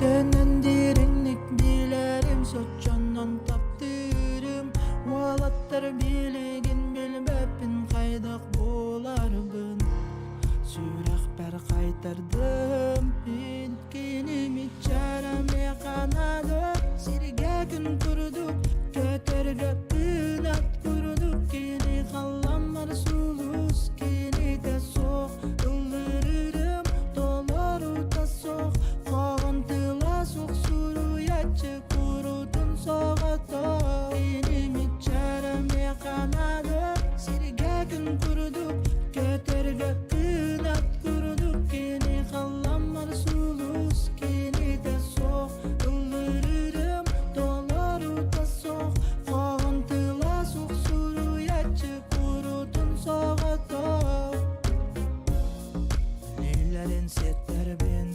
Denen derinlik bilerim soçondan taptırım. Valatlar biligin bilbepin kaydak bolarbın. Sürak per kaytardım Pinkinimi çarame kanadı Sirge gün kurduk Göterge kınat kurduk Kini kallamar sulus Kini de sok Yıldırırım Dolaru da sok Kağıntıla sok Suru yaçı kurudun soğata Kinimi çarame kanadı Sirge gün kurduk Göterge kınat kurduk Kini kallamar sulus Kini de sok Yıldırırım Dolaru da sok Kağıntıla sok Suru yaçı kurudun soğata Neylerin setler bin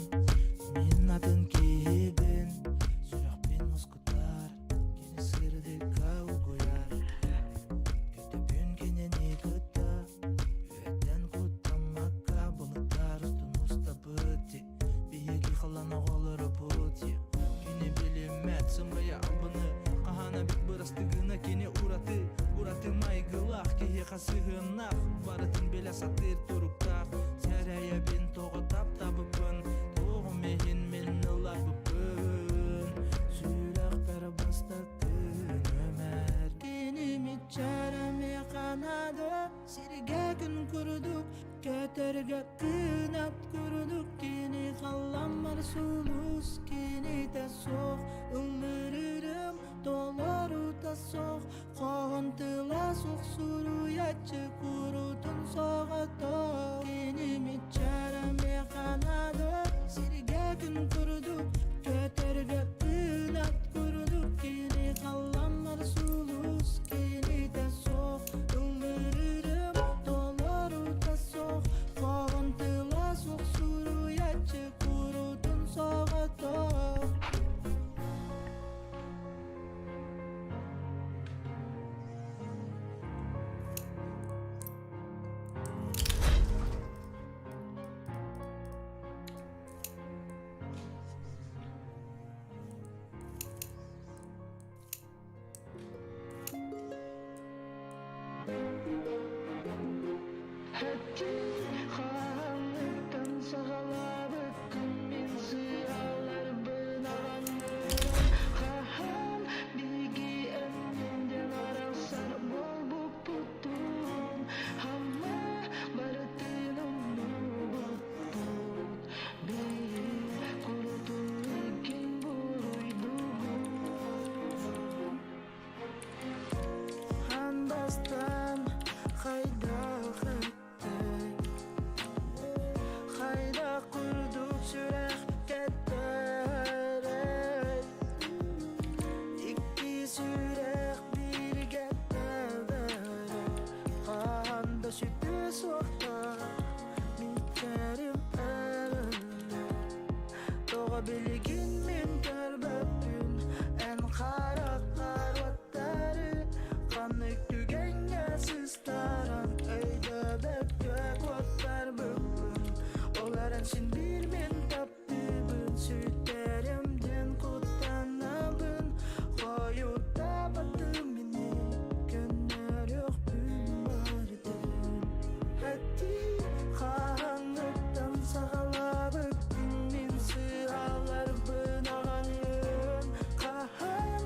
Minnatın kihibin Sürak bin muskutar Kini sırdı kavu koyar Kötüpün kini nikıta Üveten kutlamakka Bulutar ustun usta bıti Biyegi kalana olur puti Kini bilinmet sımraya abını Kahana bit bırastığına kini uratı Uratı maygılak Kihi kasığınak Baratın bile satır turuktak Seraya bin toğu tap tabıpın Toğu mehin minnalar bıpın Sürak per bastakın ömer Kinimi çarame kanadı Sirge gün kurduk Göterge kınat kurduk Kini kallamar sulus Kini de sok Yıldırırım Dolaru da sok Kağıntıla sok Suru yaçı kurudun soğata Kinimi çarame kanadı Sirge gün kurduk Göterge kınat kurduk Kini kallamar sulus Kini de sok Yıldırırım Dolaru da sok Kağıntıla sok Suru yaçı kurudun soğata Karanlıktan sağala bıkkın bin sığalar bınağanlarım Kahan bilgi emninden arasar bol bu putun Ama baratınım bu put Bir kurutun ikin buruyduğum Handastan kayda Hayda kurduk sürek kettere İki sürek bir kettere Kahanda sütü sokta Miterim erille Doğa bilgin min körböpün En kara karvatları Kanlık tügenge sıstaran Öyde bekök otlar böpün Olaran sin bir min taptıbın Sütlerimden kutlanabın Koyutta batımini Gönler yok bümardım Hadi karanlıktan sağala bıktım Min sığalar bınağanlığım Kahan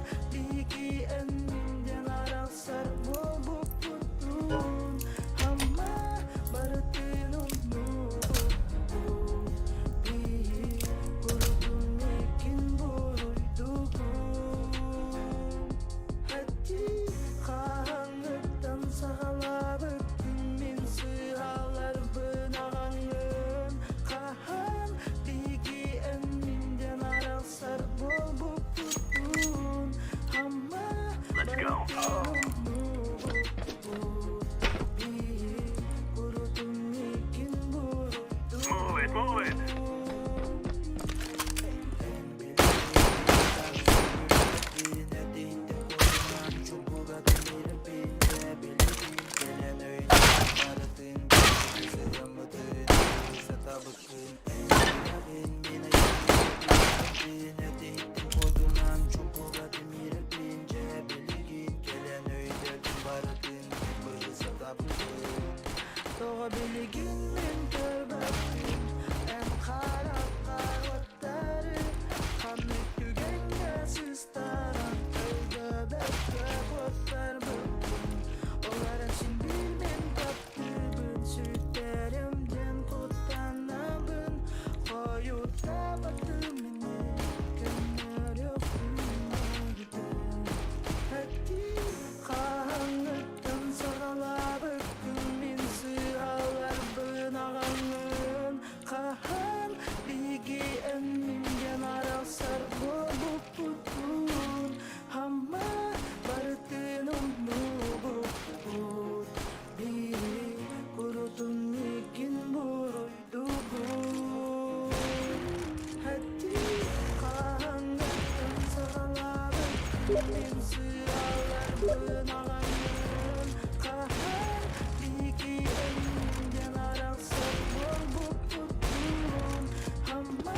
Min sıralar bığınağanın kahar Diki önümden aralsak bol bu tutum Hamma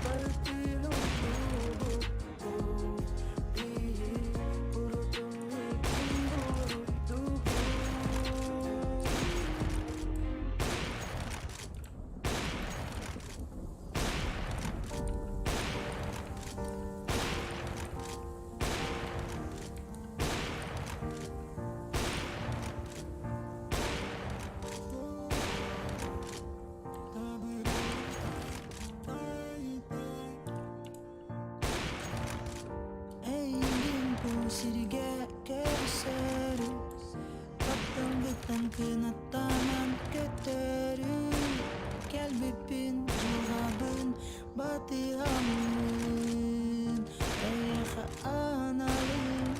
barıtın oldu İyi burudum ikin burudum Eğilin bu sirge keriseri Kaptan gıtan kınataman göteri Kelbipin cevabın batihamın Eyeha analım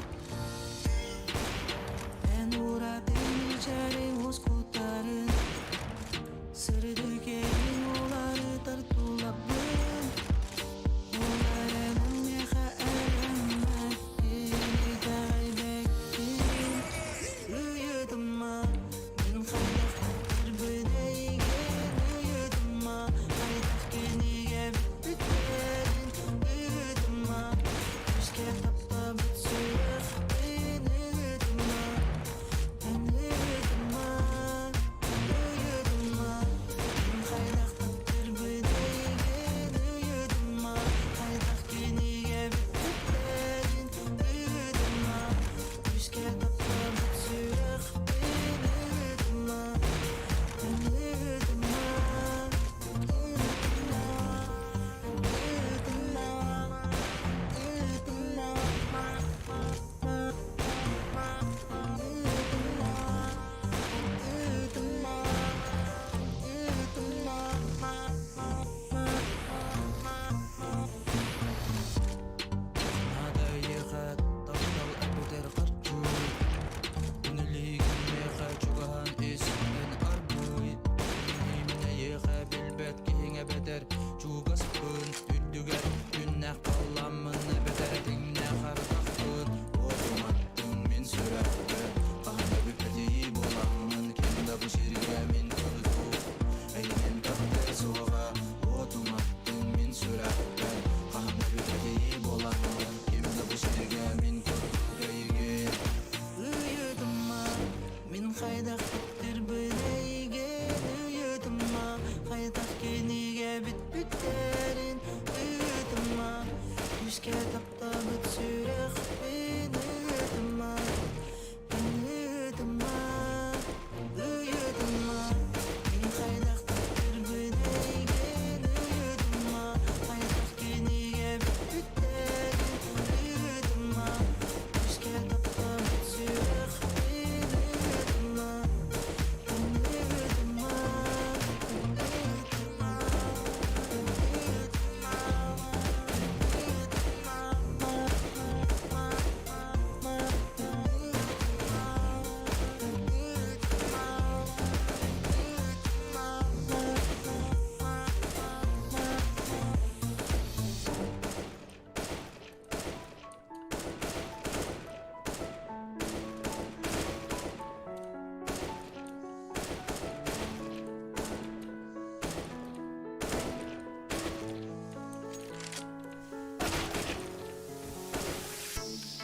En uğradım içeri hoskutarın Sırrı dökerin oları tartulabın Olarının meha eremettin Kaybettin Uyuduma Min haydak bir böneğin Uyuduma Haydak geniye biterin Uyuduma Keşke tapta bitsürek bin Uyuduma En uyuduma Uyuduma Min haydak bir böneğin Uyuduma Haydak geniye biterin Uyuduma Keşke tapta bitsürek bin Uyuduma En uyuduma Nada yıkat taptal öter kartu Ünlüğün meha çugahan ismen arbuy Mine yıka bilbet kihine beter Çugaspın üddüger Günnek kallamını beter Dinne kardaktın Otumattın min sürekte Kahve büpetiyi bulamın Kimde bu şirge min kıldu Eymen takdir soğa Otumattın min sürekte Kahve büpetiyi bulamın Kimde bu şirge min kıldu Eygen Uyuduma Min haydak bittir böneğin Uyuduma Haydak geniye biterin Uyuduma Keşke tapta bitsürek bin Uyuduma En uyuduma Uyuduma Min haydak bittir böneğin Uyuduma Haydak geniye biterin Uyuduma Keşke tapta bitsürek bin Uyuduma En uyuduma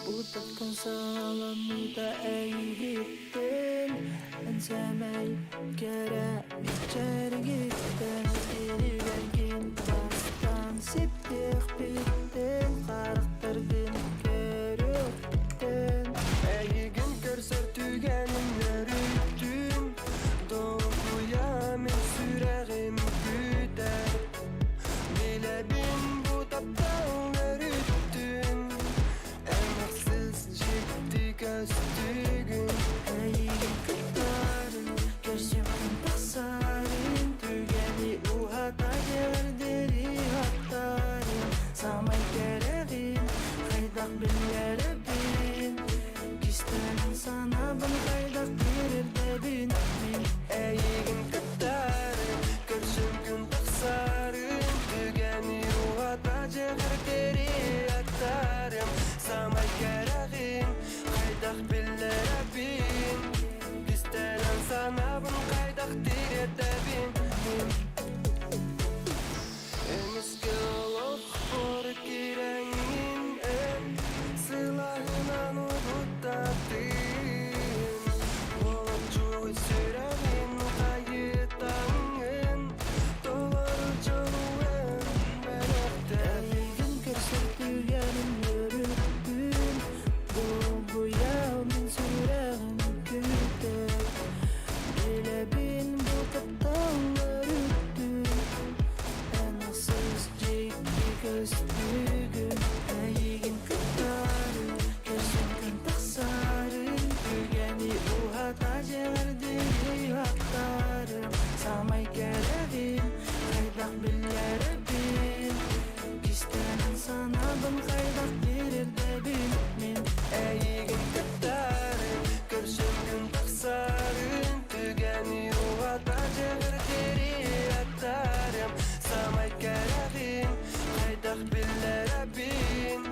Utatkan salamda eğittin En sevmey kere içeri gittin Diri vergin bastan siptik bittin Karıktırdın körüktün Eğigin körsör tügenin yürüttün Doğuya min süreğim güder Bilebin bu taptan yürüttün Emeksiz çıktı göstüğün Eğilin kırdarın Gerçekten tasarın Tügeni u hata deri hatarın Samay gereğin Haydak binlere bin Kisterin sana bunu haydak bilir de bin Eğilin kırdarın Gerçekten tasarın Tügeni u hata deri hatarın Samay gereğin Kaydak billere bin Distelen sanabın kaydak direde bin Emiske olup por kirengin en Silahınan uğutatın Bolcu süremin kayıtangın Dolar çoluğun benekte Elgin körsetügenin yürüttün Bu yağmin süren külte Bile bin bu kaptanları üttün En asız ciddi gözlüğün Eğin kıtarı Gözümün taksarı Tügeni uhata ceverdiri haktarım Samay gelevin Kaydak billere bin İstenen sana ben kaydak birir de bilmin Eğin kıtarı Gözümün taksarı Tügeni uhata ceverdiri haktarım Samay gelevin Kaydak billere bin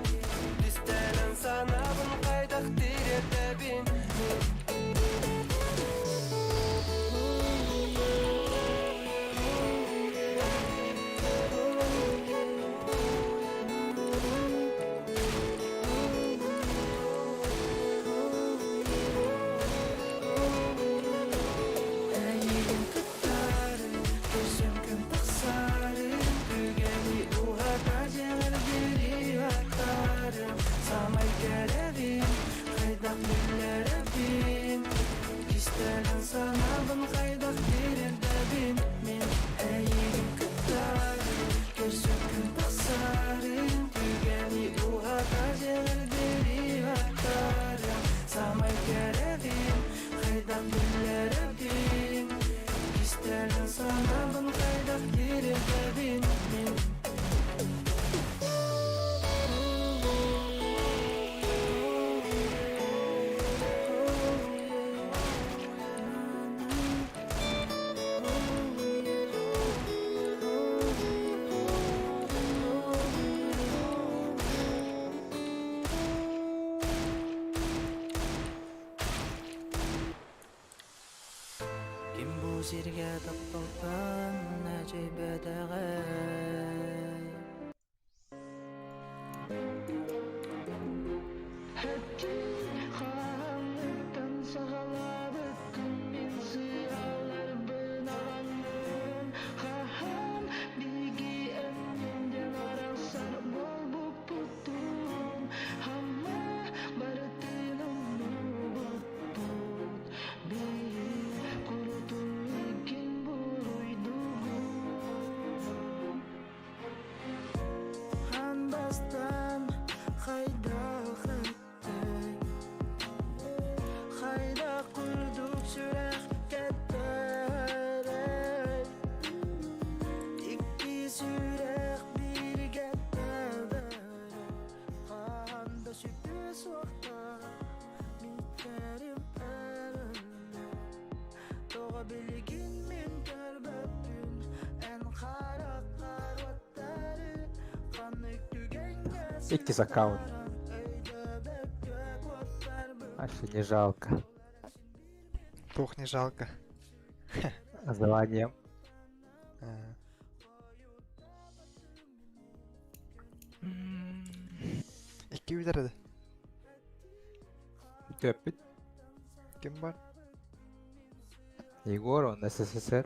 İstenen sana ben kaydak birir de bilmin Eğilim kıtarım, gözüm gün taksarım Tügeni uhata ceverdiri haktarım Samay gelevin, kaydak billere bin İstenen sana ben kaydak birir de bilmin Eğilim kıtarım, gözüm gün taksarım Tügeni uhata ceverdiri haktarım Samay gelevin, kaydak billere bin İstenen sana ben kaydak birir de bilmin Kim bu sirge tapılgan necibedege Karanlıktan sağaladıkın bin siyahlar bınağanın Haham bilgi emninden arasar bol bu putun Hamma baratınım nubut put Bir kurutul ikin buruydugun Handastan hayda Hayda kurduk sürek ketterek İki sürek bir getterek Kahanda sütüs vakta Mitlerim erle Toğa bilgin min kerbetün En karak karvatları Kanık tügenge Иккис аккаунт. Вообще не жалко. Тух не жалко. Названием. İki bitirdi. Töппит. Kim var? Егор, он СССР.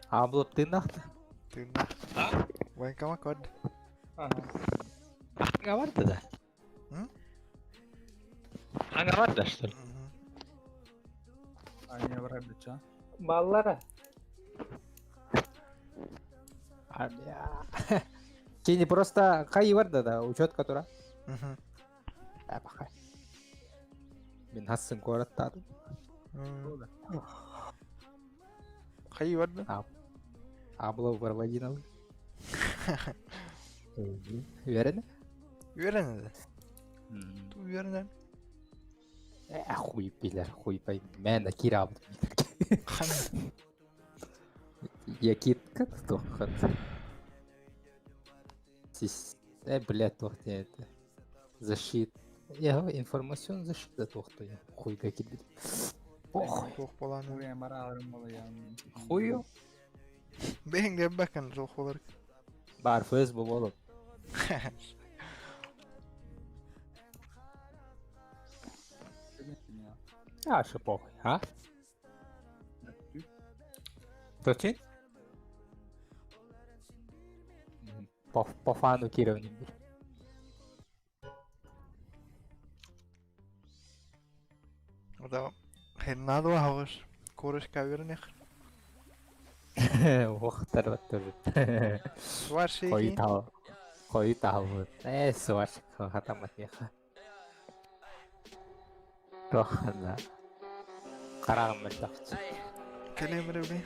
А было ты нахуй? Tırnak. Военкомат kod. Anga vardı da. Hı? Anga vardı da işte. Они врабича. Ballara. Я. Кини просто кайы бар да, учет которая. Бахай. Мен хасын гораттадым. Hayır var mı? Аблов проводил. Уверен? Uverenedi. Tu uverenedi. Хуй пилер, хуй пой. Мен кираб. Hani? Я кит как то хат. Сис блядь, тохты это. Защита. Я информационная защита тохты. Я хуй как иди. Похуй. Soğuk bolan. Buraya bara alırım oluyor. Хую. Ben de bakın soğuk olarak. Бар Facebook oğlum. А, что похуй, а? Точно? По фану Кировни. Da Hennado havas. Koruş kavirnek. Охтар тоже. Var şey Koyu ki. tahu. Koyu tahu. Suar хатамат яха. Рохна. Карагым мөлтөкчү. Kelemre bi.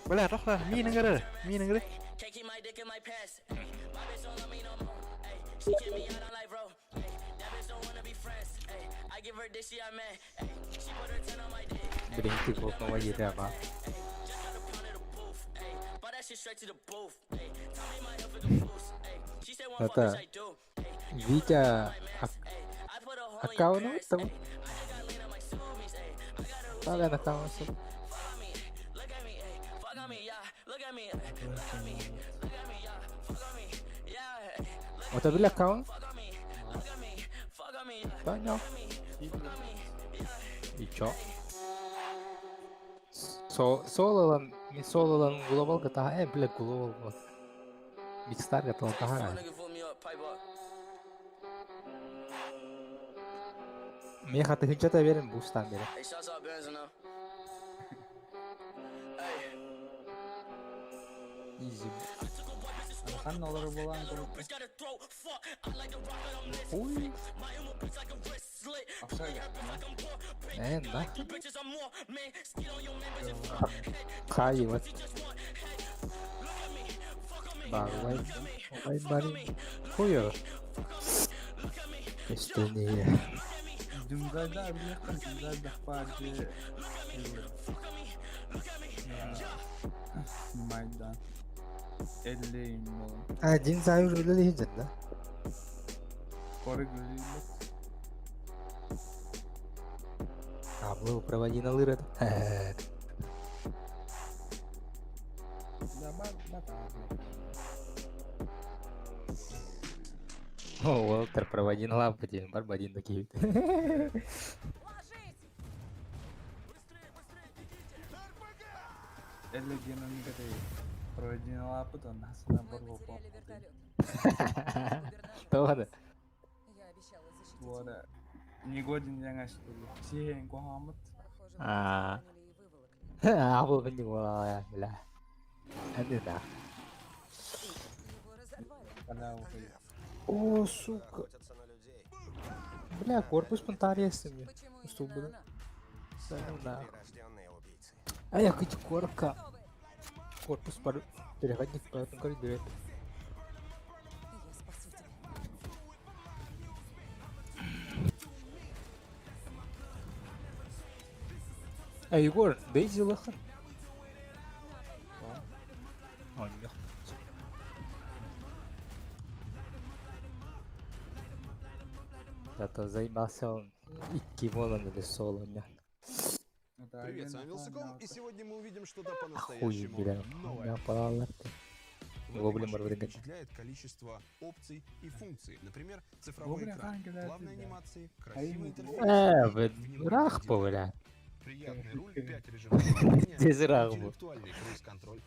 Bela rohlar mi nengere. Mi nengere. Can't keep my dick in my pants. Ay, my bitch don't love me no more. Ay, she kick me out on life, bro. Ay, that bitch don't wanna be friends. Ay, I give her dick, she a man. Ay, she put her 10 on my dick. Birinci korkmama yeri ama. Just got a pound of the booth. Ay, bought that shit straight to the booth. Ay, tell me my health is a boost. Ay, she said one fuck Это bitch I do. Ay, Витя ay, I put a hole in your аккаунт parents. там. Ay, I just got lean on my subies. Ay, I got a Ставя на аккаунт. fuck on me. Look at me. Ay, fuck on me. Yeah, look at me. Ay, look at me. Look at me. Yeah, fuck on me. Yeah, ay, look Вот это аккаунт. fuck on me. Look at me. Fuck on me. Yeah, Понял. fuck on me. Yeah. И чё? Сололан, ми сололан глобал гата, бля, глобал вот. Микстар гата он Fuck тахара. nigga, put me up, pipe up. Мне хаты хинчата верен бустан бере. Hey, shouts out Benz now. Hey, Изи. Kan olur bulan grup. bitch got a throat. Fuck, I like to rock it on this. Ой. My humor bitch like a wrist slit. Aşağı gel. Like I'm poor. Bitch, Да. you bitches are more. Man, skid on your man, bitch, and fuck. Hey, Хай вот. just want. Hey, look at me. Fuck on me. Барвай. Look at me. Ой, барин. Хую. Look at me. Эстөне. Dümgayda bir yakın. Dümgayda parçı. Maydan. 50 bulan. Один заюр öyle diyeceksin da. Koru gözüyle. Абла проводи на лыры. Da bak abi. О, Уолтер, проводи на лампаде. Барбадин такие. 50 genomi kadar. Original apa tuh? Nasıl berbohong? Тоже. Я обещала защитить. Bu ara негоден жаңа штука. Сен Кохамыт. Похоже, А. мы и выволокли. Абла бенди вала, бля. Это да. Его разорвали. Когда уходит. О, сука. Бля, корпус понтарился мне. Почему Что именно было? она? Да. А я хоть корка. Корпус переходник по этому коридору. Я спасу тебя. А Егор, Дейзи лохан. О, нет. Зато заебался он. И кимоном или соло, нет. Это Привет, с один вами Вилсаком, фанат. и сегодня мы увидим что-то Хуй, по-настоящему бля. новое. Я палала. В Гоблин этой машине Марвелика. впечатляет количество опций и функций. Например, цифровой Гоблин экран, Ангела плавные это да. анимации, А красивый именно. интерфейс, Вы внимание рах к повыля. приятный руль, 5 режимов управления, Здесь рах был. интеллектуальный круиз-контроль.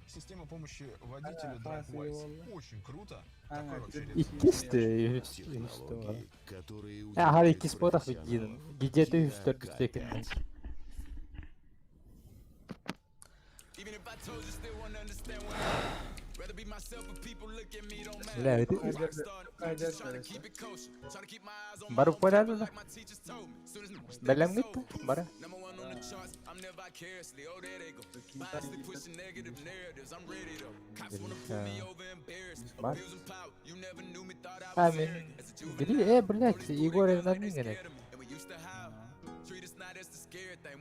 Система помощи водителю Да, DriveWise классно, очень круто. Ага, Такой вообще ты- И кисты, и что. Технологии, которые Ага, удивляют iki spotах видим. профессионалов. Где ты Kia что стекин? K5. Бля, это Кайдер. бару порядок, да? Белем гитта, бара. Бар. А, блядь, блядь, Егор на мигаре.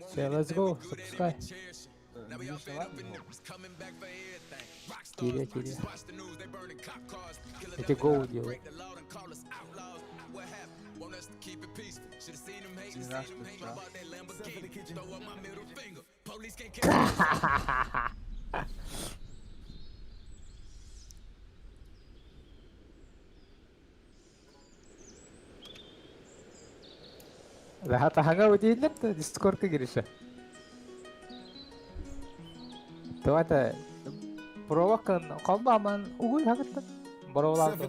Все, let's go, запускай. Кирия, Кирия. İşte go diyor. Hatta hangout değiller de Discord'a girişe. Tuh provokan kalma aman uy hakikaten. Borolar da.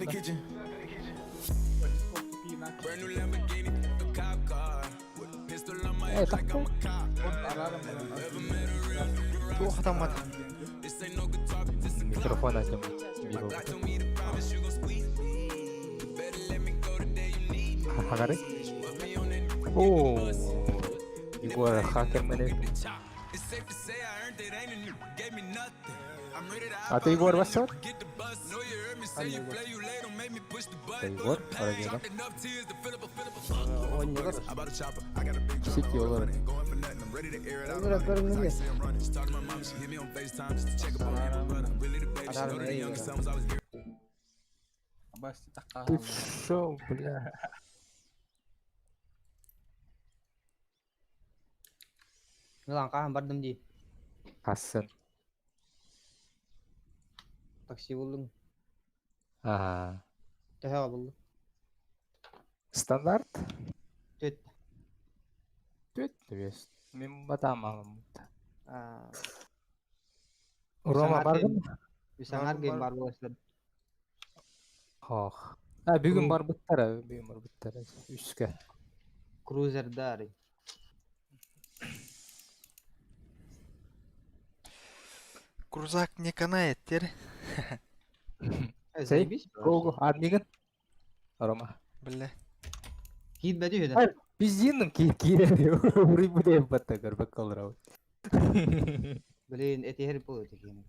Takto. Tuh atamadı. Mikrofon açım. Miro. Hagari. Oh. Igor hacker menit. Atau Igor basar? Igor, orang gila. City olur. Basti tak Show, bля. Langkah bardem ji. Hasan. Taksi buldum. Ah, Teh buldum. standart. Tüt. Tüt, yes. Mimba tamam. Ah, Roma var mı? bisa harga bar boslar. Oh. Ha, bir gün var bitter abi, bir gün var bitter. Üçke. Cruiser dari. Крузак не канает тер. Şey, Zaybis. go, admin. Roma. Бля. Hit bedi hüda. Hayır, biz yindim ki diyor. Uri bu da yapmadı garbak kalır abi. Bilin eti her bu tekini.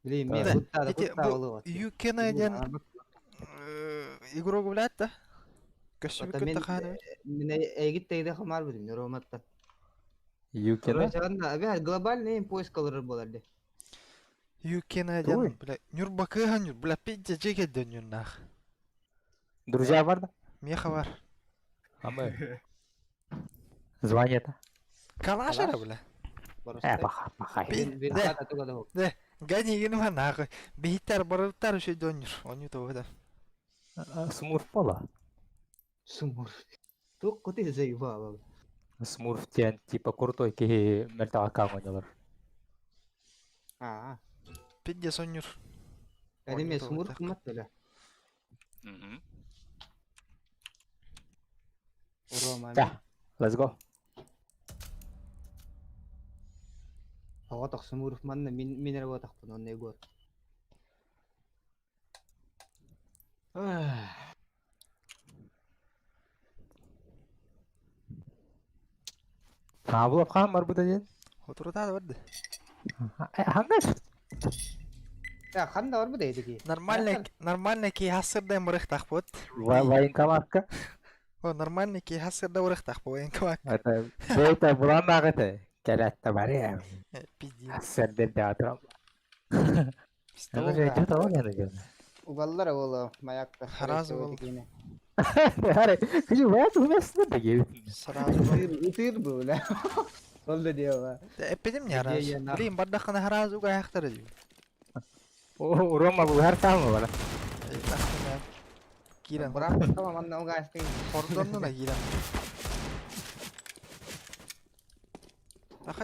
Bilin me Да. gutta da Эти gutta olu. You can again игрок блядь да? Köşe bir Hatta men kötü kanı. mine egit teyde xamar bidim romatta. You can. Çağında abi global ne pois kalır bolardı. You can Ой. again бля. Нюр bakıhan нюр бля пидже жеге dönüyor nah. Друзья var da. Меха var. Ama звонит. Kalaşara bля. Bakay. Bir De. kata tuga da hok. Gani yeni var nah. Bihter barıktar şey dönüyor. Onu da öyle. Смурф пола. Sumur. Tuh kuti zayıfa baba. Смурф тен типа крутой ки мертва камонялар. Ha. Pidje sonyor. Yani me Onu da sumur öyle. kumat böyle. Roma. Да, let's go. Hawa tak sumur man na minera wa tak punon nego. Ha bu kan var burada diye. Otur da vardı. Hangi? Ya kan da var bu deydi ki. Нормально ki hasırda mırık takpot. Вайн камакка. O нормально ki hasırda mırık takpot. En kavak. Это бейта буланда гыты. Келетте бар я. Pidje. Сердер де атрам. İşte Ama o. şey kötü o yani diyor. Ugallara oğlu mayakta. Haraz oğlu. Hani küçük bayağı tuhmesinde de gibi. Sırası. Utir bu la. Oldu diyor va. Epedim ya haraz. Ya, nah. Bileyim bardakını haraz uga ayakları diyor. O Roma bu her tamam bana. Aklına. Giren. Bırak tamam anlam gayet. Kordonlu da giren.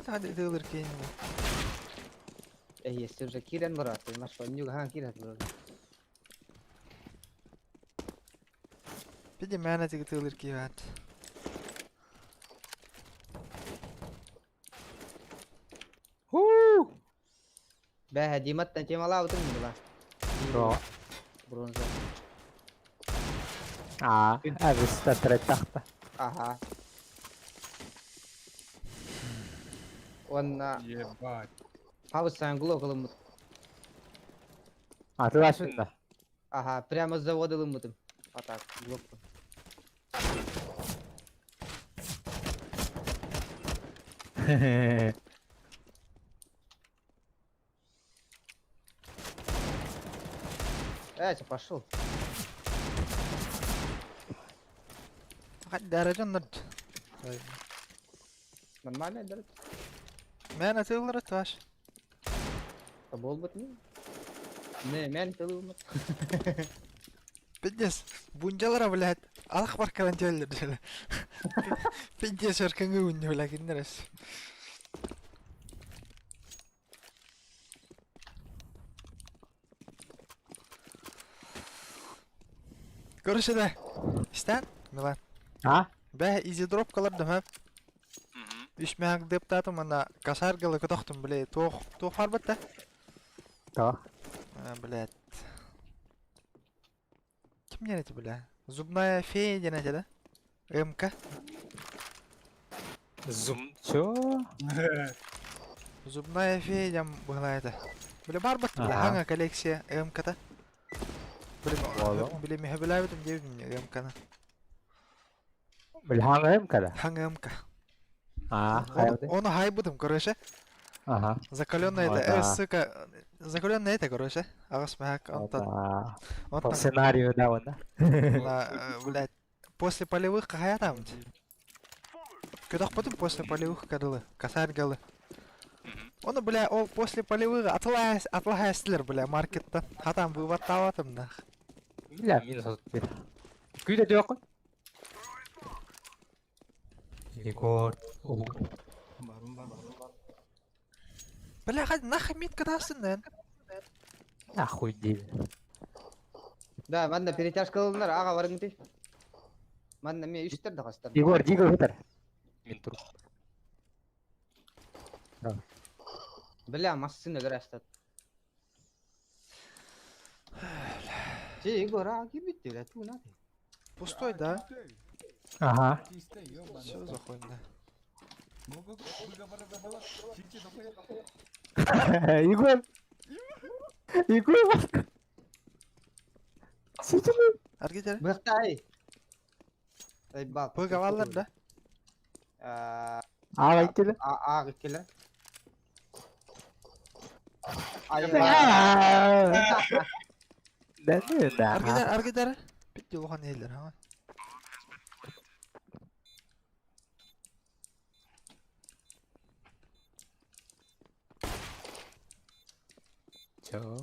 Hadi edilir ki. Sirre kiren berat. Mas pun juga hang kiren berat. Pidje mehneti edilir ki evet. Bah jimat dan cemala betul nih lah. Bro. Bronze. Abi sta tre tahta. Aha. Wana Ебать. haus sangulo kalau Atlaşın da. Aha, прямо с завода лымутым. Вот так, глубоко. Пошел. Хаддара жоннор. Нормально, да? Мен атылыр атваш. Болбот не? Не, мен тылымыт. Пиндес, бунжалара блядь. Алах бар карантеллер дele. Пиндес өркөнгө үннө бла киндерес. Короче да. Стан? Милан. А? Бә изи дроп калардым һәп. Үч мәк дептатым ана касаргалы котоқтым бле. Тох фарбатта. Да. Блядь. Ким денеті бля? Зубная фея денеті да? МК. Зум. Чё? Зубная фея дем была это. Бля барбат бля Ага. ханга коллекция МК-та. Бля мехабилавитым девнин МК-на. Bilhanım kada. Ханга МК. Hayır. Он хайбудым, короче. Ага. Закаленная О, это, да. сука. Закаленная это, короче. Агас мэк, он Да. он По сценарию, да, он, да? блядь, после полевых какая там? Когда потом после полевых кадылы, касаргалы. Он, бля, ол после полевых атлайстылар, бля, маркетта. Хатам вываттаватым да. Бля, минус отбір. Күйде де оқын? Егор. Бля, хай нахуй митка дастын, нен. Нахуй дейді. Да, манда перетяжка кылдыңдар, ага барың дейш. Манда мен үштер да кастар. Егор, өтір. Мен тұрып. Бля, массыны көрәстат. Егор, а кибитти, бля, ту на. Пустой, да? Ага. Все за хуйня. Егор. Егор. Сетімі. Аргетер? Быхтай. Ай, бак. Пыгавалар, да? Аға келі. Ага келе. Ай, Да. Аргетер? Битти лохан ейлер, ха? Чё?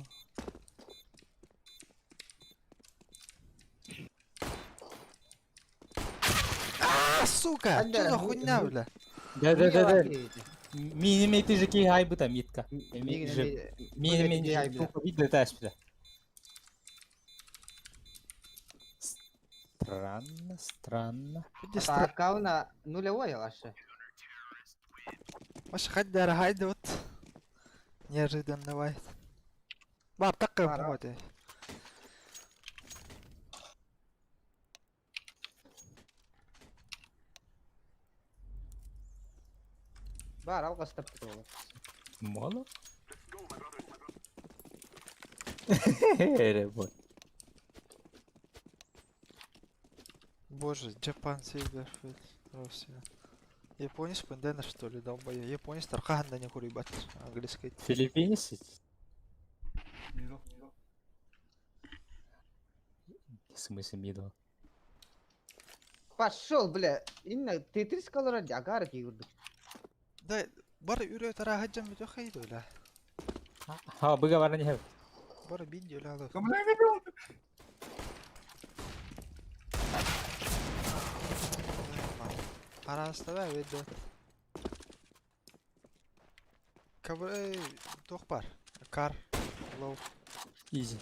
Сука! Анда, Что за хуйня, бля? Да. Минимей ты же кей хайбыта митка. Минимей кей хайбыта. тупо видно таш бля. Странно. Аккауна нулевой ваше. Маш хаддара хайда вот. Неожиданно бывает. Бар, такая Бар, а? вот. Бар, алға стап тұру. Мало? Ребят. Боже, Japan Silver Россия. Японец пандена что ли, долбоёб. Японец тарханда не курибат. Английский. Филиппинец? В смысле мидо? Пошел, бля. Инна, ты 30 калорий агар кигурду. Да, бар үрөй тара хаджам бит охайду ла. Ха, быга бар не хев. Бар видео ла алып. Араста да видео. Кабрей тох бар. Кар. Лоу. Изи.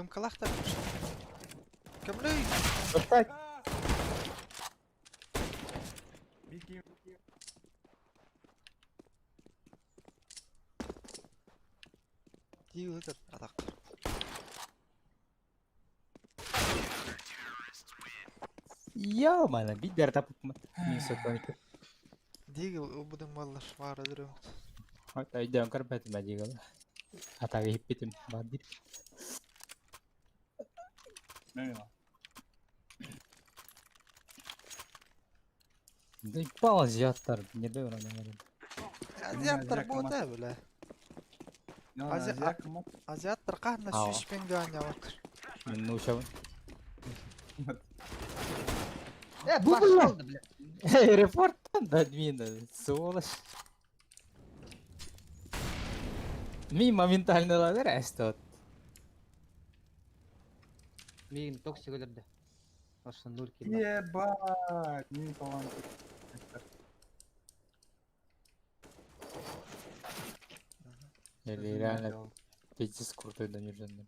Калахта. Кабрей. Опять. Дию этот атак. Ё-моё, бидер тапып минус отбаника. Дигл убудum баллар бар өдрөм. Айдан карпет мәдигал. Атага хиппитим бадир. Да ипал азиаттар, не дай ура не Азиаттар бота бля. Азия кымат. Азиаттар қанна Ау. сүйіспенге ойнаватыр. Мен научабын. Пошел, бля. Репорттан да админа, сволочь. Ми моментально ладыр әсті. Мигин токсик өлөрдү. Ошо нур килл. Ебать, не талант. Или реально пиздец крутой да нержанный.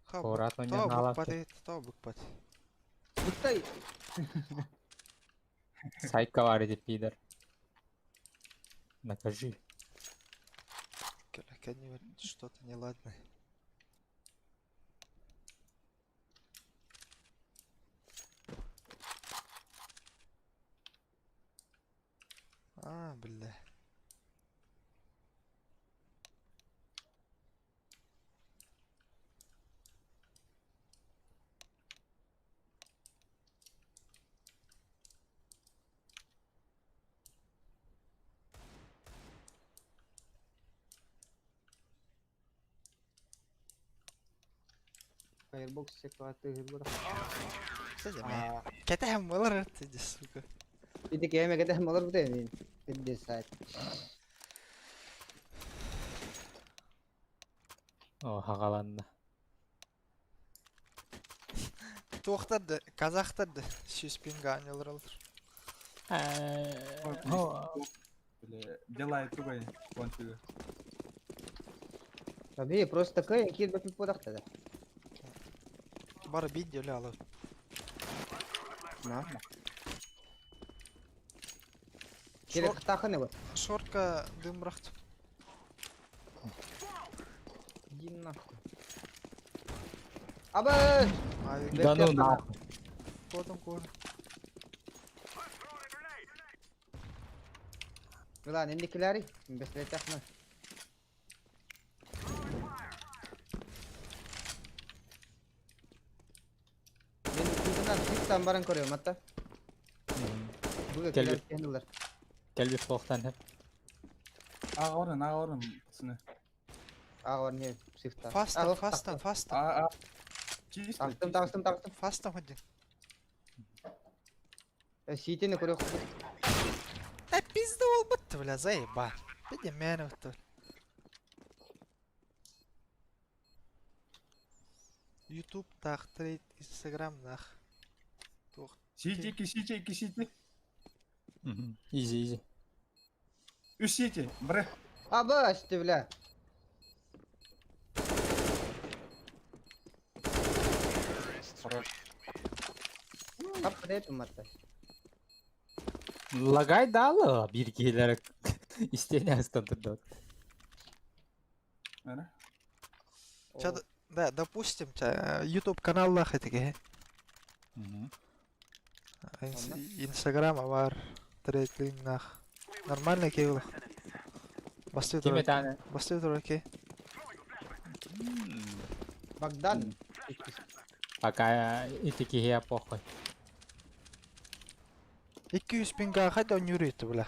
Ха, Хорат он не тау знала. бұқпат еді, тау бұқпат. Буттай. Сайка варит пидор. Накажи. Они что-то неладное. А, бля. Фаербокс секваты гыбыр. Кстати, кетем болар еді, сука. Иди кеме кете молор бите мен. Иди сайт. О, хағаланды. Тоқтарды, казақтарды сүйіспенге айналыр алыр. Бля, делай тугай, кончили. Таби просто такая кит бапи подахта да. Бары видео алып. На. Керек таханы бар. Шортка дым бырақты. Иди нахуй. Аба! Да ну нахуй. Kodum koy. Ulan elindekileri besle takma. Benim kızından hiç sambaran koruyorum hatta. Bu Gel kadar bir. kendiler. Gel bir soğuktan hep. Ağırın, pısını. Ağır ne sifta. Fasta. Чисто. Taktım. Fasta hadi. Ситini koruyor. Пизда ол бітті, бля, заеба. Біде мені бітті. YouTube тақтырейд, Instagram нах. Сити. Изи. Үш сити, бірі. Аба, ты, бля. Ап, это матта. Лагай далы bir gelerek isteyene астандырды. Әрі? Да, допустим, YouTube каналлах етіге. Instagram бар, трейдлинг нах. Нормально кейлах. Кime tane? Басты тұр окей. Богдан. Пока итикиге похуй. 200 пинга қайда он үйрейді, бля.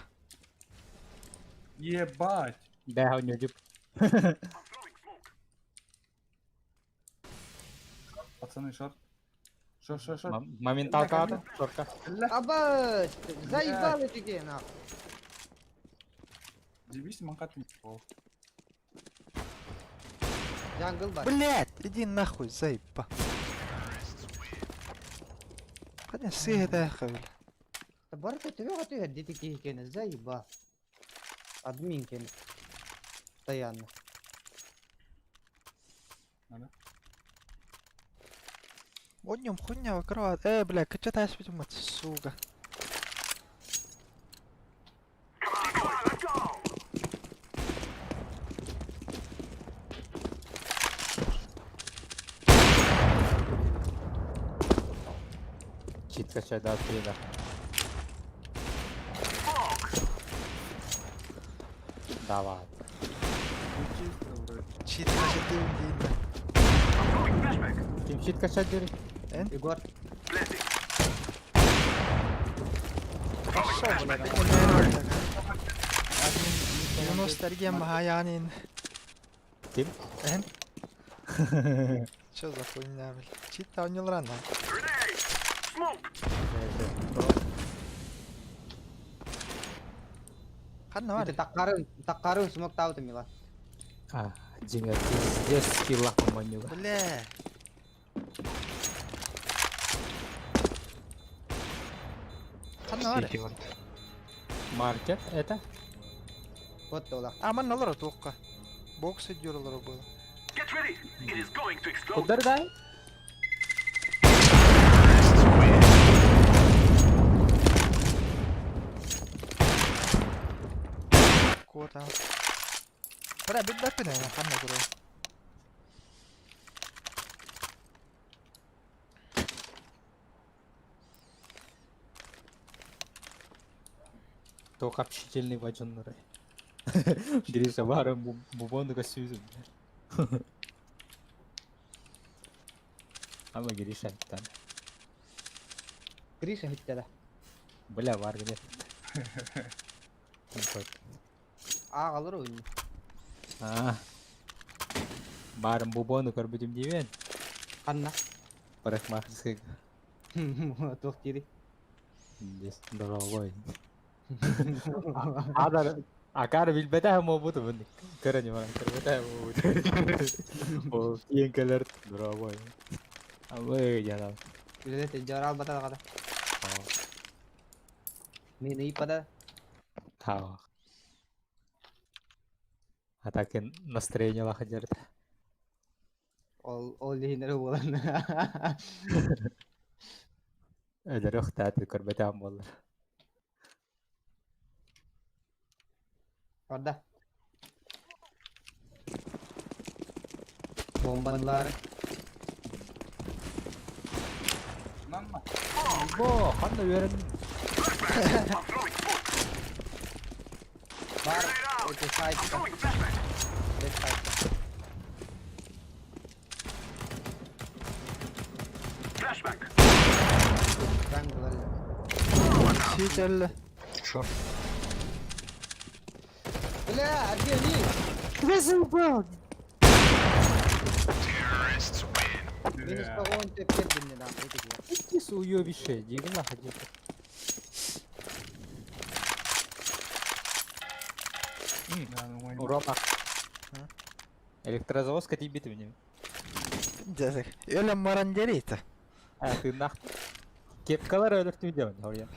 Ебать. Да, он юдип. Пацаны, шорт. Шорт. Моменталка ады, шорка. Аба, заебал эти нахуй. Дебись, манқатын. Джангл бар. Блядь, иди нахуй, заеба. Қане сыйда яқы, бля. Барка тебе готовят детики кены, заеба. Админ кены. Постоянно. Одним хуйня выкрывает. Бля, что ты опять мать, сука. Чит качай да отведа. Да ладно. Чит, значит, ты убийна. Kim чит качать дери? Егор. Пошел, блядь, nostalgian vähän Janin. Kim? En. Что за хуйня, блядь? Читал не рано. Kanna var. Itu tak karun smoke tahu tuh Mila. А, Дима, пиздец, скилла поманюга. Бля. Kanna var. Маркет, это? Вот tuh lah. Aman olur tuğka. Boks ediyorlar o böyle. Куда дай? Kuota. Bля, bir dakika ne? Kanna kuru. Только общительный ваджаннары. Гриша, варым бубонуга сюзüm. Ama Гриша bir tane. Grisha hitte dah. Бля, var где. Kalır oyunu. А. Барым бубону көрбүдүм дейбен. Kanna. Парикмахерский. Tuh kiri. Здесь дорогой. Адар акар билбете мобуту буни. Көрөне мага көрбөтө мобуту. О, кийинкелер дорогой. Абы жана. Udah deh, jual batal kata. Ini pada Тао. Атакен настроение лахаджарт. all hinner bulan. Ödөрөх тааты көрбөтөм болор. Orada. Bombalar. Mama. Бо, ханна берен. Var. Itu side. Left side. Ben bulan. Sitelli. Bля, где они? Minus pa on tepkir din nila. Ito kaya. Икис уёбище, диги лахаджарт. Урок. Электрозавоз катибит меня. Жазык. Ölüm maran dereydi. А ты нах. Кепкалар өлөртүп жабын, Ориян.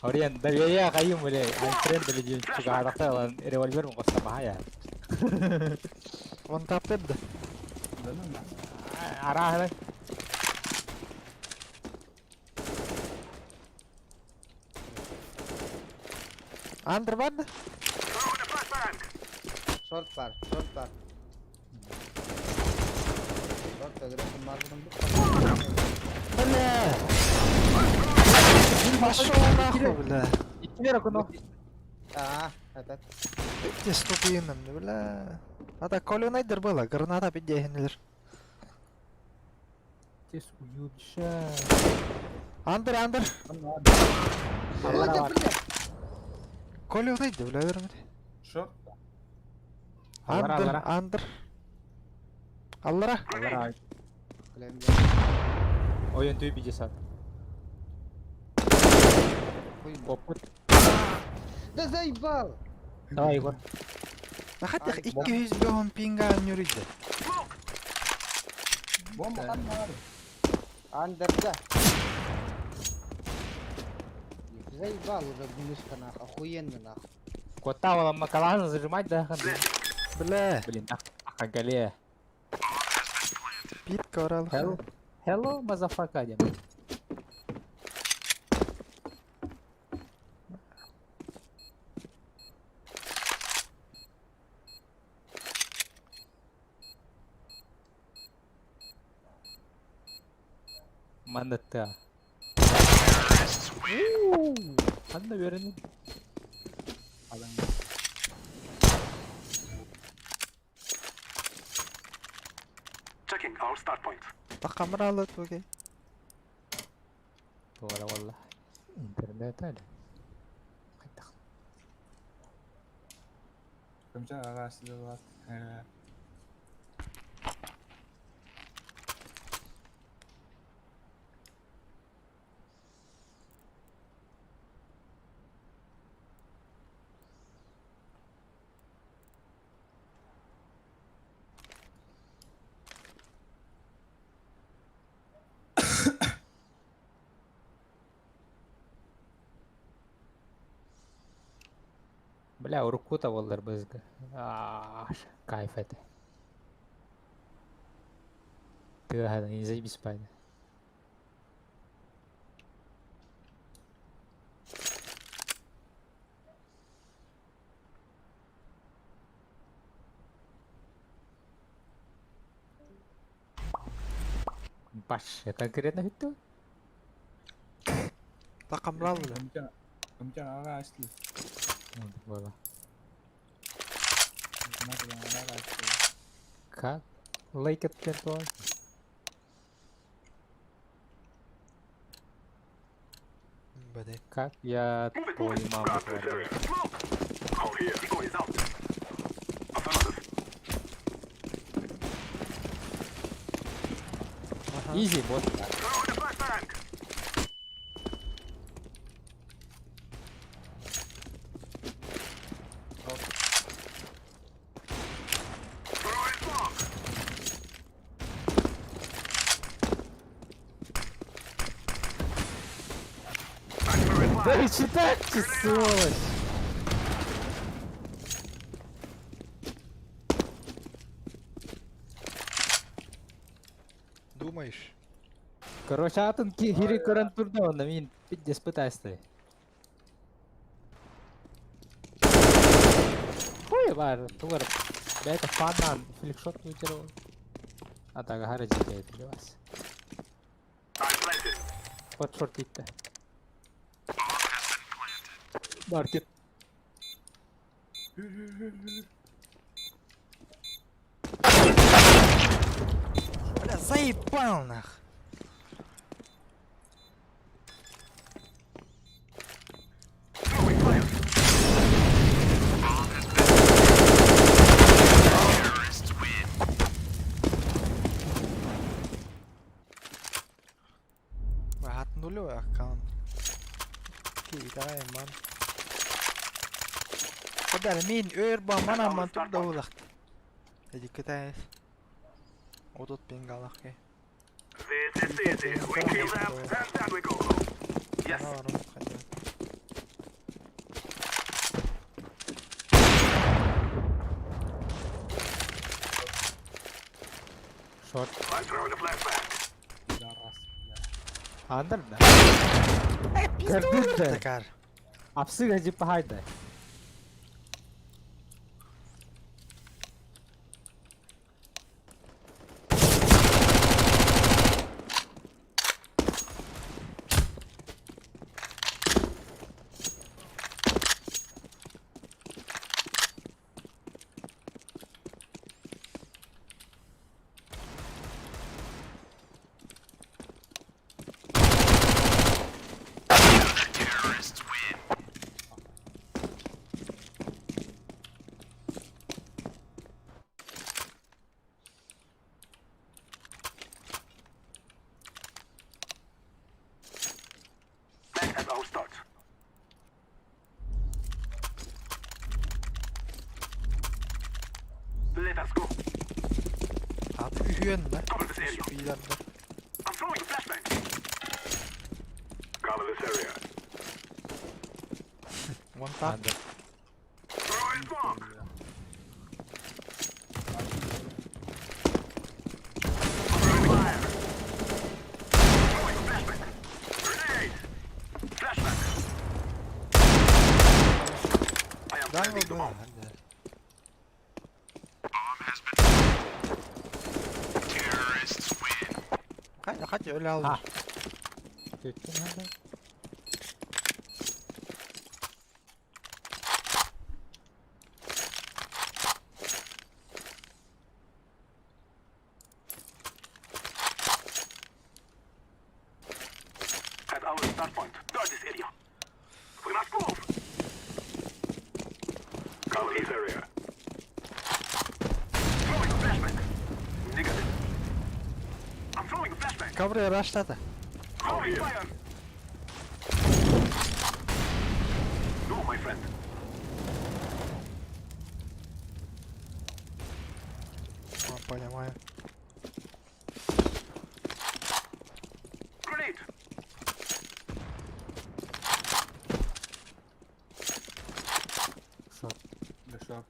Ориян, да я кайым эле, антрен деле чуга адакта алан револьвер мун коса бая. Он таптырды. Ара. Андр vardı. Short par. Short agression marketing. Bля. Пошёл нахуй, бля. İkiler okunu. Evet. Где ступиным, бля. Надо Колю Найдер было, граната піддягнелер. Тес уёбище. Андр. Алара бар. Колю Найдер, бля, вермedi. Short. Андр. Аллара. Алара. Oyun tüy bir cesat. Попут. Да заебал! Давай, Егор. Да хотя 200 бегом пинга нюридde. Bomba kan var. Андерда. Заебал уже гнуска нахуй, охуенно нахуй. Кота вала макалана зажимать, да? Бля. Блин, агале. Питка орал. Hello, motherfucker. Дим. Манета. Anda verelim. Bak kamera alır okey. Doğru valla. İnternet öyle. Gömçen arasında var. Бля, урукута болдыр бизге. Кайф это. Да, не заебись, парень. Вообще конкретно itu. Takımlı aldı. Gömçen arasında. Было. Kenapa yang arasında? Как? Лайк от этого. Bade. Как я твою маму говорю? Изи, вот. Да читайте, сволочь! Думаешь? Короче, атын кири көрөн турду, онда мен пиздец пытайсты. Хуй бар, тугар. Бэйка фаннан фликшот вытеру. А так гаражи дейт вас. Вот шорт итте. Маркет. Бля, заебал нах. Rahat нулевой аккаунт. Кидай, man. Padahal min öörbaa manamaan tulla ulakt. Eli ketä otot pingalake. Short. Yaras. Андер да. Кырдыды. Takar. Апсы гази пахайды. At yhyönnä. Piilannä. One tap. Андер. Jungle door. Kaç öyle alır. Ha. Kötü nerede? At our start point, guard this area. We must move. Cover this area. Ковры раштата. Понимаю. Лешок.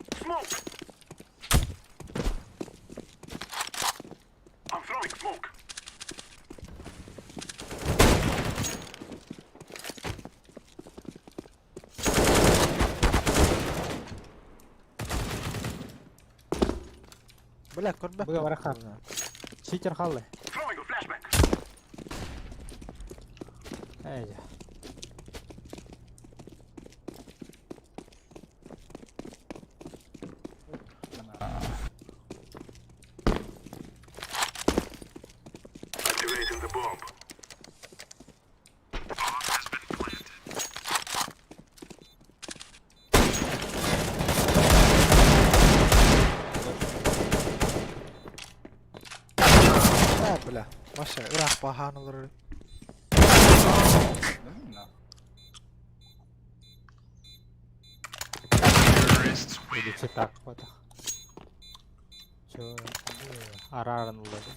Бля, көрбөк. Буга барахар. Читер халлы. Эйжа. Бля. Вообще, Irak bahanalары. Да ну нахуй. Или читак вот. Чё? Араран улады.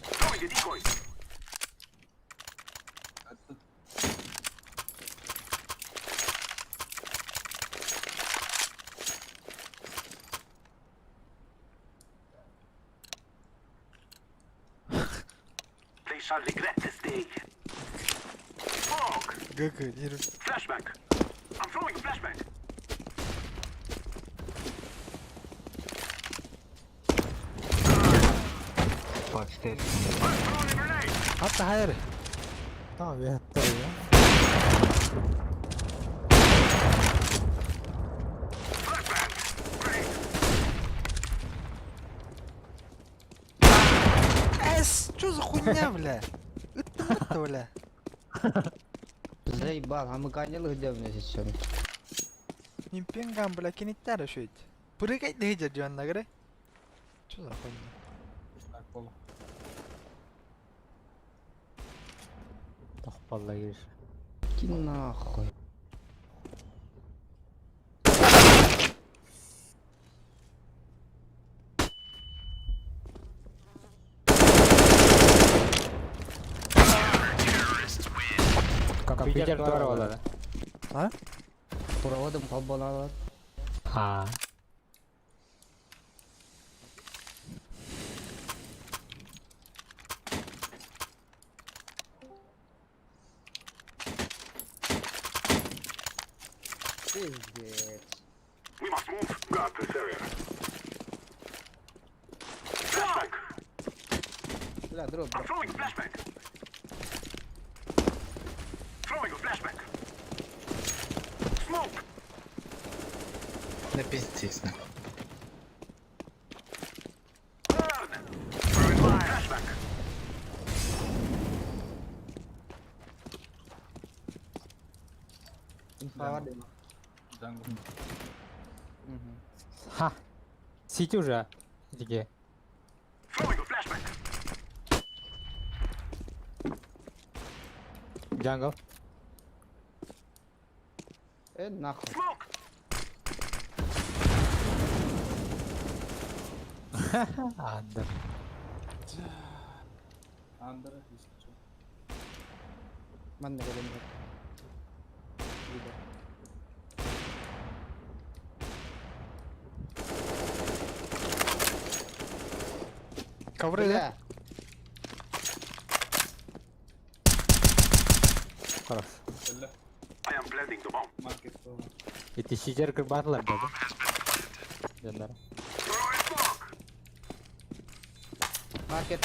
Это ГГ, ири. Hatta hayır. Tamam ya. Tabii ya. Чё за хуйня, бля? Это, бля. Заебал, а мы канил где у меня сейчас? Импенгам, бля, киниттер шуть. Прыгать не идет, Джон, нагры. Чё за хуйня? так было. Тохпалла кириш. Иди нахуй. Компьютер тора болады. А? Проводым кабыл алат. Ha. Пиздец. Бля, дроп. Да пиздец, нахуй. Инфа var değil mi? Джангл. Ha. Сити уже. Иди. Джангл. Нахуй. Андер. Андера, если что. Ben de gelemiyorum. Ковры, да? Бля, Хорош. Öyle. Market falan. Эти ситер кырбатылар да. Жандар. market.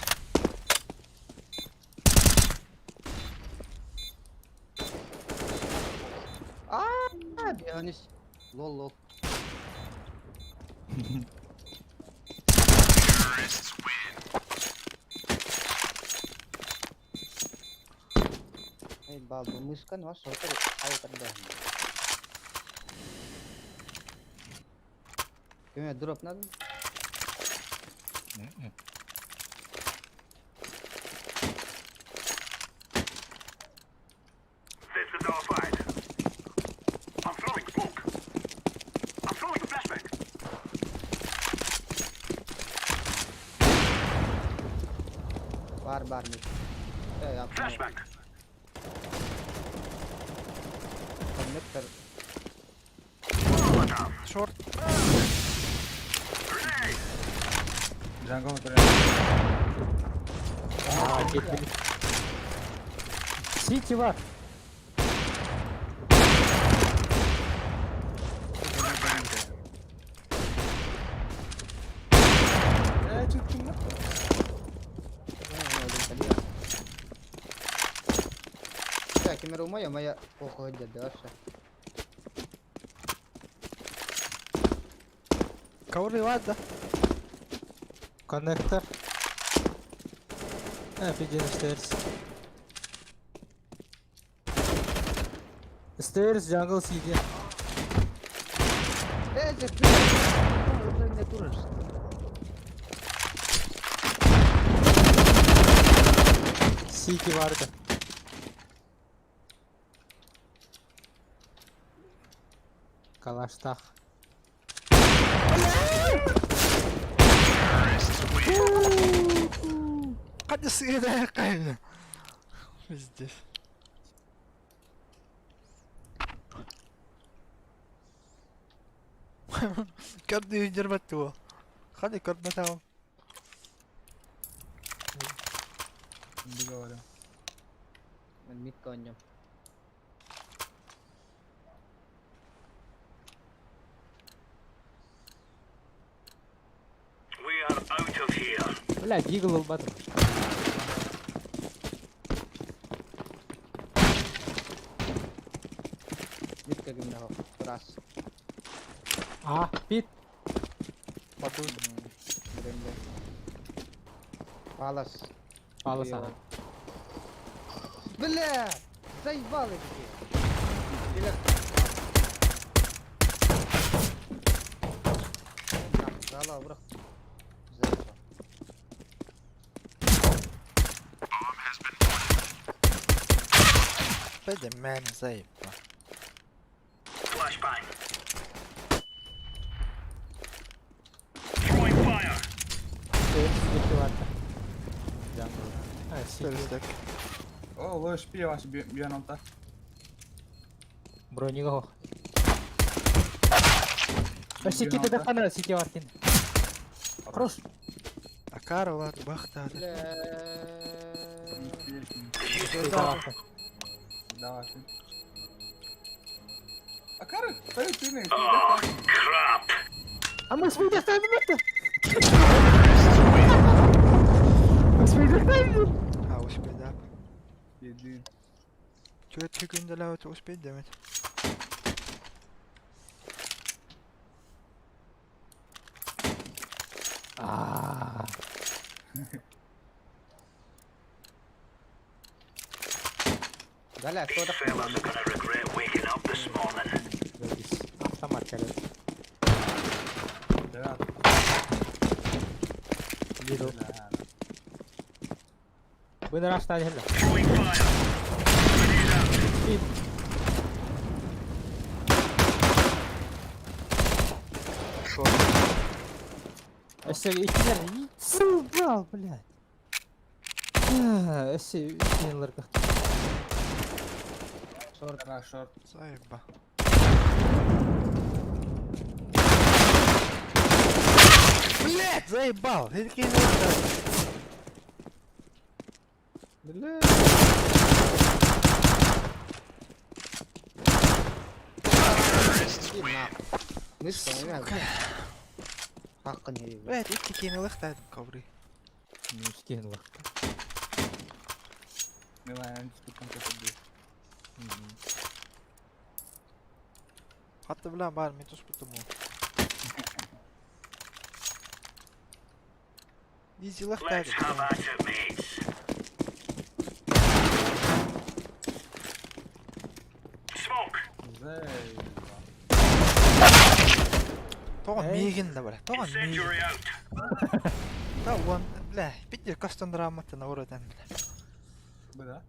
Piyanist. Lol lol. Babu muskan was so ter ayo terbang. Kayaknya drop nanti. Бар мид. Flashback. Коннектор. Шорт. Jungle oturuyor. Aa gitmedi. City var. Çıktım lan. Ya kimi rumah ya Maya kokoh jadi asa. Ковры ладно. Connector. Офигенно, stairs. Stairs, jungle, CD. Zephyr. Уже не туришь. City vardı. Kalaştak. Hadi sıyıraya kaydı. Пиздец. Каждый дербать его. Ходи, корбатал. Şimdi говорю. Ben mid oynayacağım. Бля, дигл ылбады. Mid kayak gimana kok? Keras. А, пит. Подуй. Brenda. Палас. Палас ага. Бля! Заебало эти. Бля. Зала, бро. Заебал. Пойдем, мен, заебал. Stairs, City vardı. Jungle. Ha, City. Пиздец. О, лош пи ваш бьён алта. Бронига хох. City de kana City var kendi. Хорош. Акара ладно, бахта. Бля. Давай. Давай. Акары, ты не. А мы с Мидой оставим это. Мы с Мидой оставим. А, успеть, да. Yedi. Чё, ты гындаля это успеть делать? Gala, кто-то. Автомат короче. Да. Лидл. Вы на раш стали хелла. Пит. Эссе икилер. Сугал, блядь. Эссе икилерга. Шорт, ра, шорт. Заеба. Блять, заебал! Ты такие не Бля. Мы вспоминаем. Hakkın yeri. Блять, ты такие не лыхтают ковры. Не скинула. Милан, спутом как-то. Hatta bilen var mı? Tus putu mu? Easy лыхтают. Тоған мейгін да, бля. Тоған мейгін. Да, он, бля, бітте кастан драматы на уродан, бля. Да?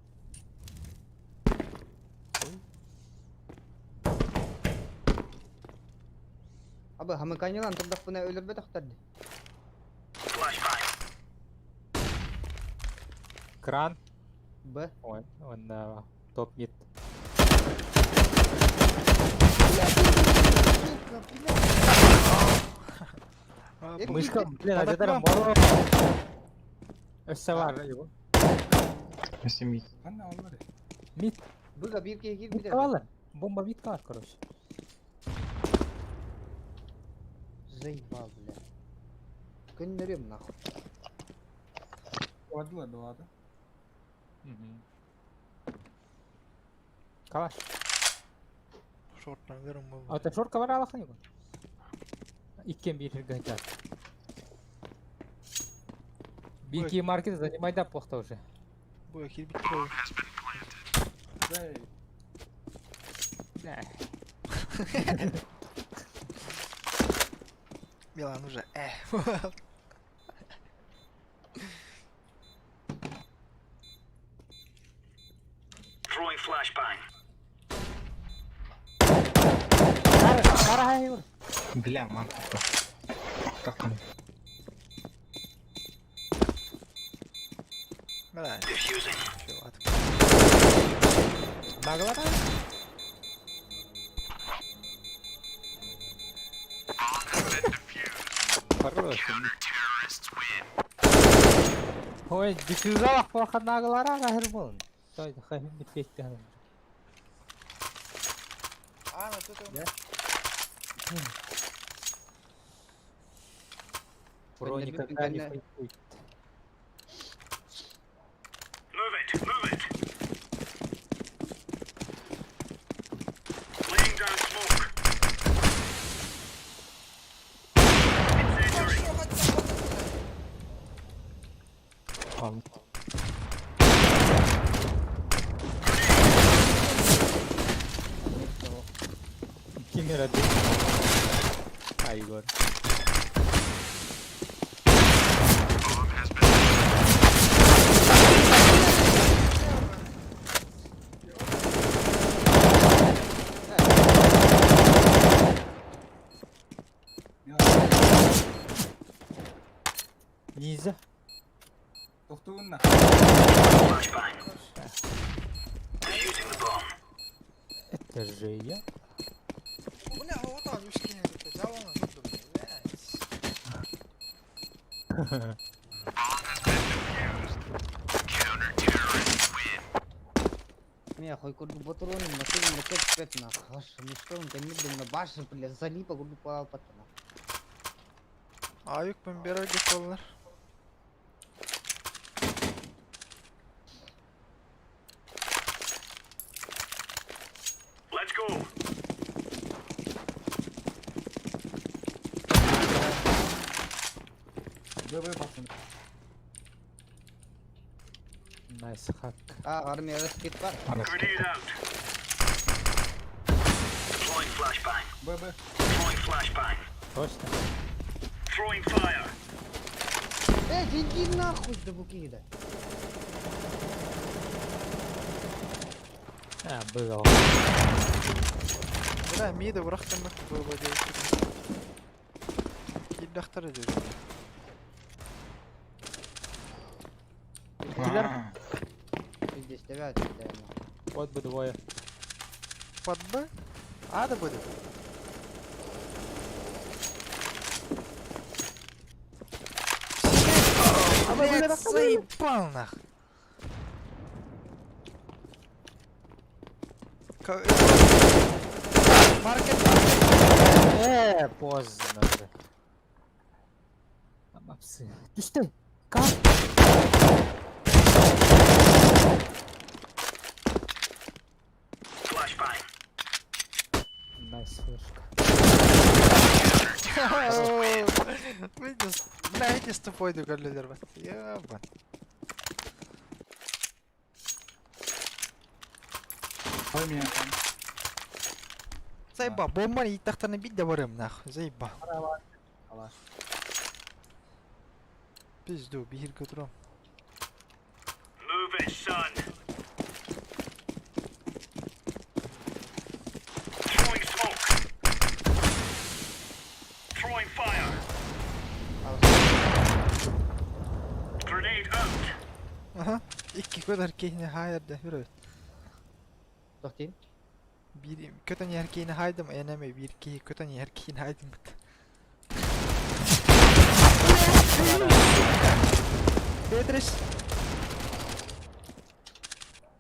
Abi hamı kanyalan tırdak buna ölür be doktordu. Кран. Б. Ой, он топ мид. А, Эх, бу- Мышка, блин, а Надо где-то к вам. мало. Var его. Если мид. Ана олар. Мид. Быга бирке гир Мид биде. калар. Бомба мид калар, короче. Заебал, бля. Көннөрем нахуй. Вадла doğada. Калаш. Шорттан көрүм А болду. ты шорка бар алахан его? Иккен бир гайтар. Бики маркет занимай да плохо уже. Бу эки битти. Ve Да. Милан уже. Кара его. Бля, ман. Как он? Милан. Всё, от. Нагло. Хороший. Ой, диффюзалах плохо наглора гербон. Той хай медведь тянет. А, ну тут он. Про Көннөрем никогда не көннө- фейкует. Он. Кимера ты. А, Егор. Низа. Tohtuğunla. Это же я. Бля, вот он, мешки не взял он оттуда, блядь. Меня хуй курду патроны, машину на кэт нахуй. Аж мешком камидом на башню, бля, залипа курду пала патроны. Ayık ben bir ara geçiyorlar. Böyle bakın. Nice hack. А, армия раскид бар. Böyle. Точно. Иди нахуй до букида. А, было. Бля, миді бıraktım bak böyle böyle. Gidaktar ediyorum. А, Здесь стоят, да, Вот бы двое. Под Б? А да буде. Блядь, заебал нах. Маркет. Поздно уже. Мапсы. Ты что? Как? Найс флешка. Видите, с тупой дугалюдер. Ебан. Koymayan kan. Заебал, бомба и тахтаны бить да варым нахуй. Заебал. Kalaş. Пизду, бихир кутром. Aha. İki kadar kehine hayırda yürü. Tohtin. Bir kötü erkeğini haydım eneme bir ki kötü erkeğini haydım. Beatrice.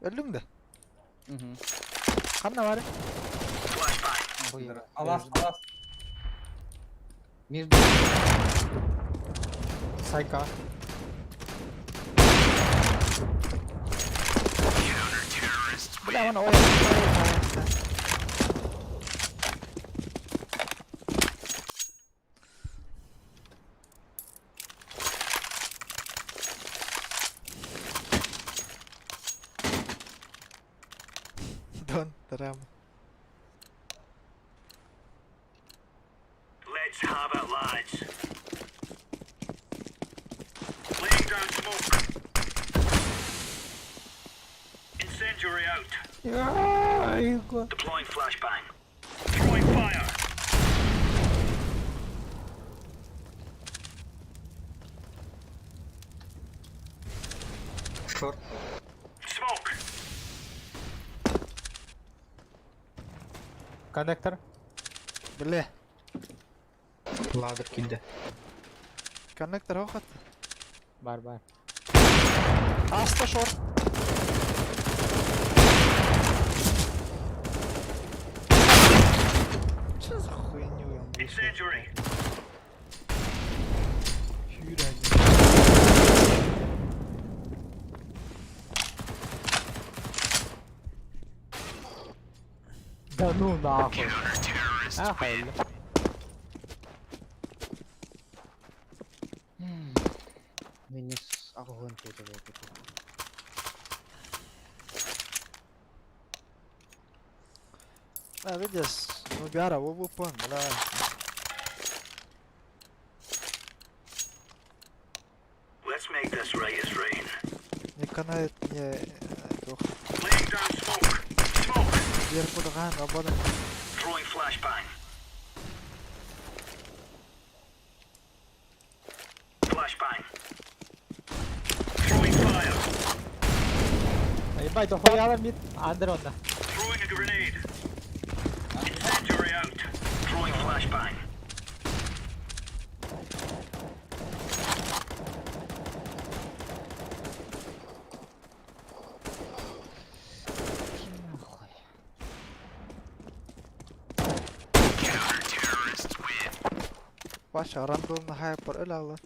Öldün de. Hı hı. Kan ne var? Buyur. Alas alas. Mir Sayka. Bu ne lan o ya? Don drama. Let's have it, lads. Laying down smoke. Incendiary out. Deploying flashbang. Throwing fire. Short. Smoke. Connector. Bile. Ladder kill'de. Connector hokat. Бар. Asta short. Что за хуйню я буду? Incendiary. Да ну нахуй. Ахуй. minus ako hunti to dito. Видишь, ну гара, вупон, да. Let's make this right as rain. Не канает мне дух. Laying down smoke. Smoke. Дверь кудаган, обода. Throwing flashbang. Flashbang. Throwing fire. Ебать, дохуя мид. Андер он да. Throwing a grenade. Incendiary out. Throwing flashbang. Başa random hyper öyle Allah.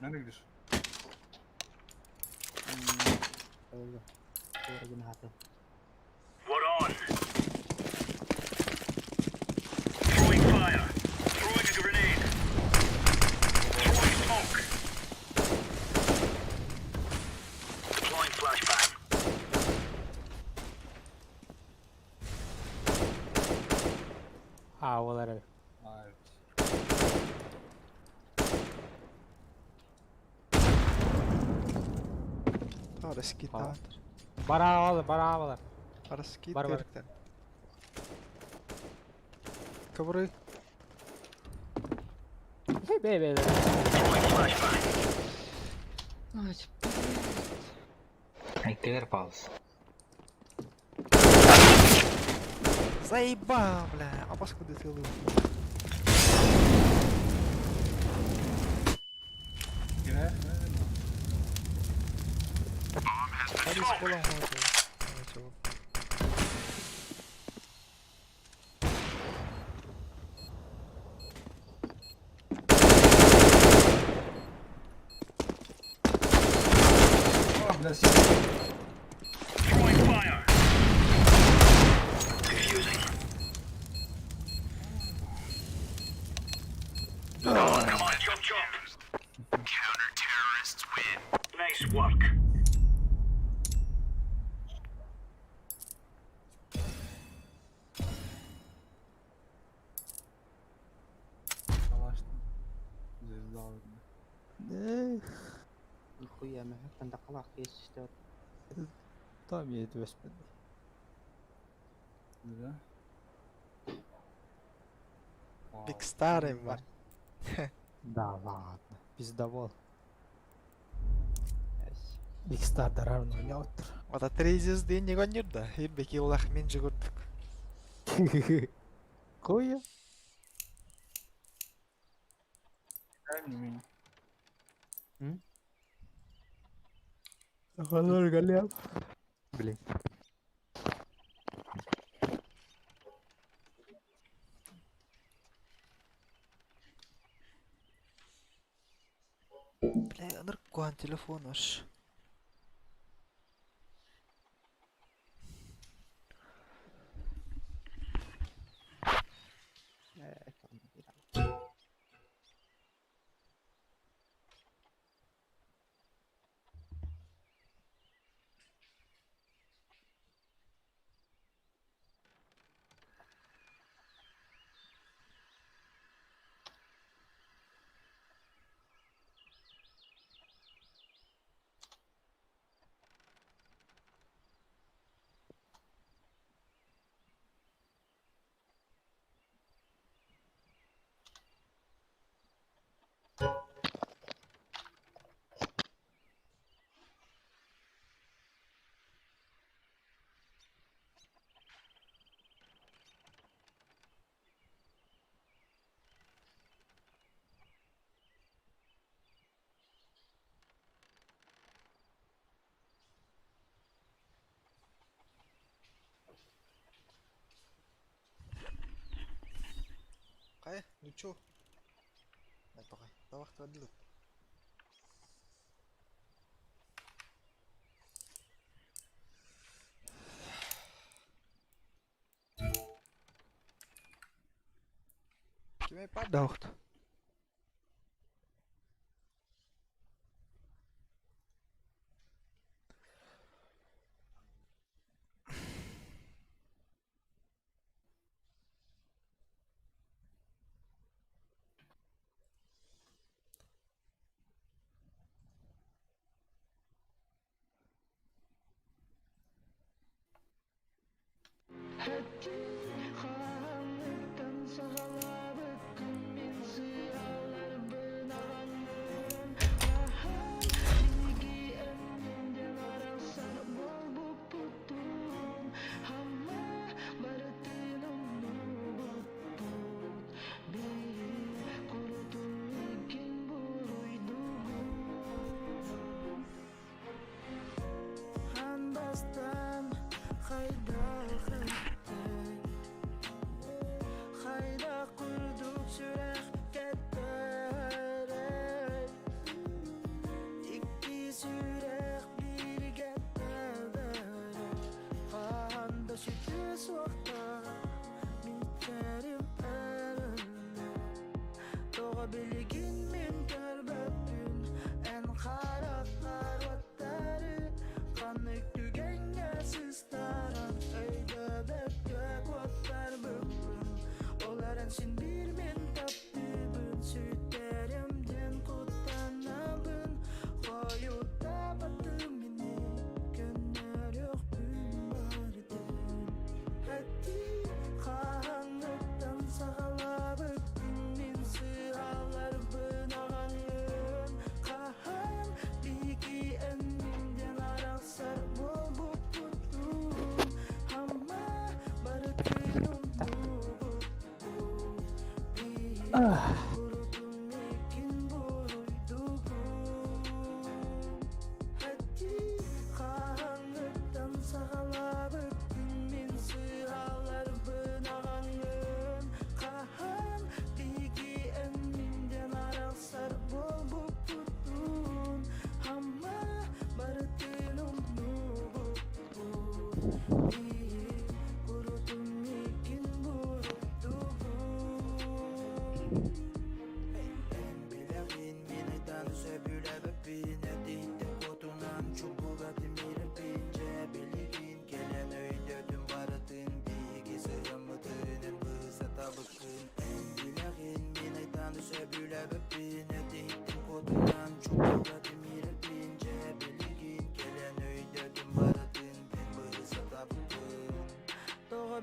Nereye gidiyorsun? Öyle. Doğru gün hatı. We're on. Throwing fire. Throwing a grenade. Throwing smoke. Deploying flashbang. Havalara. Hayır. Har skit Ja. där. Bara havalar. Har skit Var, var. där. Kavru. Be. Throwing flashbang. Ay, Киллер палс. Заебал, бля. А паскуды ты лыл. Yine. Hadi skolan hoca. Oh, bless. Throwing fire. Defusing. Come on, chop. Counter-terrorists win. Nice work. Savaştım. Zezde aldım. nikuya me hakkan da qalaq keesista. Tam yedi besmedi. Güzel. Big Star'ım var. Да ладно. Пизда бол. Big Star'da равно не отыр. Ата 3 звезды не гонит да. Ирбек Иллах мен жүгірдік. Қойы. Қалар қалям. Блин. Бля, ныркуан телефон ваш. Кай, ну чё? Давай, давай, давай. Kime padaucht?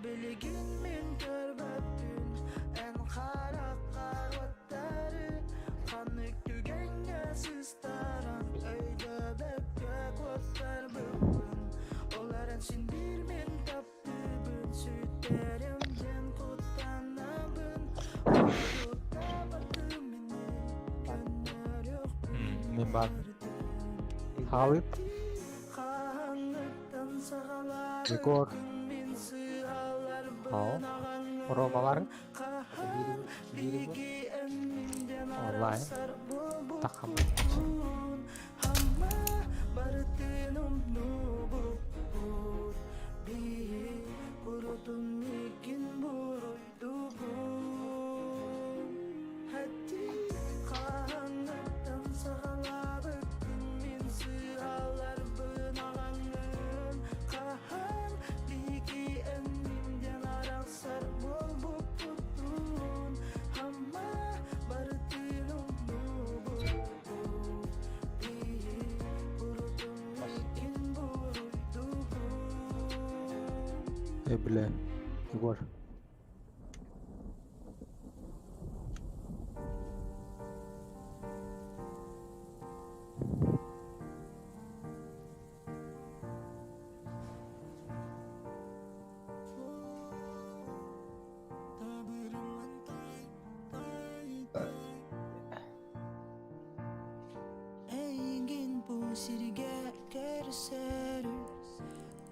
bilgin min körböptün en kara karvatları kanık dügenge sıstaran öyle bekök otlar bıkkın Oların sin bir min taptı bün sütlerimden kutlanabın Uyutta batımını gönler yok Мен бар. Халып, Karanlıktan sağalar Егор, min sığalar Ал, bınağanlar Ромалар, Kahan bilgi emminden Vallahi. arasar bu Takam. butun Hamma barıtınım nubut Bir kurudum ikin buruydugun Hadi karanlıktan sağalar min sığalar bınağanın Kahan bilgi emminden arasar bu butun Hamma barıtınım nubut Bir kurudum ikin buruydugun бля, Егор. Engin bu sirge kerseru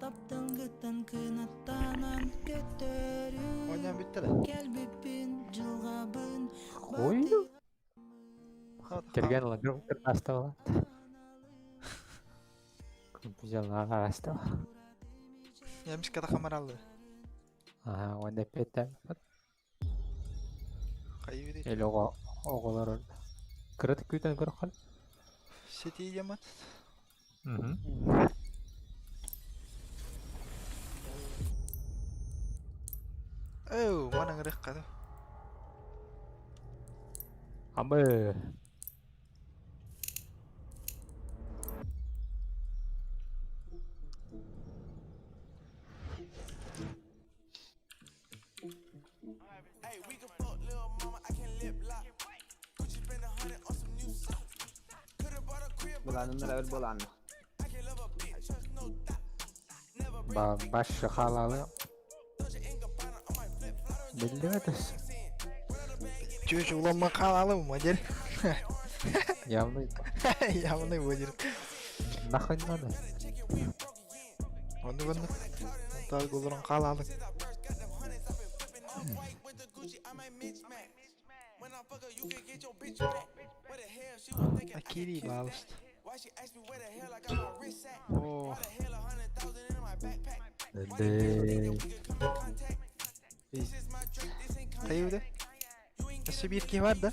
Taptangıtan kınatanan götörü Oynayan bitti de. Kelbipin жылғабын Ой. Келген ла, бір аста ла. Компьютерна аста. Yemiş kadar kameralı. Ага, онда петтен. Kayı değil. Ел оголар орда. Кырыт күйтен көрөк кал. Seti yaman. Мхм. Oh, mana ngerek kado. Амбы. Bulanın beraber bulanma. Баш халалы. Belli ötüs. Çocuk ulanma kanalı mı Macar? Явный. Yavını Macar. Нахуй надо. Onu bunu. Tabi kullanın kanalı. Akiri bağlıştı. Oh. Де. Kayı bir de. Nasıl bir kim var da?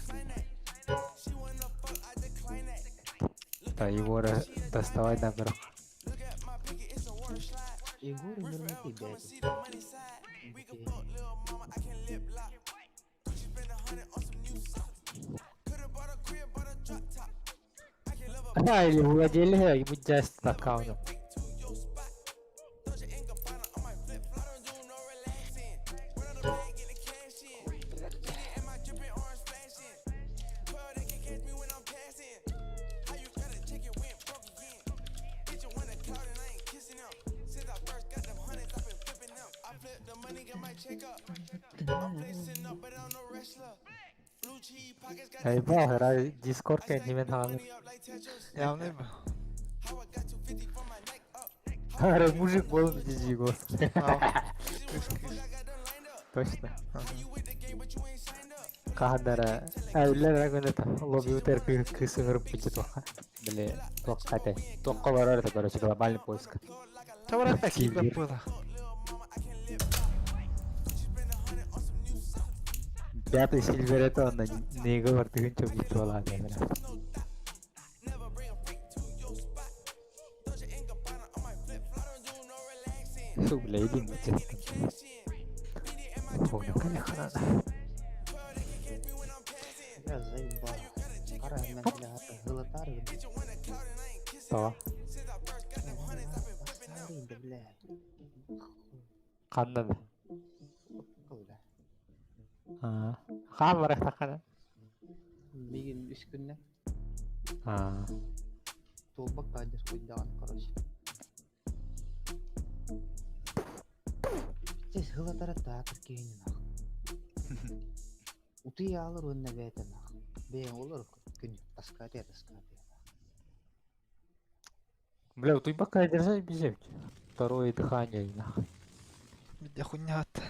Та Егора доставай на горох. Егор умер тебя. Да, или владели, ему just аккаунтом. Эй, бал, Discord kendime aldım. Yavını mı? Аре, мужик был в GG год. Точно. Кахандара. Айлер агонета. Лоби утер кысыңырып кетет оқа. Бле, тоққате. Тоққа барар это, короче, глобальный поиск. Çavarak da kim ben burada? Пятый Сильвер это он не говорит, ты ничего не трола, Фу, бля, иди на тебя. Фу, конечно. Я заебал. Пора на меня золотар. Что? Да, бля. Қандай? öyle. Ha. Kan var takana. Bir gün 3 günde Ha. dolbak kaydır koyduğun karış. Siz hıva tarafta Türkiye'nin ah. Utuya alır önüne beyten ah. Beyin olur gün taskatı. Бля, вот и пока держать бежать. Второе дыхание, нахуй. Видя хуйня от.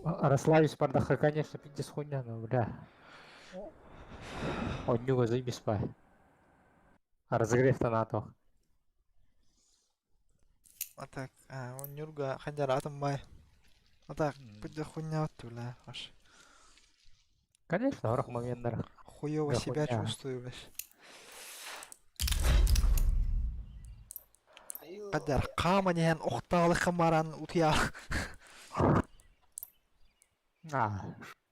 Рославич Пардаха, конечно, пиздец хуйня, но, бля. Он него заебись спай. А разогрев-то на то. Atak. On yurga xanjar atım bay. Atak. Видя хуйня от, бля. Аж. Конечно, в моментах. Хуёво Да себя хуйня. чувствую, блядь. Qaddar qaama diyen oqtağlı xamaran utuya. А,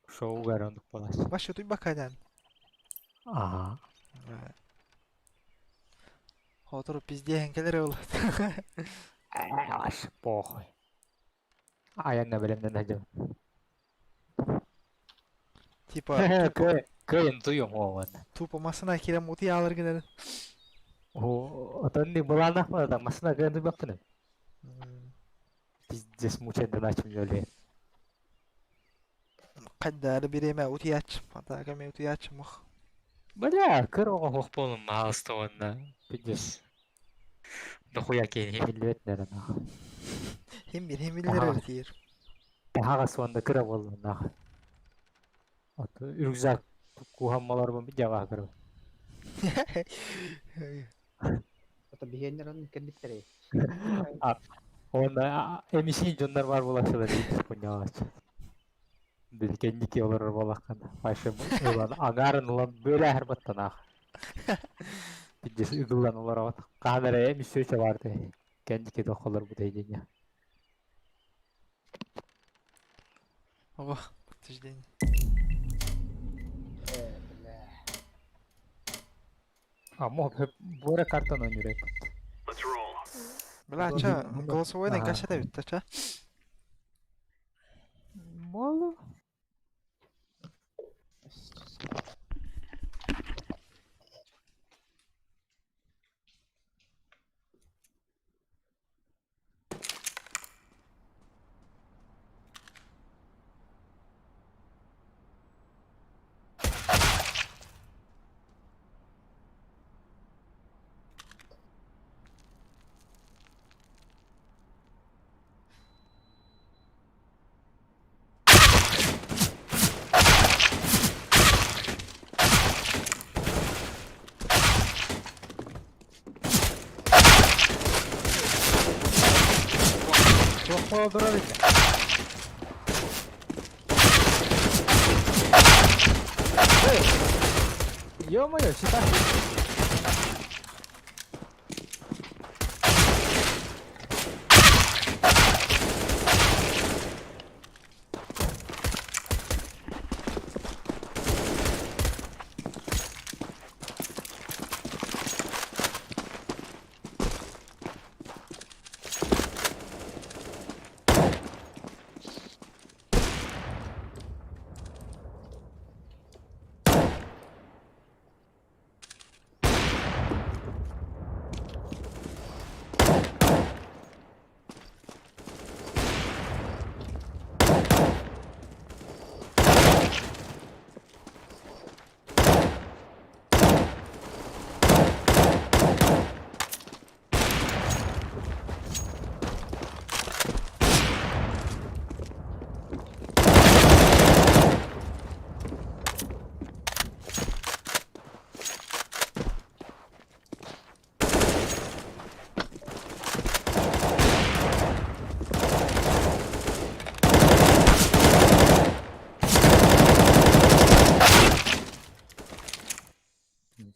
шоу угарёнок полась. Başı tuy bakaydan. Ага. Oturup bizdeyen gelir ol. Вообще похуй. А я на время найдем. Tipa Кайын туюм оған. tupamasına kirem utuya alır gidelim. Отон не была нахуй, там масына кайын туйбаппын. Пиздец мучайдан ачым жоле. Qaddar bireme utuya aç. Hatta kame utuya açmıq. Бля, кырога хох болым мағыстауында. Пиздец. Дохуя кейін хемилбет нерен ах. Hem bir hem bilir diyor. Тахага суанда кыра болдым нах. Аты үргзак кухаммалар бу жага кырып. Ata beğenilen kendikleri. Onda эмиси жондар бар болашылар дейт хуйнага. Бил кендики олар болакан. Пайшы улан агарын улан бөлө харбаттан ах. Пиздец ыгылдан олар ат. Камера эмис сөчө барды. Кендики доколор бу дейден. Oh, tüjden. Ama hep böyle karton oynuyor. Let's roll. Bla aça, голосовойдан kaça da bitti aça. Мало. Çok doldurabilir. Ё-моё, сюда.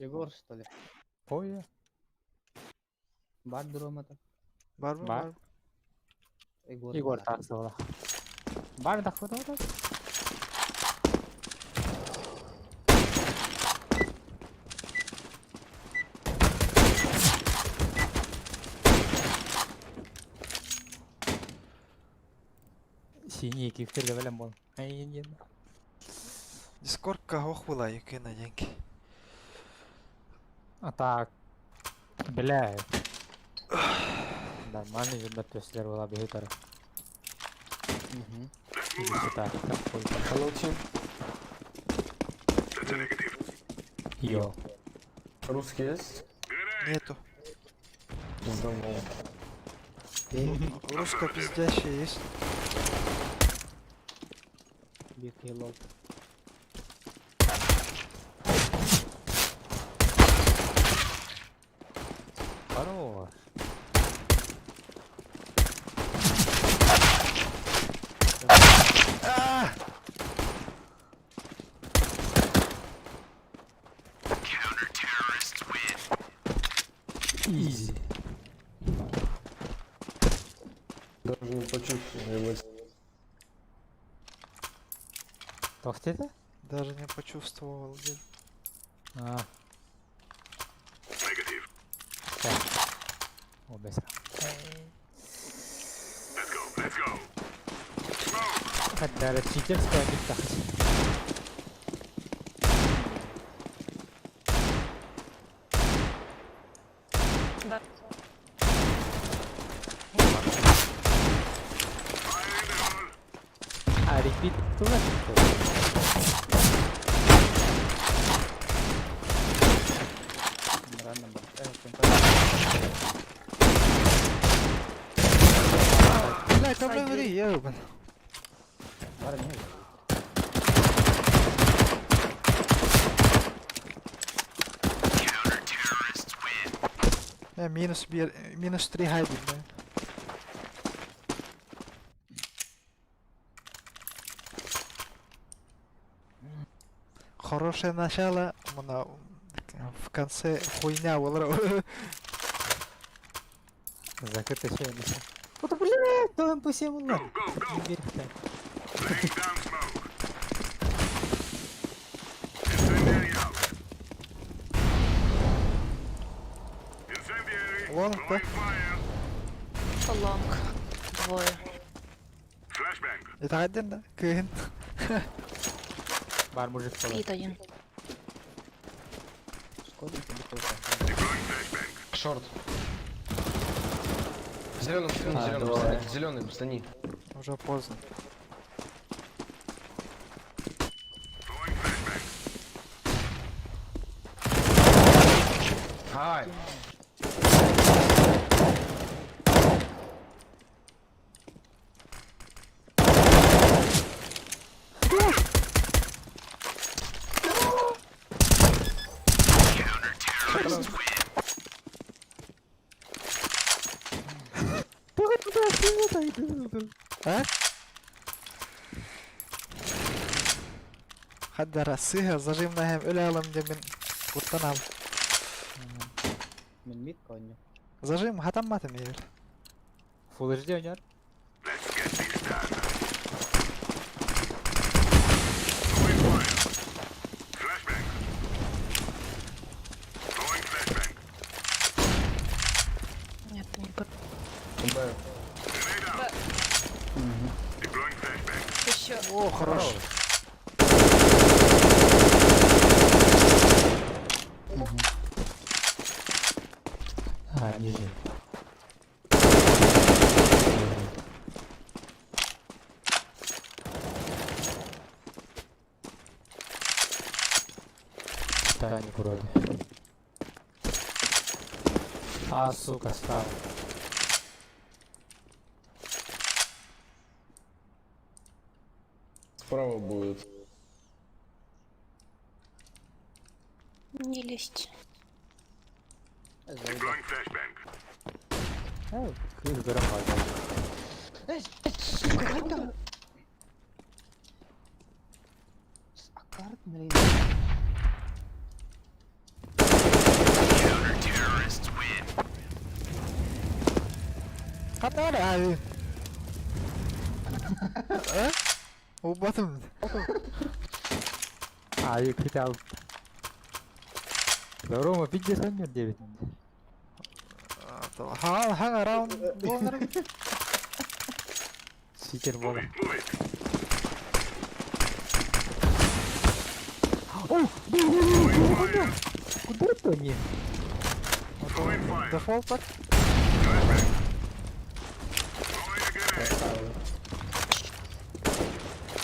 Егор, что ли? Ой, Бар дрома-то. Var mı? Var. Var. Igor tarzı ola. Var mı takmadı orada? Синий кифтерге белем бол. Айын. Дискордка охвала юкина деньги. А так. Бля. Нормальный видно төслер була бегитара. Так, какой получил. Йо. Русский есть? Нету. Пиздамол. Русско пиздящая есть. Big hello. Хорош. А! Изи. Даже не почувствовал, ебать. Тохтеде? Даже не почувствовал. блин. А. О, без. Хотя это читерская битва. А репит тоже? Рано был. Бля, там говори, ебан. Минус 3 гайди, бля. Хорошее начало, в конце хуйня было. Закрытый еще не. Вот блядь, да он по всем углам. Не верь в так. Laying down smoke. Incendiary out. Incendiary. Лонг, да? Throwing fire. Лонг. Двое. Flashbang. Это один, да? Кын. Бар мужик соло. Один. Deploying flashbang. Шорт. Зеленым, зеленым, стани. Уже поздно. Throwing flashbang. Ай! А? Hadi rasıha zajimna hem öyle alım demin kurtanam. Min mid konya. Zajim hatammatım yer. Full HD oynar. Let's get this done. Throwing fire. Flashbang. Throwing flashbang. Нет, не Grenade out. Deploying flashbang. Еще. О, хорош. А, ниже. Да, не вроде. А, сука, стал. Справа будет. Не лезть. Deploying flashbang. Кыз громада. Аккард, блин. Hadi hadi abi. Ha? O batım. А, и хотел. Рома, 59. Ha, ha rauнд. Ситер бола. Move it. Куда это они? Throwing fire. Дефолт так? Flashbang. Throwing a grenade.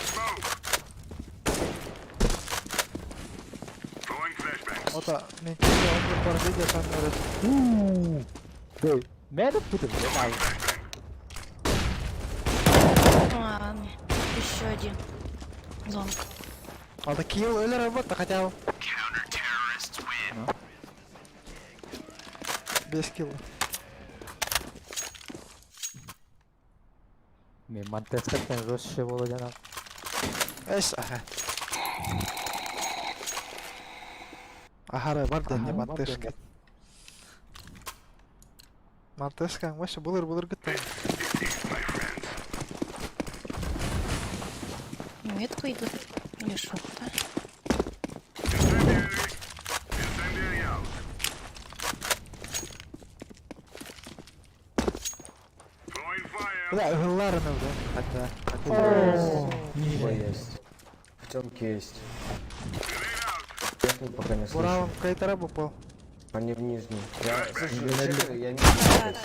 Smoke. Throwing flashbang. Ота, мен кейде он бір бар видео сан көреді. Да, мәліп будем, я знаю. Ладно. Еще один. Зонг. Алда килл өлі работа хотя бы. 5 килл. Мен Монтескаттан жостче болу жанам. Эш, аха. Ахара бар денде Монтешка. Монтешка, вообще булыр гыттан. Метку идут. Или что-то. Incendiary. Incendiary out. Throwing fire. Бля, ылларыны да. Хотя. Есть. В темке есть. Grenade out. Техник пока не слышу. Буравым кайтара попал. Они в нижней. Я слышу, чекаю, я не Да, слышу. да.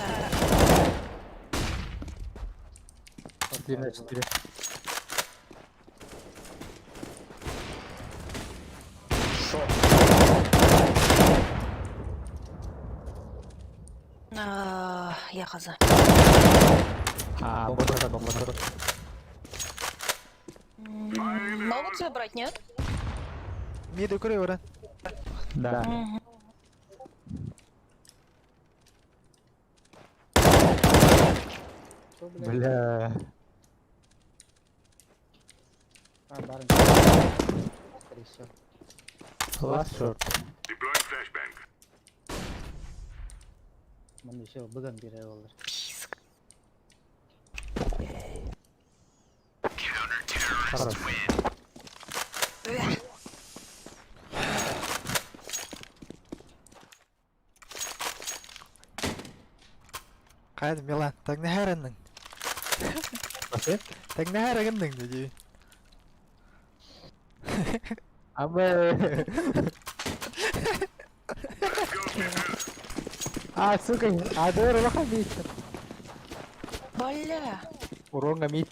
4 на 4. Я хаза. Мотор. Могут забрать, нет? Миды курей уран. Да. Мгм. Что, блядь? Бля. А, бар. Скорее всего. Last shot. Deploying flashbang. Мен еще бүгін бере олар. Хорошо. Кайда Милан, так не хәрәннең. Басет? Так не хәрәгәннең диде. Абы. Сука, адор вахамит. Бля. Урон гамит.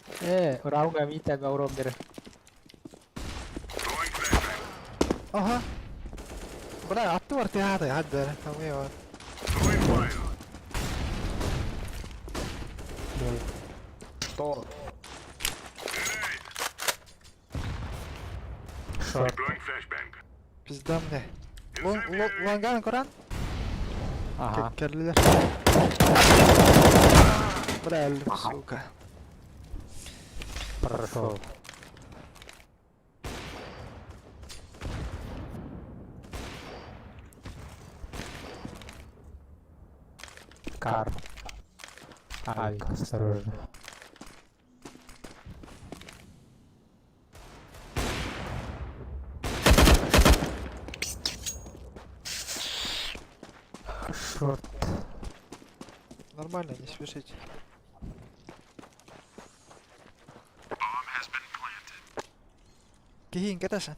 Урау гамит, ага урон бере. Throwing flashbang. Ага. Бля, атты бар тияды, хәдді. Тамгай бар. Throwing fire. Что? Grenade. Шорт. Deploying flashbang. Пизда мне. Ланган Коран? Ага. Керлилер. Бля, әлім, сука. Хорошо. Кар. Ай, осторожно. Шорт. Нормально, не спешите. Кихин, кетешен.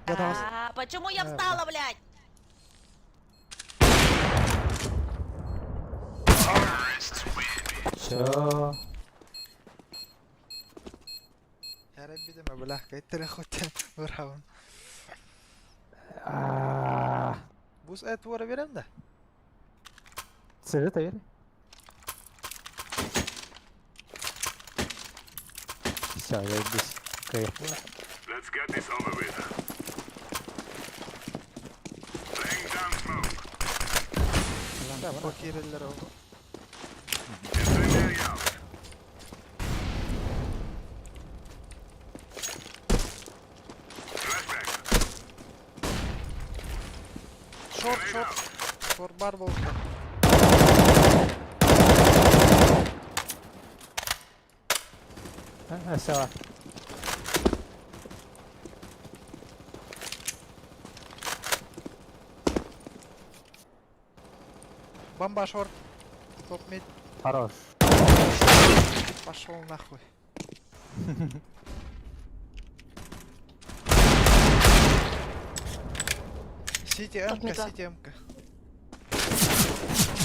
А, почему я встала, блядь? Чё? Я ребята, мы бля, кайтер хотя вырхавым. Бус эт вора верем да? Сыжет, аверь? Всё, я здесь. Let's get this over with. Laying down smoke. Да, покириллер oldu. Incendiary out. Flashbang. Шорт, Grenade шорт. out. Шорт бар болды. Сава. Бомба шорт. Топ мид. Хорош. Пошел нахуй. Сити Топ МК, мид, да. сити МК.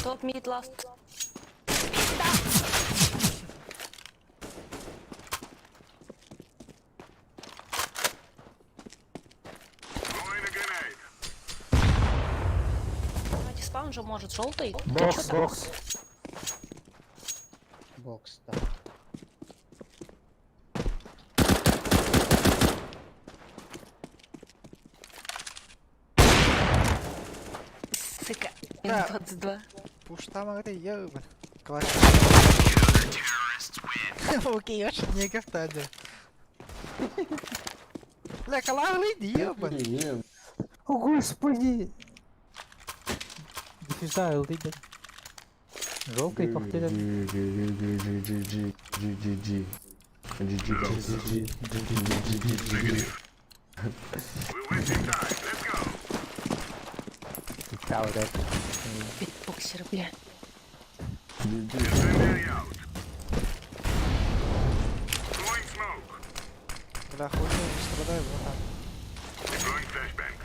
Топ мид ласт. Throwing a grenade. Давайте спаун же может желтый. Бокс, бокс. Бокс, так. Сука. Да. 22. Пуш там это ебан. Класс. Окей, очень не гафтадя. Бля, калавлый ебан. Не, О, господи! Диффюза ЛД. Желтый коктейль. We're wasting time. Let's go. Цікаво, так. Битбоксер, бля. Incendiary out. Throwing smoke. Бля, хуй не страдай, вот там. Deploying flashbang.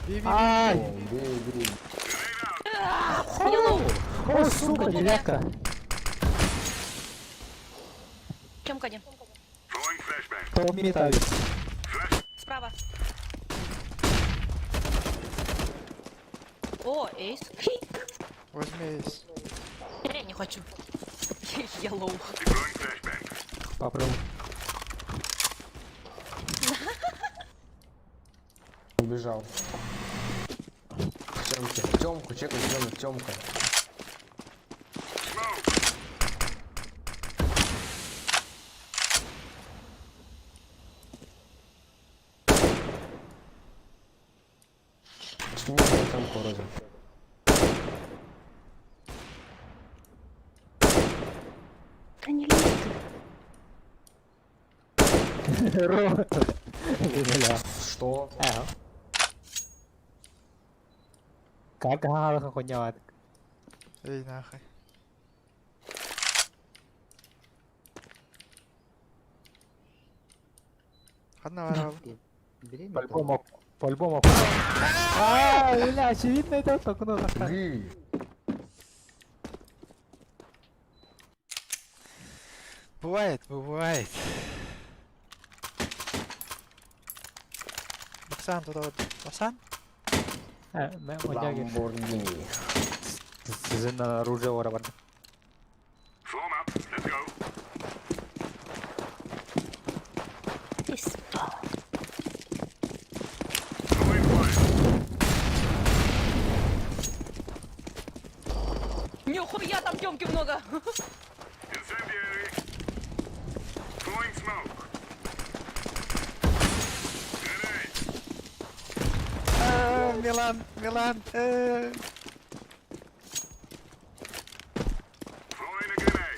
Би-би. Ай! Grenade out. Йеллоу. О, сука, девятка! Чем один? Throwing flashbang. Топ металлик. Flash. Справа. О, эйс. Хи. Возьми эйс. Я не хочу. Йеллоу. Deploying flashbang. Попробуй. убежал. Тёмки, Тёмку, чекай, Тёмка. Smoke. Сними Тёмку вроде. Да не лезь ты. Рома. Бля. Что? Как гарно хуйня. Эй, нахуй. Одна ворова. Бери металл. По-любому. Бля, очевидно, это только нужно. Ты. Бывает. Баксан тут вот. Баксан? Ламборгини. Sizin оружие var. Form up. Let's go. Ты спал. Throwing fire. Нихуя там Тёмки много. Incendiary. Throwing smoke. Grenade. Милан. Throwing a grenade.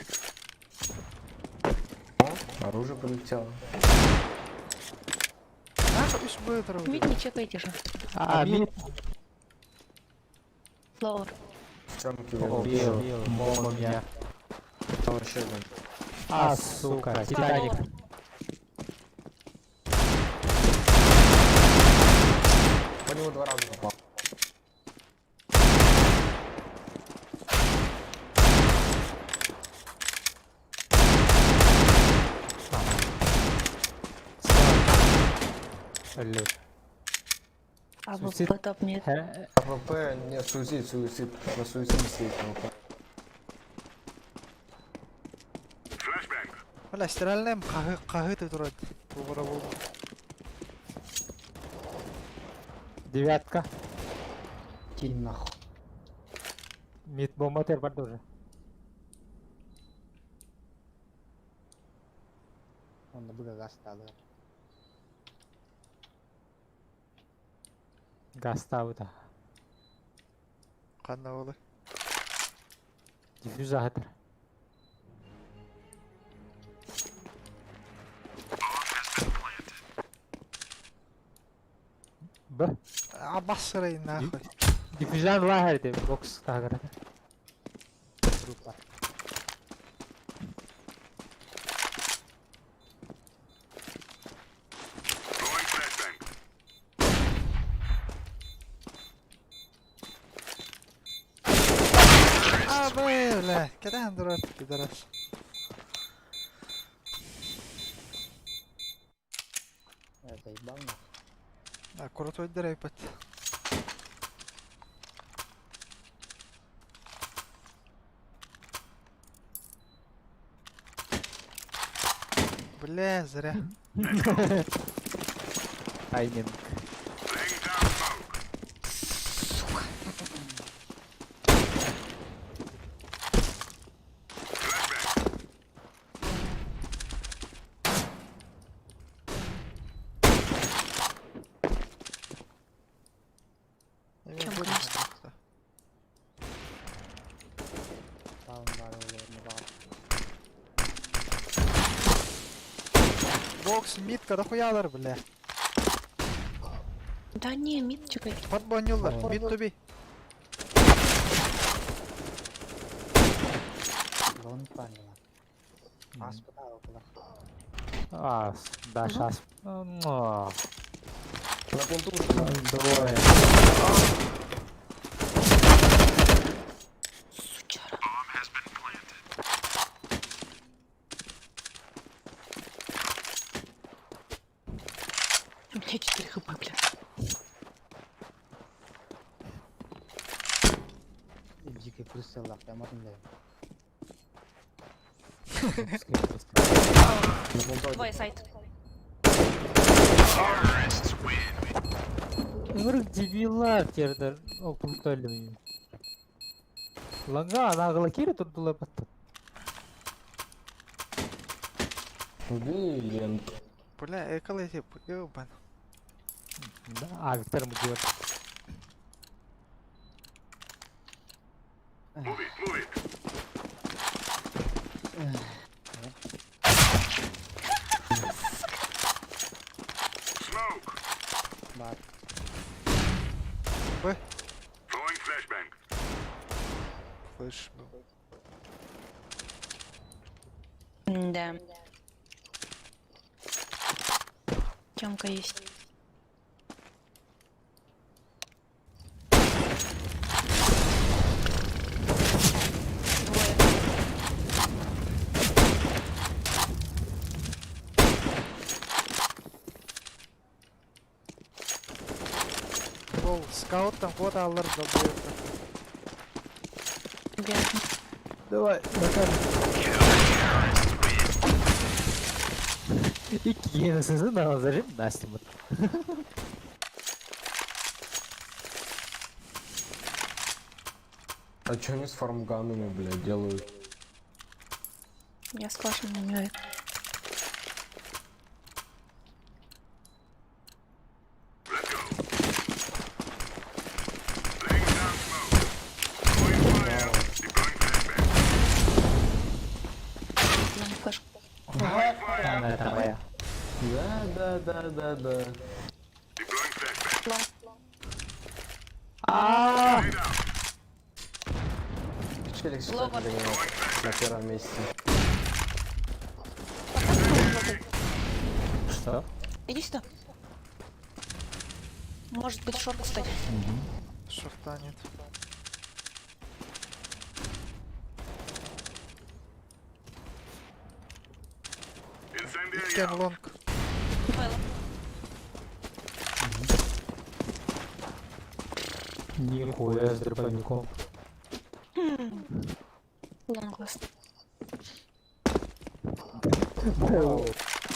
О, оружие полетело. Нахуй ж будет Мид не чекайте же. Мид. Флоур. Тёмки Убил. Бомба меня. Там еще один. Сука. Титаник. По нему 2 раза попал. Блин. А вот Суицид. потоп мид. АВП, не, суицид. На суициде стоит АВП. Flashbang. Бля, стиральная қағы ты тұрады. Бұғыра болды. Девятка. Кинь нахуй. Мид бомба тер бар уже. Он на быга газ стал. Гаста ута. Қанда болды. Диффюзатор. Б. Обосрай нахуй. Diffusion лагерь де бокс таграда. Группа. Throwing flashbang. А, бля, кидай андроид, пидорас. Я заебал нахуй. А, крутой дрейпать. Бля, зря. Тайминг. Laying down smoke. Flashbang. Наверное, Чем будет конечно? как-то. Sağım var oğlum bak. Бокс, митка, дохуялар, бля. Да не, мид чекай. Подбонюлар, мид туби. Long var ya. Aspıda okula. А, да, сейчас. На пленту. Двое. Сучара. У меня 4 хп, бля. Ciki kırsalak yapmadım da. На пленту. Двое сайт. Ырык дебилар тердер. Окулталды мен. Ланга анагыла кири турдулар баттан. Убей ленту. Бля, эколэти, ёбан. Да, а Виктор мудиор. Move it, move it. Smoke. Bak. Throwing flashbang. Флэш был. Да. Тёмка есть. Двое. Ол, скауттан код алыр да буйрық. Ясно. Давай, накажем. İki yenisini nazarım nasıl mı? А чё они с фармганами, блядь, делают? Я с Клашем не умею. Let's go. Laying down smoke. Throwing fire. Deploying flashbang. Я не флеш. Throwing fire. Evet araya. Да. Deploying flashbang. Aaa! Lay down. Челик, кстати, для него на первом месте. Что? Иди сюда. Может быть шорт, кстати. Шорта нет. Incendiary Кен out. лонг. Файл. Нихуя с дробовиком. Лонглас.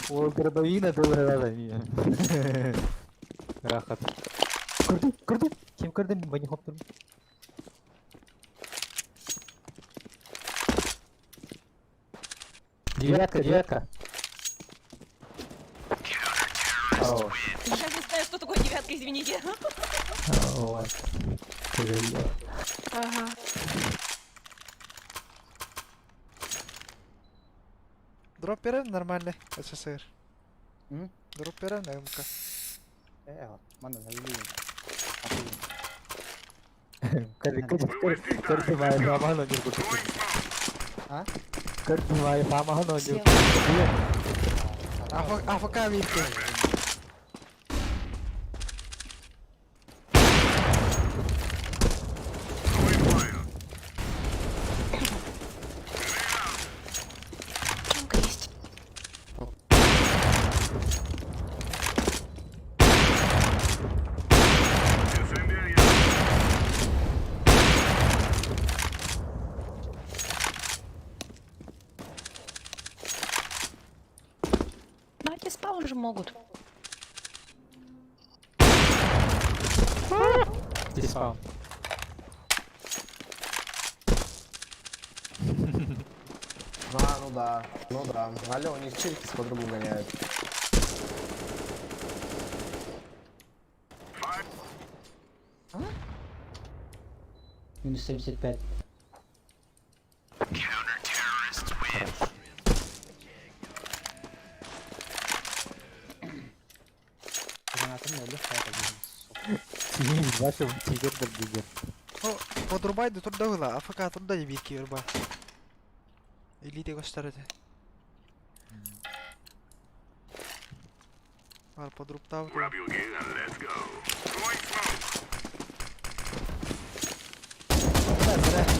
О, дробовина добрada мені. Рахат. Кырды. Kim kırdı mı? Beni hop durmuş. Девятка. О, Я не знаю, что такое девятка, извините. вот. Повезло. Ага. Дроп берем нормальный, СССР. Hı? Дроп берем на МК. Ya bana ne bileyim. Atayım. Kerja main sama lo nyuruh kutu. А? Kerja main sama lo nyuruh Слева. kutu. АФК видите. Чумка есть. Incendiario. Ну, эти спаун же могут. Здесь спаун. А, ну да. Ну да. Алло, у них чирики с подругу гоняют. Минус 75. Гранатом не легкая это Вашим тигр дигер. О, подрубайды турда была, АФК турда ебитки юрба. Элите gösterdi. Var podrupta avdı. Grab your gear and let's go. Throwing smoke. Grenade out.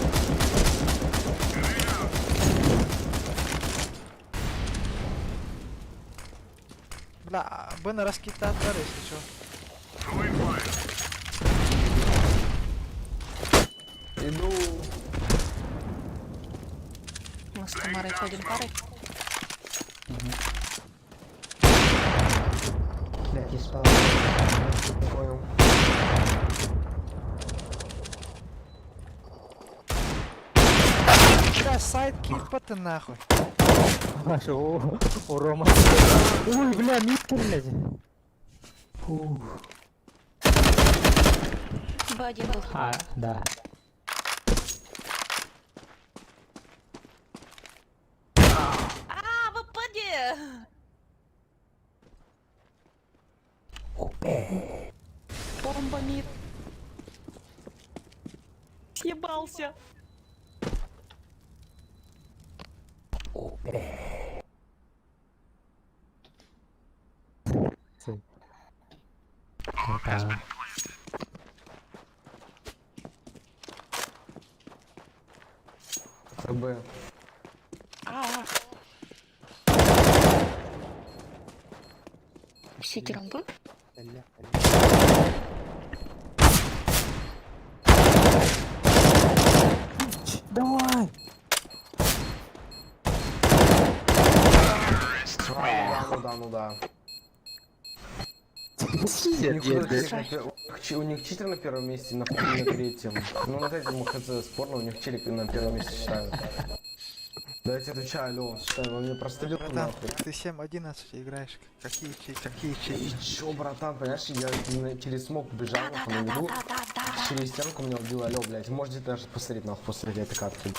Бля, бы на раскита отдали, если чё. Throwing fire. Иду. Мы с Тамарой ходим парой. Блять, я спал. Понял. Бля, сайдкик ты нахуй. Ваша, о, Рома. Ой, бля, митка, блядь. Б1 был. А, да. А, в упаде! Бомба мид. Съебался. Да. ТБ. А. Ситером был? Давай! Ну да, ну да. У них читер на первом месте, на втором, на третьем. Ну на третьем ХЗ спорно, у них челик на первом месте считают. Да я тебе отвечаю, алло, считай, он мне прострелил Братан, нахуй. ты 7-11 играешь. Какие чики? И чё, братан, понимаешь, я через смог бежал, нахуй, на виду, через стенку меня убил, алло, блядь, можете даже посмотреть, нахуй, после этой катки.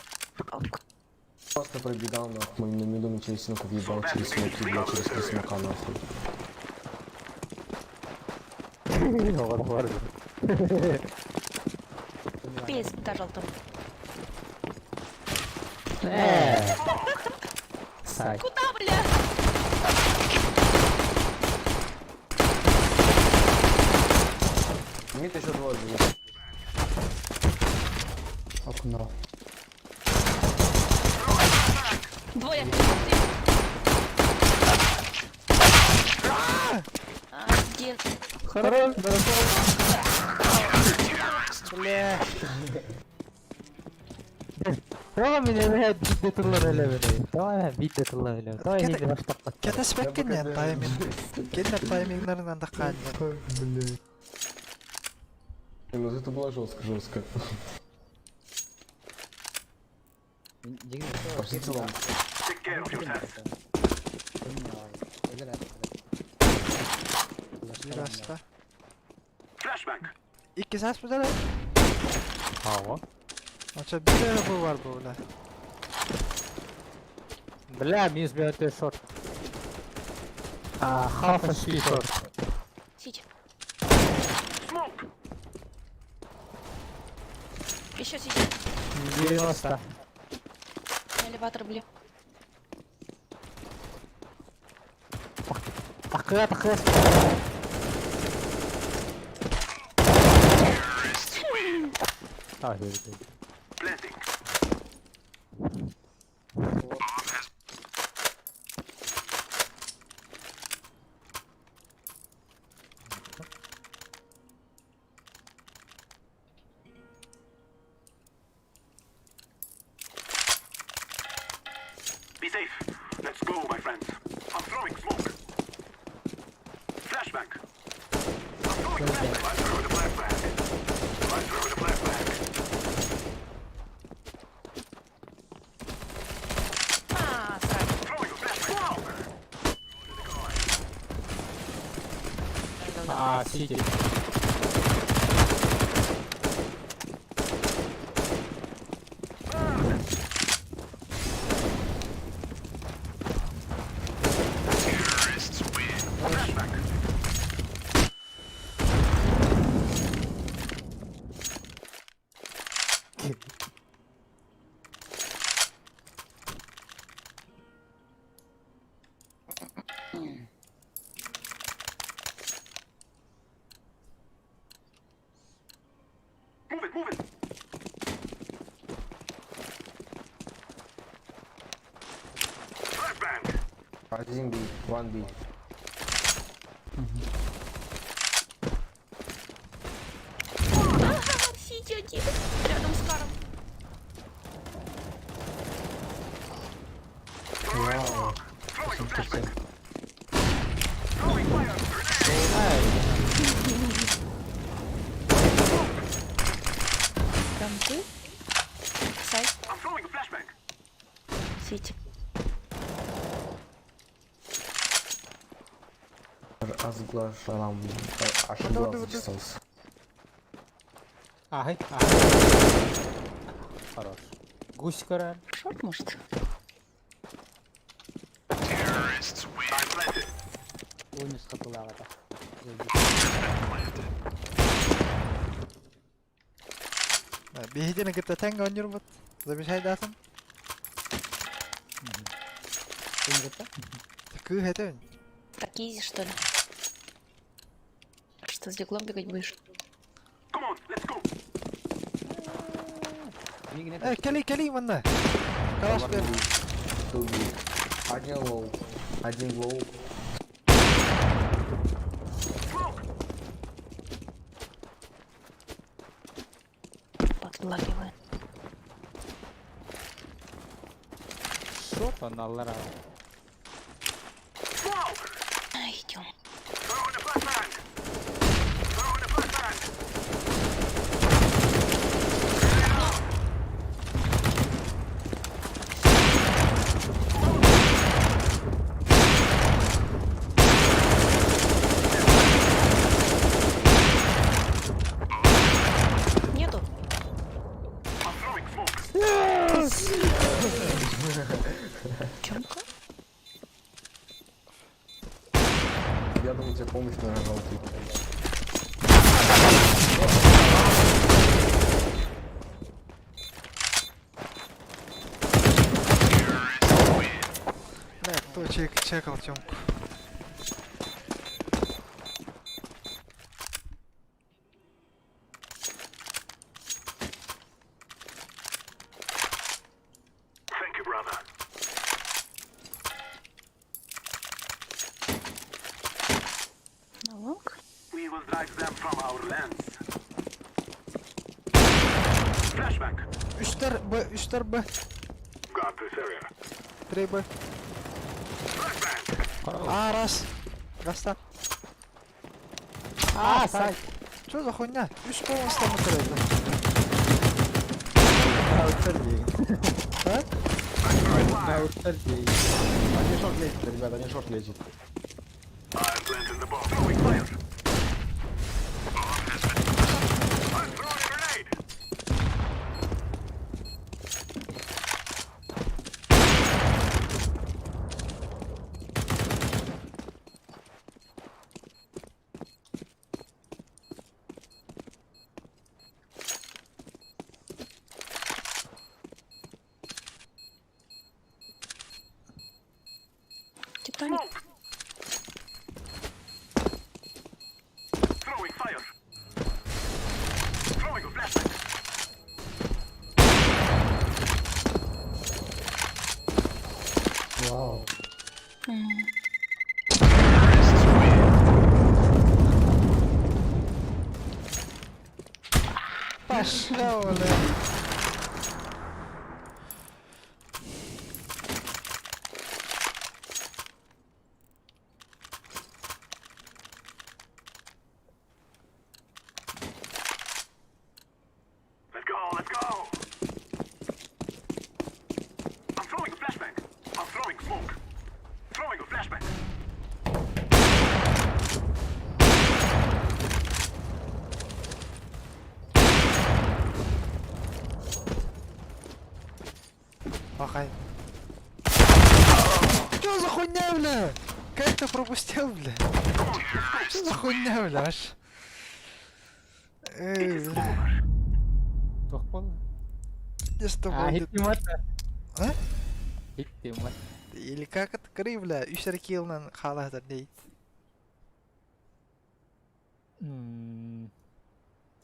Просто пробегал, нахуй, на виду, мне через стенку въебал, через смоки, блядь, через три смока, нахуй. Пизда желтым. Сай. Куда, бля? Мид еще двое будет. Окно. Двое. Где? Хорош, Бля. Tamam yine bir turlar öyle böyle. Tamam bir de turlar öyle. Tamam yine başlatma. Кета спеккен тайминг. Келер таймингнарынан даккан. Блядь. Ну это было жестко. Пошли целом. Take care of yourself. Жираста. Flashback. 2 saat mı dedi? Hava. Açı bir tane bu var burada. Бля, минус бьет шорт. А, half HP шорт. Сить. Smoke. Еще сидит. 90. Элеватор, блин. Такая. Ah, here. Planting. Be safe. Let's go, my friends. I'm throwing smoke. Flashbang. I'm throwing flashbang. I'm throwing the flashbang. I'm throwing the flashbang. А, срач. Throwing a flashbang. Ah, city. Move it. Flashbang. 1 B, 1 B. Сидит один. Рядом с Каром. Вау. Throwing a flashbang. Throwing fire. Там ты? Сайт. I'm throwing a flashbang. Сити. Разглашалам. Ошибался чесался. Ай. Хорош. Гусь каран. Шорт, может? I'm planted. Oyunu kapılar da. بيهدينا قلت تانجا ونربط زي مش هيدا أصلا Oyunu gitti. تكو هيدا Так изи, что ли? Что, с диглом бегать будешь? Come on, let's go. Yine ايه كلي منا خلاص بير 2 B. 1 low. 1 low. Подлагивает. Что там аллара? Smoke. Идем. Throwing a flashbang. Throwing a flashbang. Нету? I'm throwing smoke. Чёмка? Я думаю, тебе помощь, наверное, желтый. لا кто чекал тёмку Thank you, brother. Налог? We will drive them from our lands. Flashbang. 3 Б Got this area. 3 Б Flashbang. раз Раста Сайт. Чё за хуйня? 3 полностью накрыто Так? Они шорт лезет, ребята, они шорт лезет. I'm planting the bomb. Throwing fire. I'm throwing a grenade. Пошел, блядь. Let's go, let's go! I'm throwing a flashbang! I'm throwing smoke! Throwing a flashbang! Махай. Что за хуйня, бля? Как ты пропустил, бля? Что за хуйня, бля, аж? Эй, бля. Toch болду. Где с А, тобой? хиттиматта. А? Хиттимат. Или как это крый, бля? Үсер килнан халахтар дейт. Ну,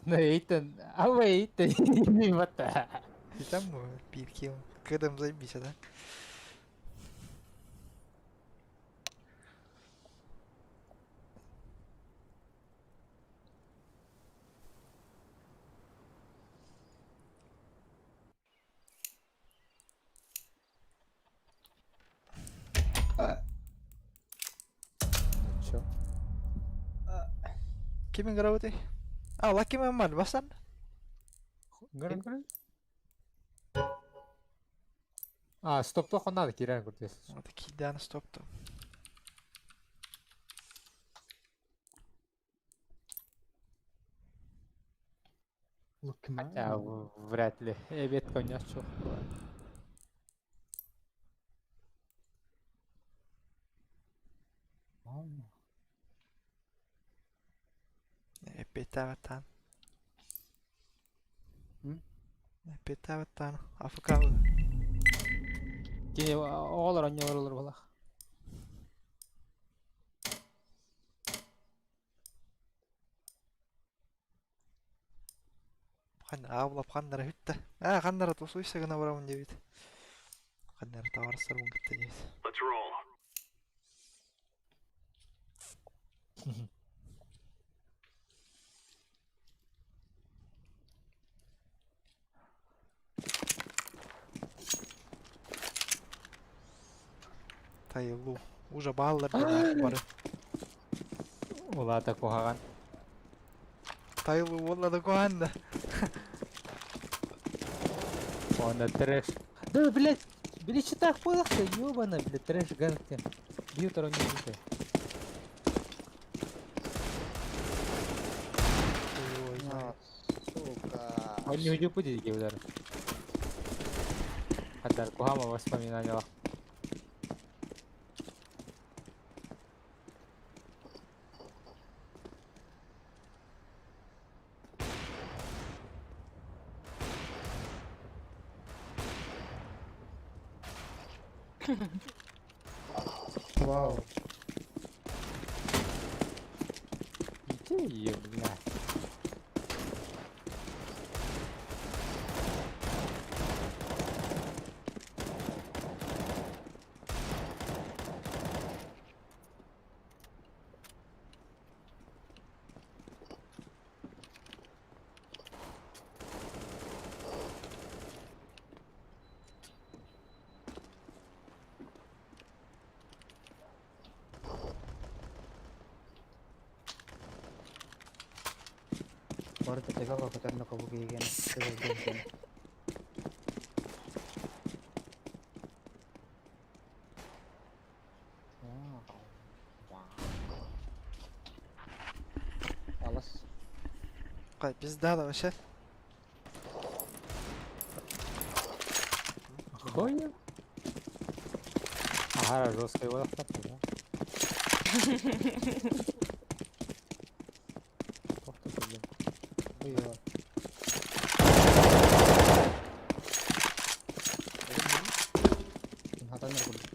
эйтен, ава эйтен, хиттиматта. И там пир кил. Когда мы заебись, да? Чё? Kim играл ты? А, Лаки Мамад, басан? Грын. А, стоп, он надо кирян куртес. Вот такие, да, на стоп-то. Хотя вряд ли. Бет коня чё. Петаватан. М? Петаватан. Африкал. Кини олар оньолор балах. Аулап қандары хүтті. Қандары тосуйса ғана барамын деп еді. Қандары тауарыстар бұн күтті дейді. Let's roll! Тайылу. Уже бағалар бары. Ола та кохаган. Тайылу олады қоғанда. Он трэш. Да, блядь, что так плохо, ёбана, блядь, трэш ганки. Бьютер он не бьют. Сука. Он не уйдет пути такие удары. Хадар Кухама воспоминания. Вау. Иди её, блядь. Baru terjaga kalau kita nak kabur gini. Alas. Қай, пизда да вообще. Хуйня. Ага, жесткая его охвата, да? Тоқта, блин. Хуя. Hatan nerede?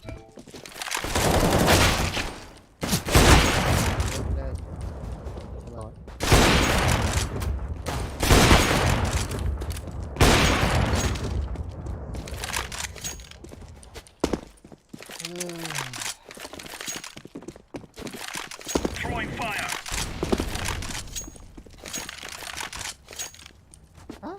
Давай. Throwing fire! А?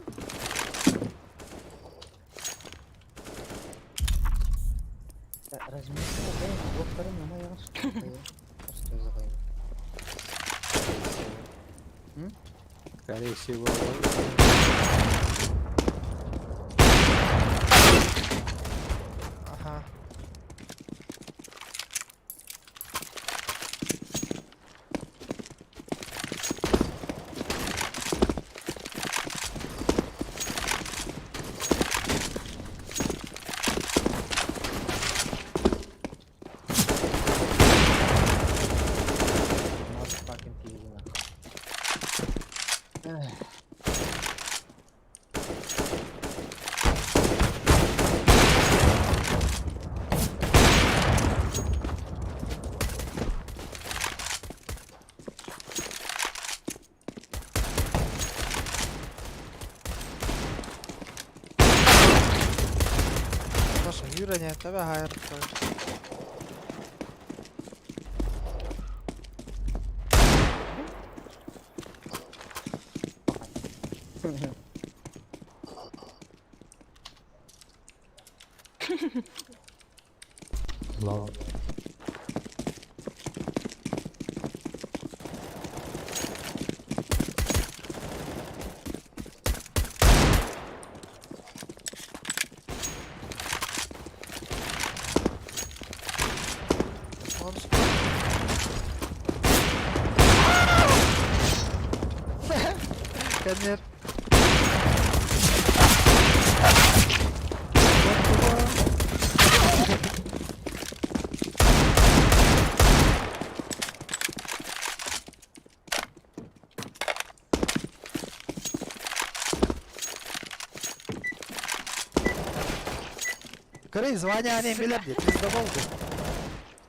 Разместил, да, во втором на моем что за война? Скорее всего. Ага. Fucking пиздина. Nasıl yürene tabi hayır. Lan. Kendir. Крей, звоня не миллиардер, ты заболтал.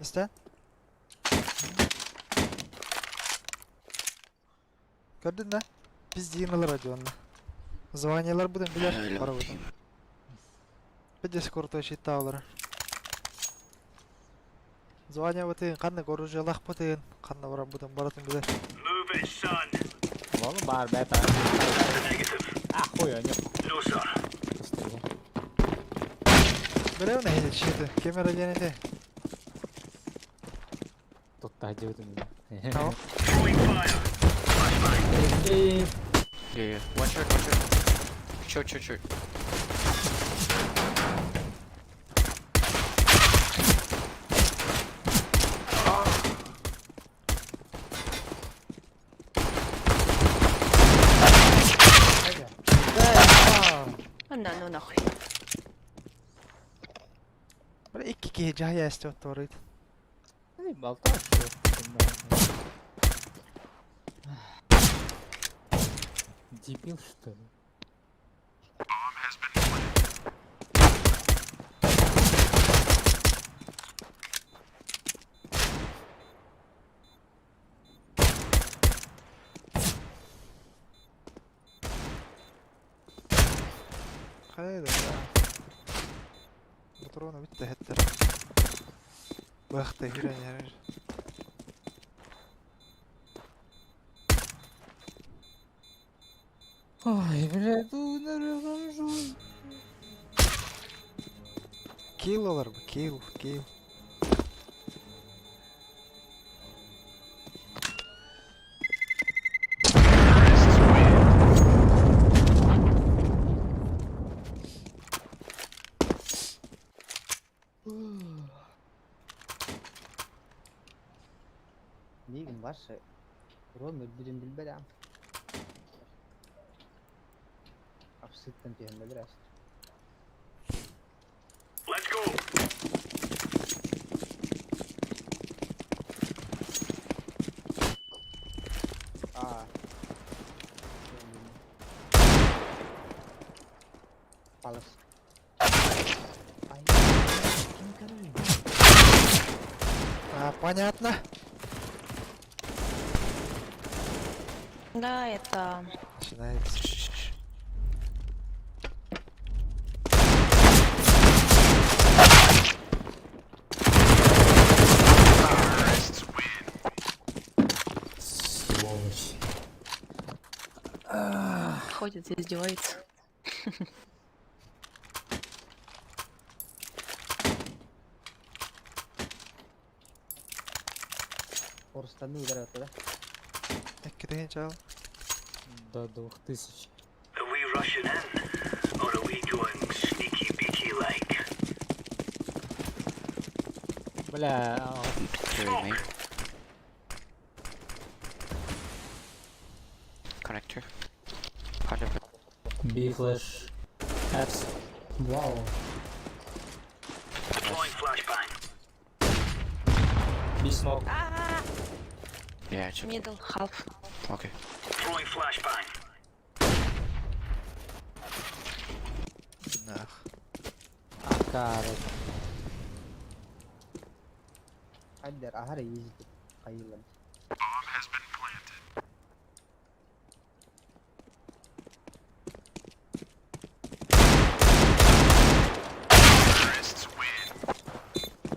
İşte. Gördün mü? Biz yığınılır radyo'nda. Званялар будем bilir. Para budem. Bir Discord eşit dağılır. Званя бутын, kandı koruyucalak butın. Kandı vara butın, baratın bilir. Move it, son. Oğlum bari be ben. Ah koyuyor yok. No, sir. Görev ne hiç şeydi? Kamera genelde. Tut da acıdın ya. Tamam. Throwing fire. Flashbang. Yeah. One shot, one shot. Short. Да ну нахуй. Böyle iki hikaye istiyor doğruydu. Ne balta açıyor. Дебил что ли? Haydi ya. Motorunu bitti hatta. Baktı hiren yer. Ой, блядь, нахожу. Kill olur bu, kill. Ligin başı. Ron öldürün bilbeden. Apsitten pihende biraz. Let's go. Aa. Palas. Ай. Понятно. Да, это... Начинается. Сволочь. подходит и издевается. Орыстан ударят, да? Ekki деген чал. До 2000. Are we rushing in? Or are we going sneaky beaky like? Бля, Two main. Connector. 100%. B flash. Apps. Вау. Deploying flashbang. B smoke. Yeah, it's okay. Middle, half. Okay. Throwing flashbang. Нах. Cara. Хайдер, ахара ездит. Хайылан.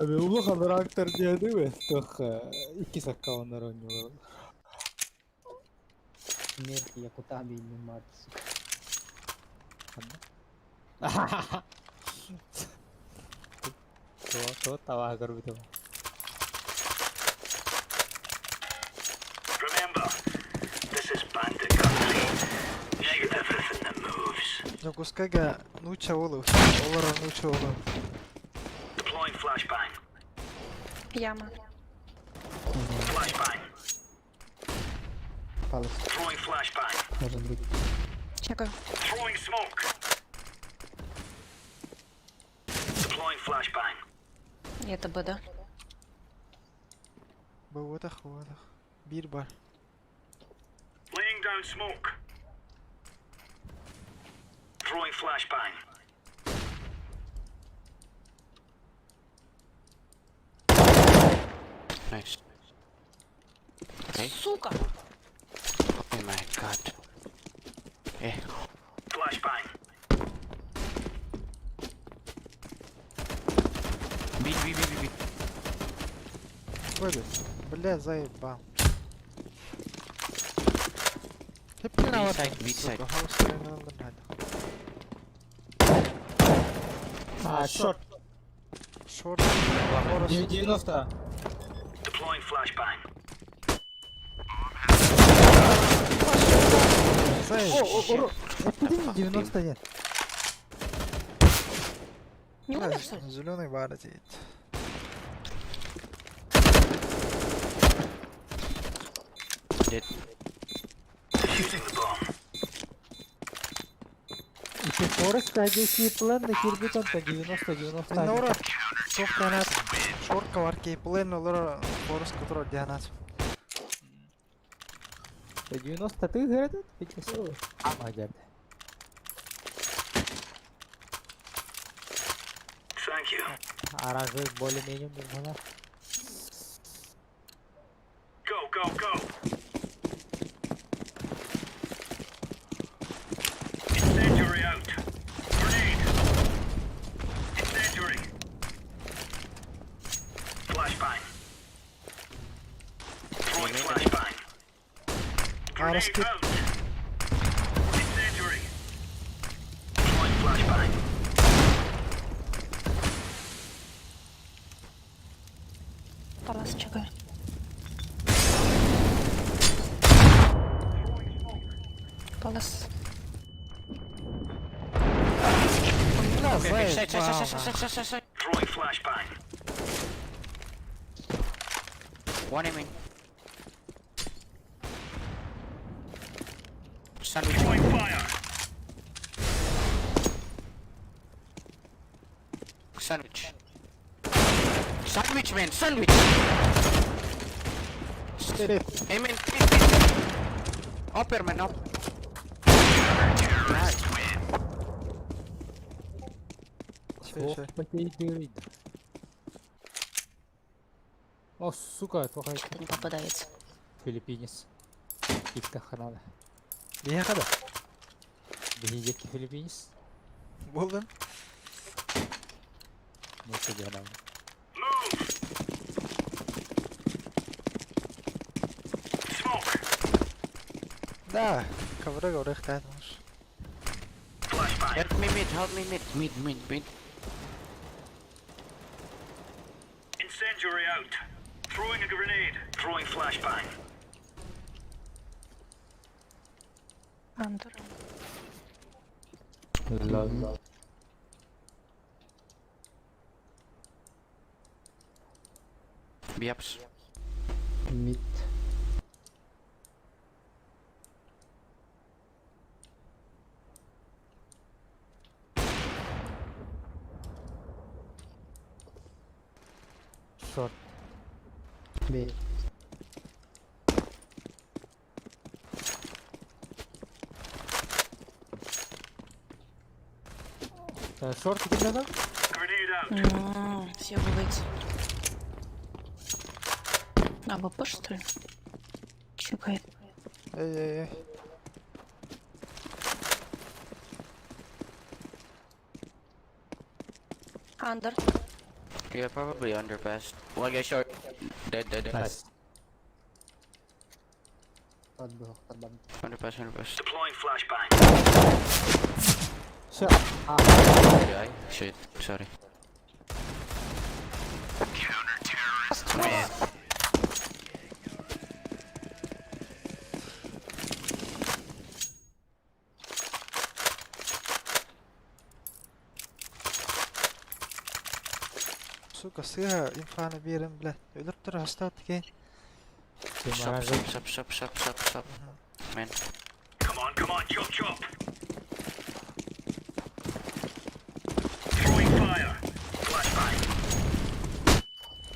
Abi ulu kadar aktar değil mi? Toch 2 sakka onlar oynuyorlar. Смерть, я кутами не мать. तो तबाह कर भी तो Remember, this is bandit country. Shoot everything that moves. Запускайга нуча олу. Олара нуча олу. Deploying flashbang. Яма. Flashbang. Палец. Throwing flashbang. Может быть. Чекаю. Throwing smoke. Deploying flashbang. Это Б, да? Бавотах, бавотах. Bir бар. Laying down smoke. Throwing flashbang. Nice. Okay. Сука! Oh my god. Eh. Flashbang. B. Выбил. Бля, заебал. Hep yine var. Weak side. House training aldın hadi. А, short. Short. Orası. 90. Deploying flashbang. Заебал. Это не 90 нет. Не умер, что ли? Зеленый бар сидит. Dead. Defusing the bomb. Еще Форест, кстати, план на Кирбитон 90-90. Минора. Çok kanat. Short var ki plan olur. Forest kontrol diyanat. 90 ты говорит? 50. Ама geldi. Thank you. Aranjı более-менее нормально. Go. Incendiary out. Grenade. Incendiary. Flashbang. Throwing flashbang. Arası Grenade out. Incendiary. Throwing flashbang. Палас, чекаю. Палас. Bля, Okay, заебал. side. Throwing flashbang. One aiming. Sandwich. Throwing fire. Sandwich, man. Sandwich. Aiming. Upper, man. Up. Nice. Şey. Потеет. О, сука, плохо. Не попадается. Филиппинец. Ифта ханада. Niye kadar? Биздеки филиппинец. Buldun. Ну, что делаем? Move. Smoke. Да. Ковры говрых тайтмаш. Help me mid, help me mid. Mid. Incendiary out. Throwing a grenade. Throwing flashbang. Андер. Лол. Бьяпс. Мид. Шорт. Б. Шорт где надо? Grenade out. Все выйти. А, БП что ли? Чекает. Эй. Андер. Yeah, probably underpass. One guy short. Dead. Найс. Подбил, подбил. Underpass. Deploying flashbang. Все. Yeah, shit, sorry. Сука, сыра инфаны берем, блядь. Өліп тұр, астат кен. Shop. Man. Come on, chop. Throwing fire. Flashbang.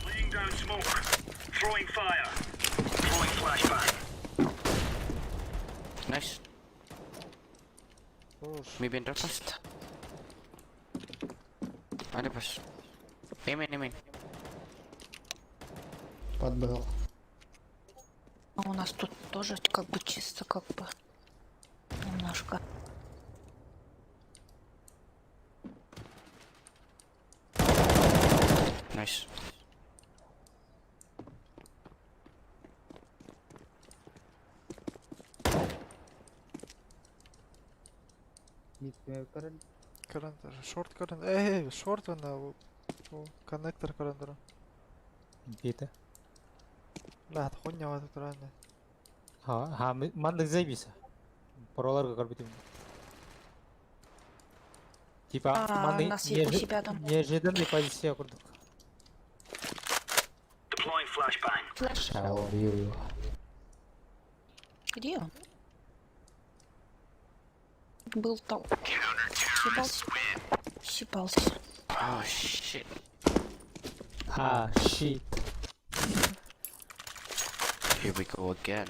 Laying down smoke. Throwing fire. Throwing flashbang. Nice. Maybe underpass. Underpass. Aim. Подбил. А у нас тут тоже как бы чисто, как бы немножко. Nice. Мид көрін. Карантар, шорт карантар. Эй, шорт вона. Коннектор карантар. Где-то. Блядь, хуйня вот это реально. Мандык заебись. Пороларга карбитим. Типа, А, нас есть у себя там. неожиданной позиции курдук. Deploying flashbang. Флэш. Вижу. Где он? Был там. Щипался. Oh shit. Щит. Here we go again.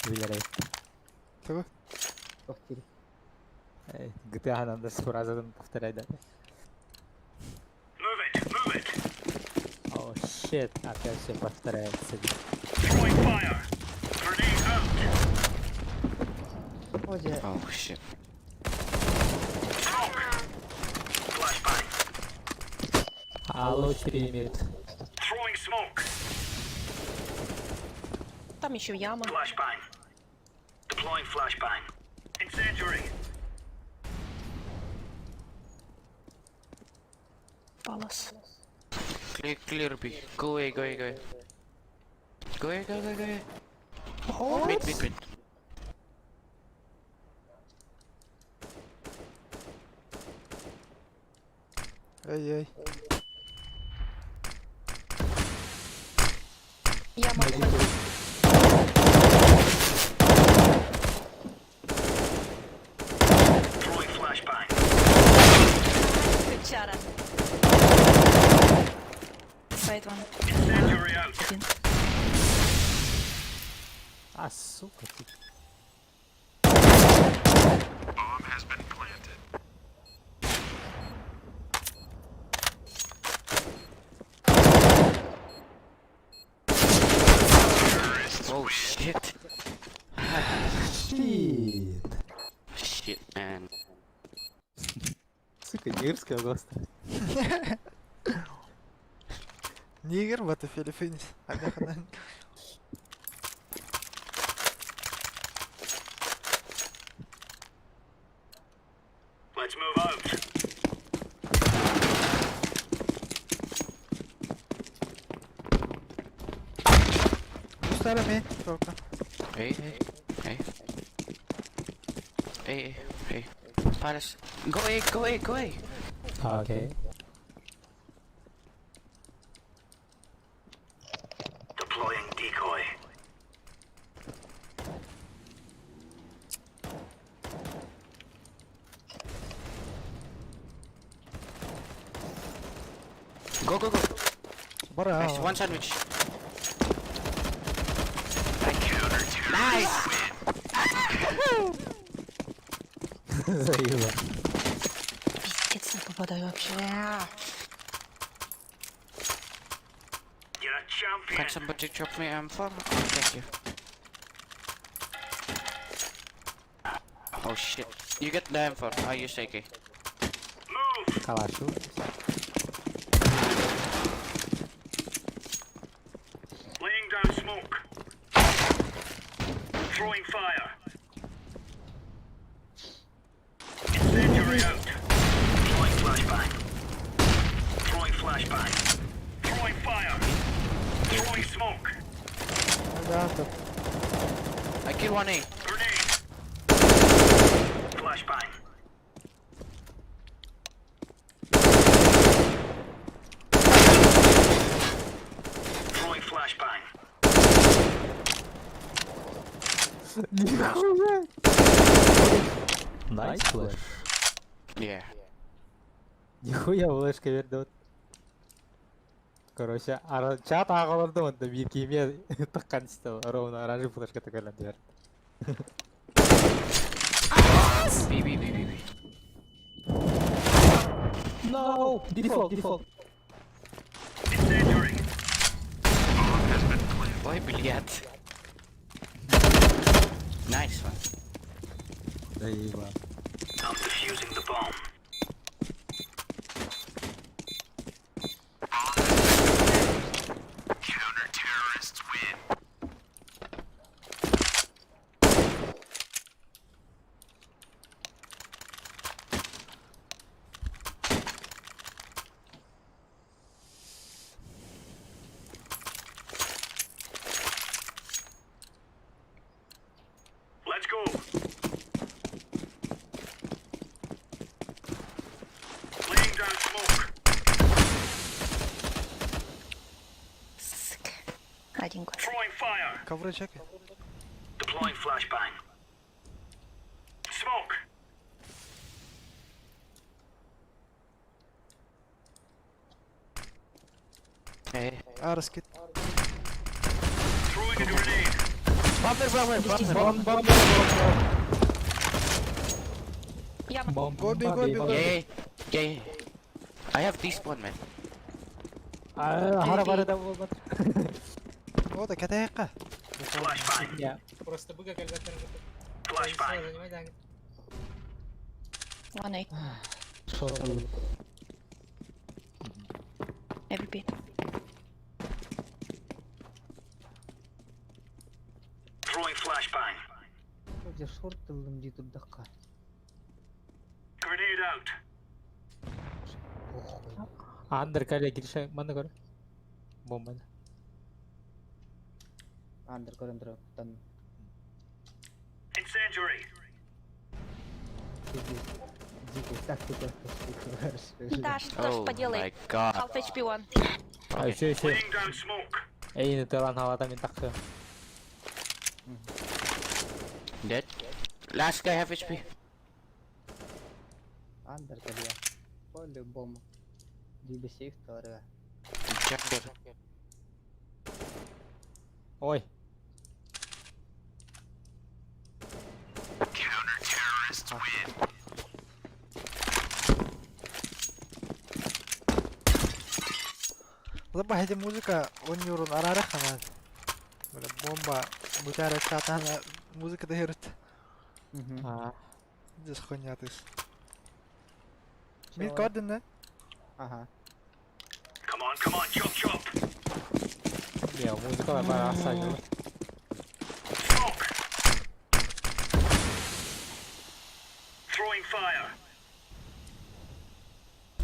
Вылерай. Такой? Повтори. GTA надо сто раз повторять, да? Move it. О, щит, опять все повторяется. Throwing fire. Grenade out. Озе. Oh shit. Smoke. Flashbang. Алло, 4 имеет. Throwing smoke. Там еще яма. Flashbang. Deploying flashbang. Incendiary. Палас. Clear B. Go away. Go away. Mid. Эй. Яма. Throwing flashbang. Чара. Сайт вон. Incendiary out. Один. А, сука, ты. Bomb has been planted. Oh shit. Щит. Shit, man. Сука, нигерская госта. Нигер, вот и Филиппинс. Let's move out. Göster mi? Korkan. Hey, hey, hey. Hey, hey. Palace. Go A, go A, go A. Okay. Deploying decoy. Go, go, go. Bravo. Nice, one sandwich. Nice! Заебал. Пиздец, не попадаю вообще. You're a champion. Can somebody drop me M4? Oh, thank you. Oh shit. You get the M4. I use AK. Move. Калашу. Laying down smoke. Throwing fire. Incendiary out. Throwing flashbang. Throwing flashbang. Throwing fire. Throwing smoke. I kill one A. Grenade. Flashbang. Throwing flashbang. Найс флеш. Yeah. Нихуя флешка берді вот. Короче, чат ағаларды онда бір кеме тыққан істі. Ровно оранжевый флешка тікелінді берді. B, B, B, B, B. No! Default, default. Incendiary. Ой, блядь. Nice one. Заебал. I'm defusing the bomb. Counter-terrorists win. Let's go. Laying down smoke. Сука. Один год. Throwing fire. Ковры чекай. Deploying flashbang. Smoke. Hey. Арскит. Throwing a grenade. Я Гоби, гоби, гоби. Yeah, yeah. I have despawn, man. Хара барыда болмады. О, да кетайыққа. Flashbang. Я. Flashbang. One A. Every B. Throwing flashbang. Öyle short kıldım diye durdakka. Grenade out. Андер кале гириша мана көр. Бомбаны. Андер көрөндүрө тан. Incendiary. Дико тактика. Да, что ж Oh поделай. my god. Half HP one. А еще Laying down smoke. Эйни талан хавада мен такты. Dead. Last guy have HP. Андер калия. По-любому. Либо сейф вторая. Jungle. Ой. Counter-terrorists win. Лаба эти музыка, он не урон арарах она. Бля, бомба. Мутарек катана. Музыка дает. А, Здесь хуйня ты. Мид коден, да? Ага. Come on, chop chop. я музыка бар асагы. Smoke. Throwing fire.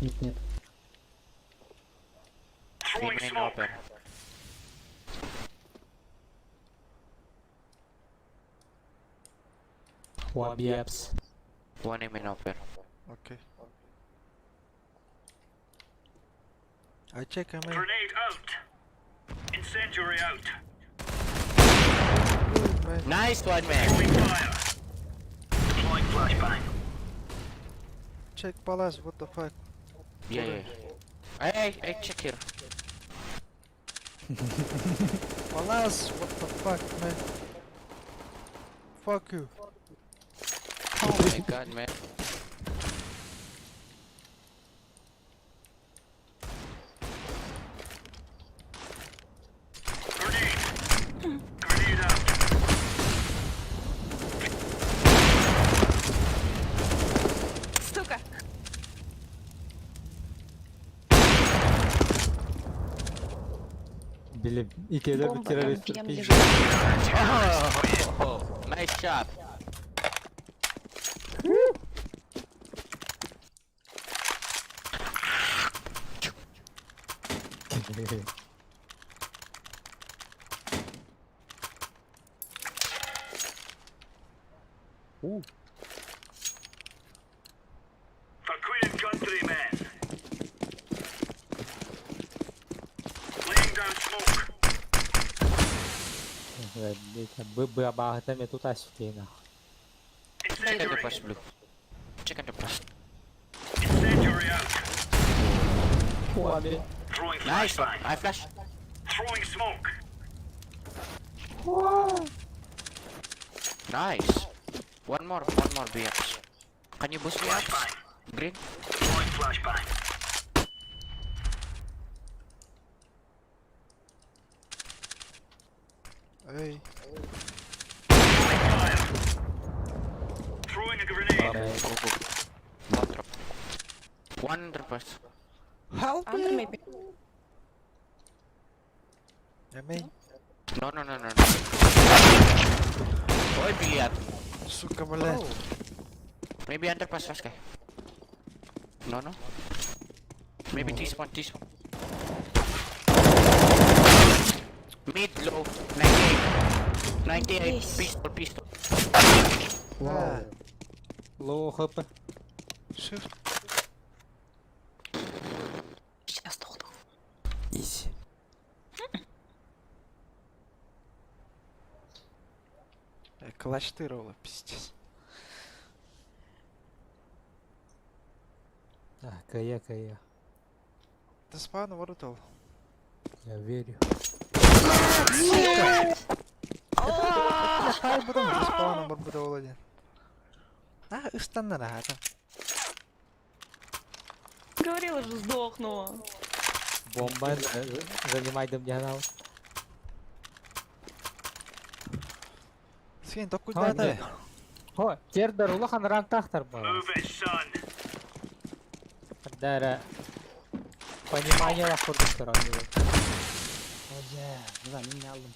Нет. Throwing Main smoke. open. One BFs. One main open. Okay. I check him in. Grenade out. Incendiary out. Good, man. Nice one, man. Throwing fire. Deploying flashbang. Check palace, what the fuck? Yeah. Hey, check here. Palace, what the fuck, man? Fuck you. Oh my god, man. Grenade. Grenade out. Сука! Bilip ikide Бомба bir terörist. прям bir- лежит. Oh, nice job. For Queen and countrymen. Laying down smoke. บื่อบ้าแต่ไม่ตุตาสุดนะ Check Incendiary. underpass, blue. Check underpass. Incendiary out. One. Throwing Nice one. flashbang. I flash. Throwing smoke. Nice. One more BX. Can you boost me up? Flashbang. Green? Throwing flashbang. Hey. Throwing fire. Throwing a grenade. One drop. One underpass. Help Under me! maybe. Я мейн. No. Ой, блядь. Сука, блядь. Maybe underpass last guy. No. Maybe T-spawn. Mid low. 98. 98. Yes. Pistol. А, Low hop. shift. Сейчас сдохну. Easy. Клатч ты ролла, пиздец. Кая. Ты спану воротал. Я верю. Хай будем за спауном воротал один. А, ыстанна на хата. Говорила же, сдохнула. Bomba занимайdım canal. Сен ток куда да? Ho, тердер улахан ранг тахтар ба. Move it, son. Дара. Понимание ла курдук туран. Hoca, ulan yine aldım.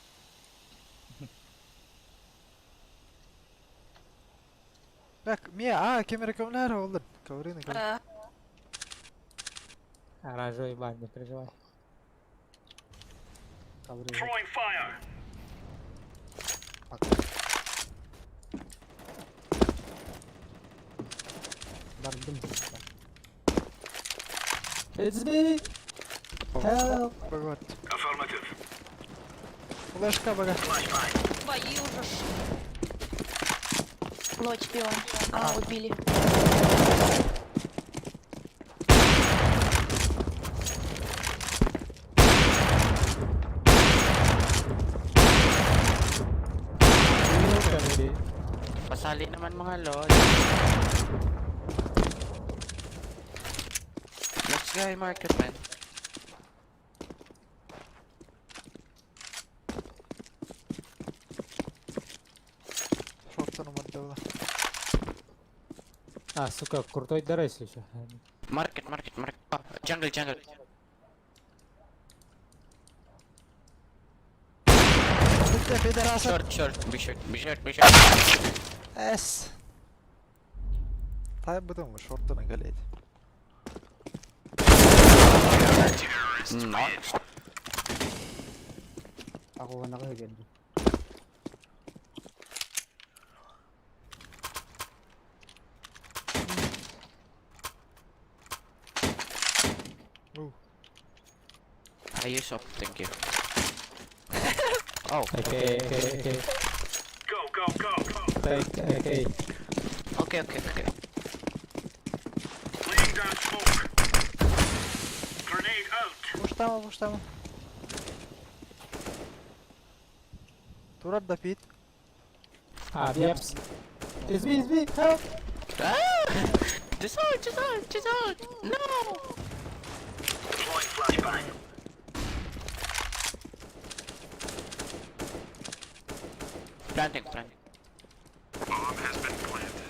Bak, Mia, камера камера oldu. Коврины. Оранжевый бан, не переживай. Ковры. Throwing fire. Bardım. It's me. Help. Богат. Affirmative. Флешка, бога. Flashbang. Твою же ж. Лочь пион. А, убили. Pasali naman mga lord. Let's go market, man. Шортаном отдала. А, сука, крутой дорес еще. Market. Oh, jungle. Bitti, pederasa. Short. Be short. Эс. Тай будем шортана галеть. Nice. Ako ka nakahigad. I use up, thank you. Oh, Okay. Go, go, go, go. Okay. okay. Laying down smoke. Grenade out. Пуштама. Турат да пит. Yaps. It's me, help! Disarm! No! Deploying flashbang. Planting. Bomb has been planted.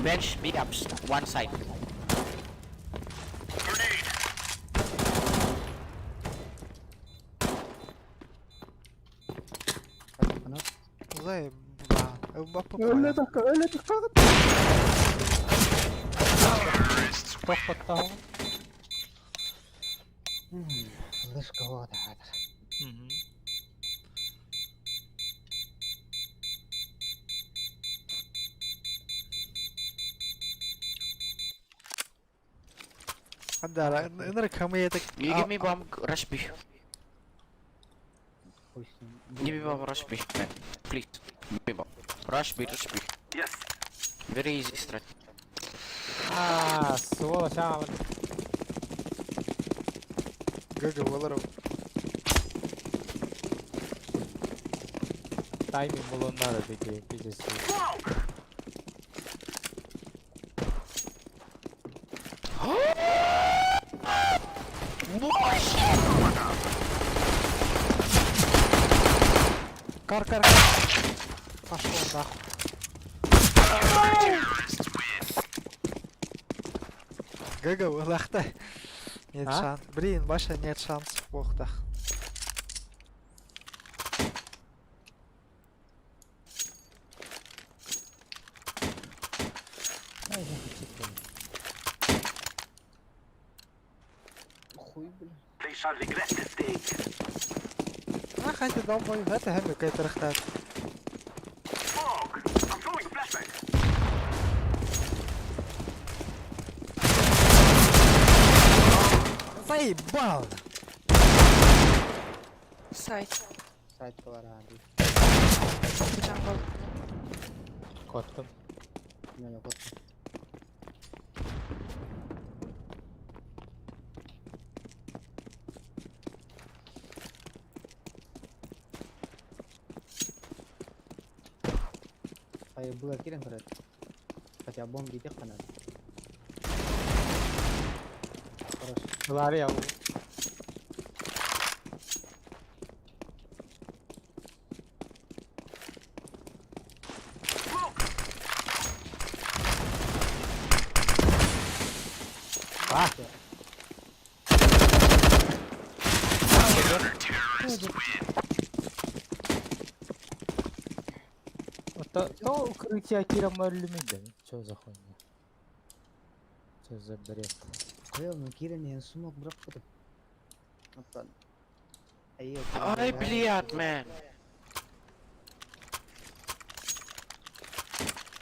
Bench, big ups, one side. Grenade. Ano? Заеба. Öyle dakika. Тохпаттау. Лышка вот это. Андара, энер камеетек. You give me bomb, rush B. Хуй с ним. Give me bomb, rush B, man. Please. Give me bomb. Rush B. Yes. Very easy strat. Сволочь, Гага валаров. Тайминг булоннары такие, пиздец. Кар. Пошел нахуй. Гага валахта. Нет шанс. Блин, Маша, нет шансов, бог-то. Хуй, блин. They shall regret this day. Хотя домой, это хэмми какая-то рахтат. Fog. I'm throwing a flashbang. Заебал! Сайт. Сайт колоради. Джангл. Котком. Не, вот. Было кирен говорят. Хотя бомби тех канал. Хорошо. Лария. Ну, укрытие Киром Люмидами. Чё за хуйня? Чё за бред? Ну кирен я сумок брак потом. Напад. Ай, блядь, man.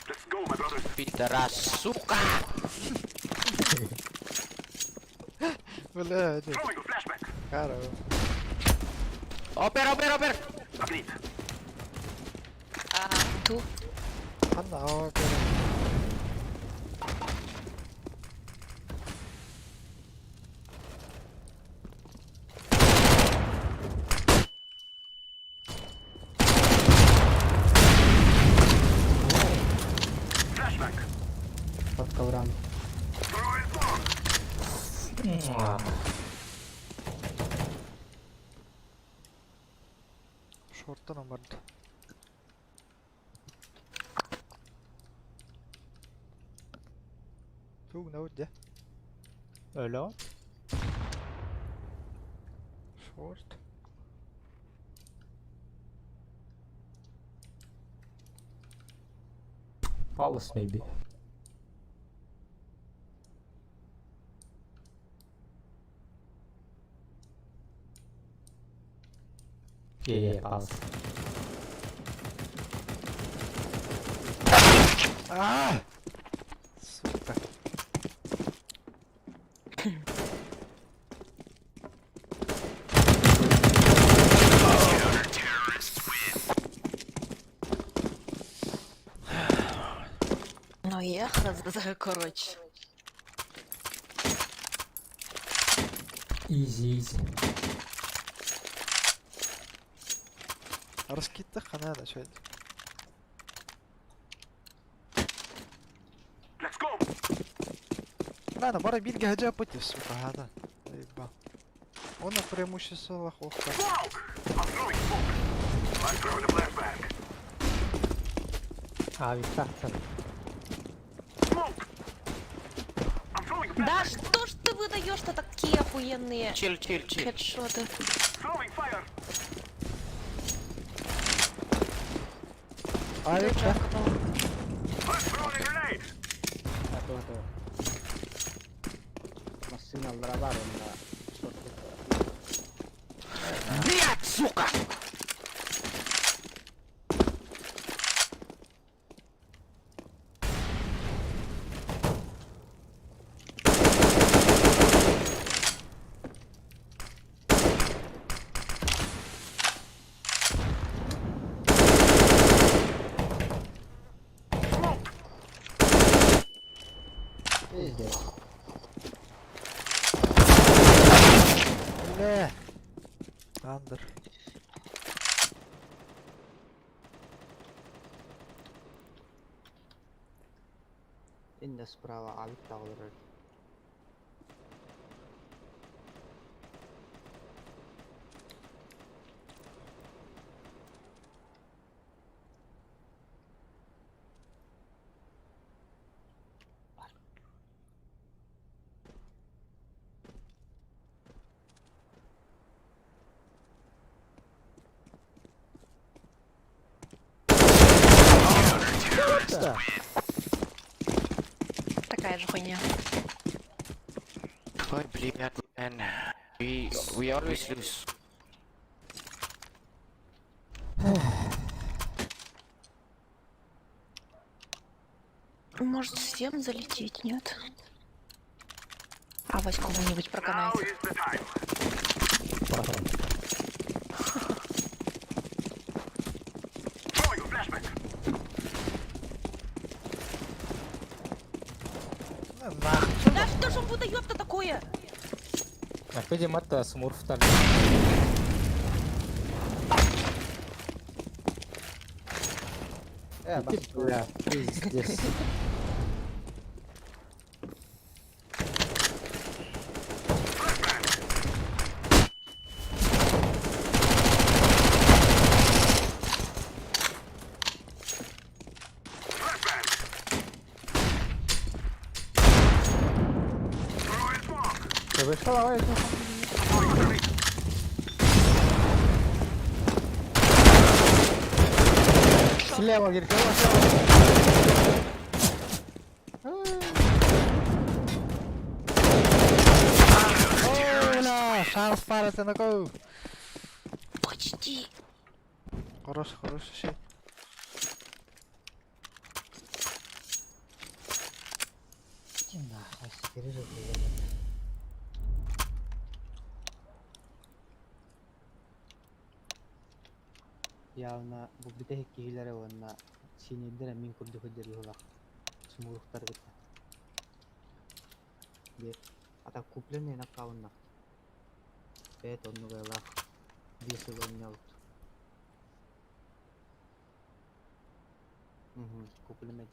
Let's go, my brothers. Пидорас, сука! Блядь. Throwing a flashbang. Хорош. Опер! Agreed. Ту. Она опера. Flashbang. Под коврами. Throwing bomb. Шорта номер. Туг наводя. Öyle o. Шорт. Palace maybe. Yeah, pass. А! Сука. Ну я короче. Easy. Раскидта ханада, чё это? Let's go. Ладно, бара битга хаджа пути, сука, гада. Заебал. Он на преимущество лоховка. Smoke. I'm throwing smoke. I'm throwing a flashbang. Abi sakın. Smoke. I'm throwing a Да flashbang. что ж ты выдаешь-то такие охуенные Chill, chill, chill. хедшоты? Throwing fire. Авик, да? I'm throwing a grenade. Atau. Masih nalra baru na short. Блять, сука! Пиздец. Бля. Андер. Инда справа авик тағылыр. Такая же хуйня. Ой, блядь, man. We always lose. Может, всем залететь, нет? А Вась кого-нибудь Now проканает. is the time. Throwing a flashbang. Нахуй. Да что ж он выдает-то такое? Bak видимо это смурфтан. Бас. Бля, пиздец. Flashbang. Throwing smoke. Ты вышел, давай. Throwing grenade. Слева, Гирка, слева. О, бля, шанс париться на кого? Почти. Хороший щит. Нахуй, пережил. Явно bu bir de hikayelere onunla sinirlere min kurdu hıcırıyorlar. Smuruklar gitti. Bir ata kuplenle nakavunna. Evet onu böyle bir sezon yavut. Kuplenle.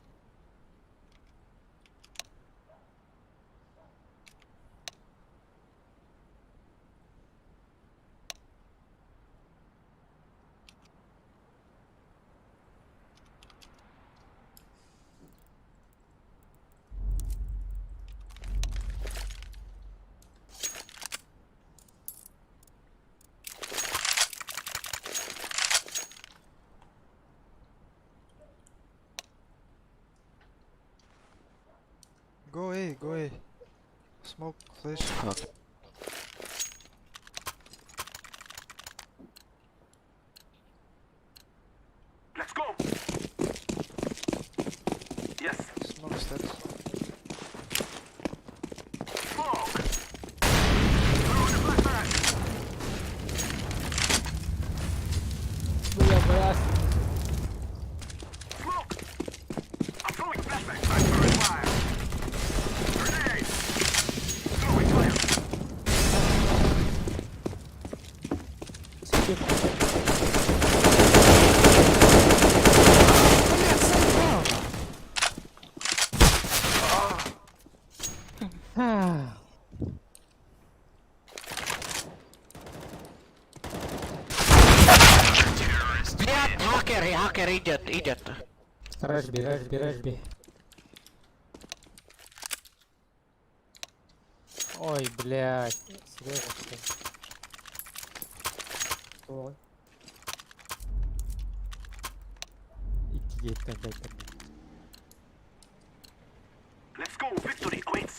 Go away. Smoke, flash. Okay. go. Yes. Smoke status. Smoke. Throwing a flashbang. Smoke. I'm throwing flashbang. I'm throwing fire. Grenade. Throwing fire. Блядь, hacker, idiot. Рэшби. Ой, блядь. Серьезно, что ли? Ой. İki gate'den bekledim. Let's go. Victory awaits.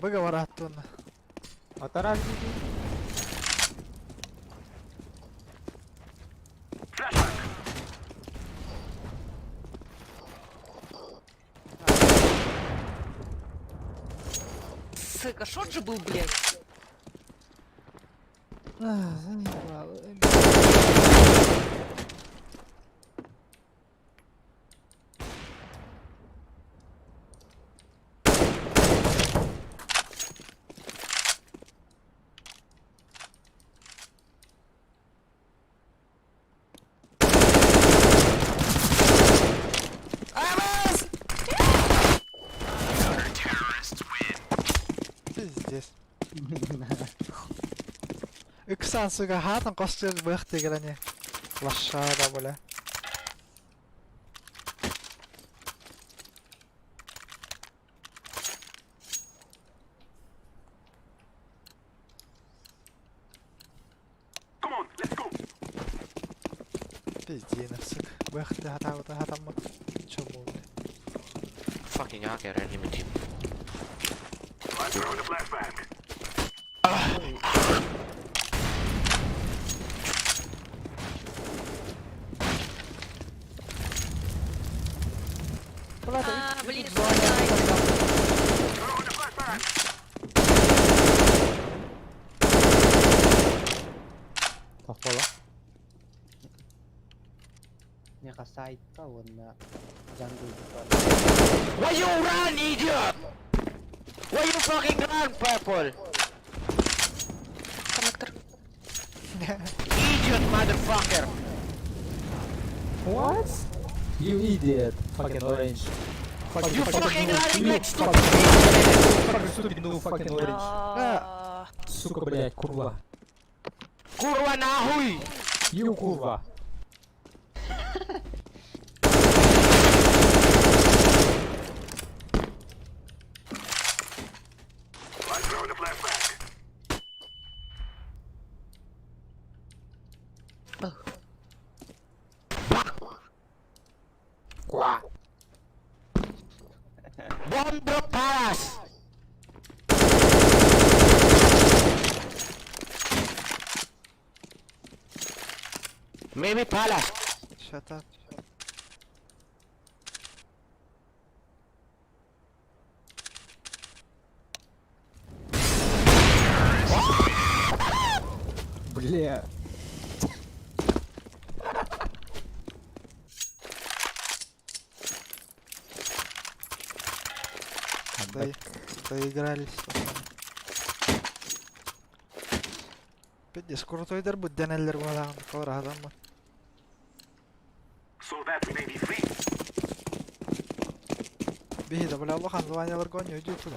Быга вараттуна. Атараж Flashbang. Сука, шот же был, блядь. Пиздец. Иксан, сука, хатан костюм быхты грани. Лошара, бля. Come on. Let's go. Пиздец, сука. Быхты хатам. Чё было? Fucking hacker, enemy team. I'm throwing a flashbang. Блин, Throwing a flashbang. Тахвала. Не касается, он на джангл. Why you run, idiot? Why you fucking run, purple? коннектор. Idiot, motherfucker. What? You idiot. Fucking orange. You fucking running like stupid. Fucking stupid, no fucking orange. Сука, блядь, курва. Kurwa nahuй! You курва. I'm throwing a flashbang. Bomb drop pass! Maybe palace. Shut up. Бля. Доигрались. Пиздец, крутой дербут денеллер валаган кора адамма. So that we may be free. Бихида, бля, лохан званялар гоню, иди туда.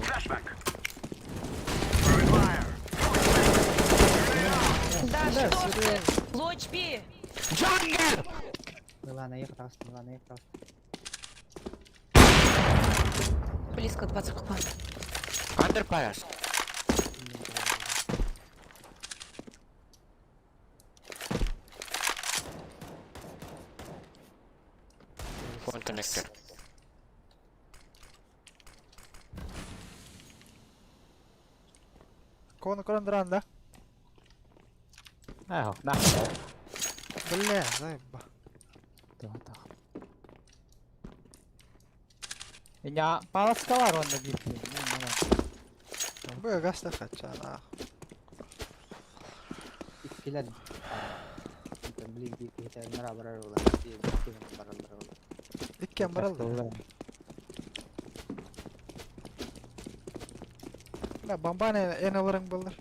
Flashbang. Throwing fire. Да что ты? Лочпи! Jungle! Милана, их раз, Милана, их раз. Близко 20 хп. Under palace. Phone connected. كون دران ده اهو نعم بالله طيب Ya palaska var onda bir şey. Bu gasta kaçana. Istilah. Beli di kita merah ulah. Dia barang ulah. İkken baraldı. La bambane en alırın bulur.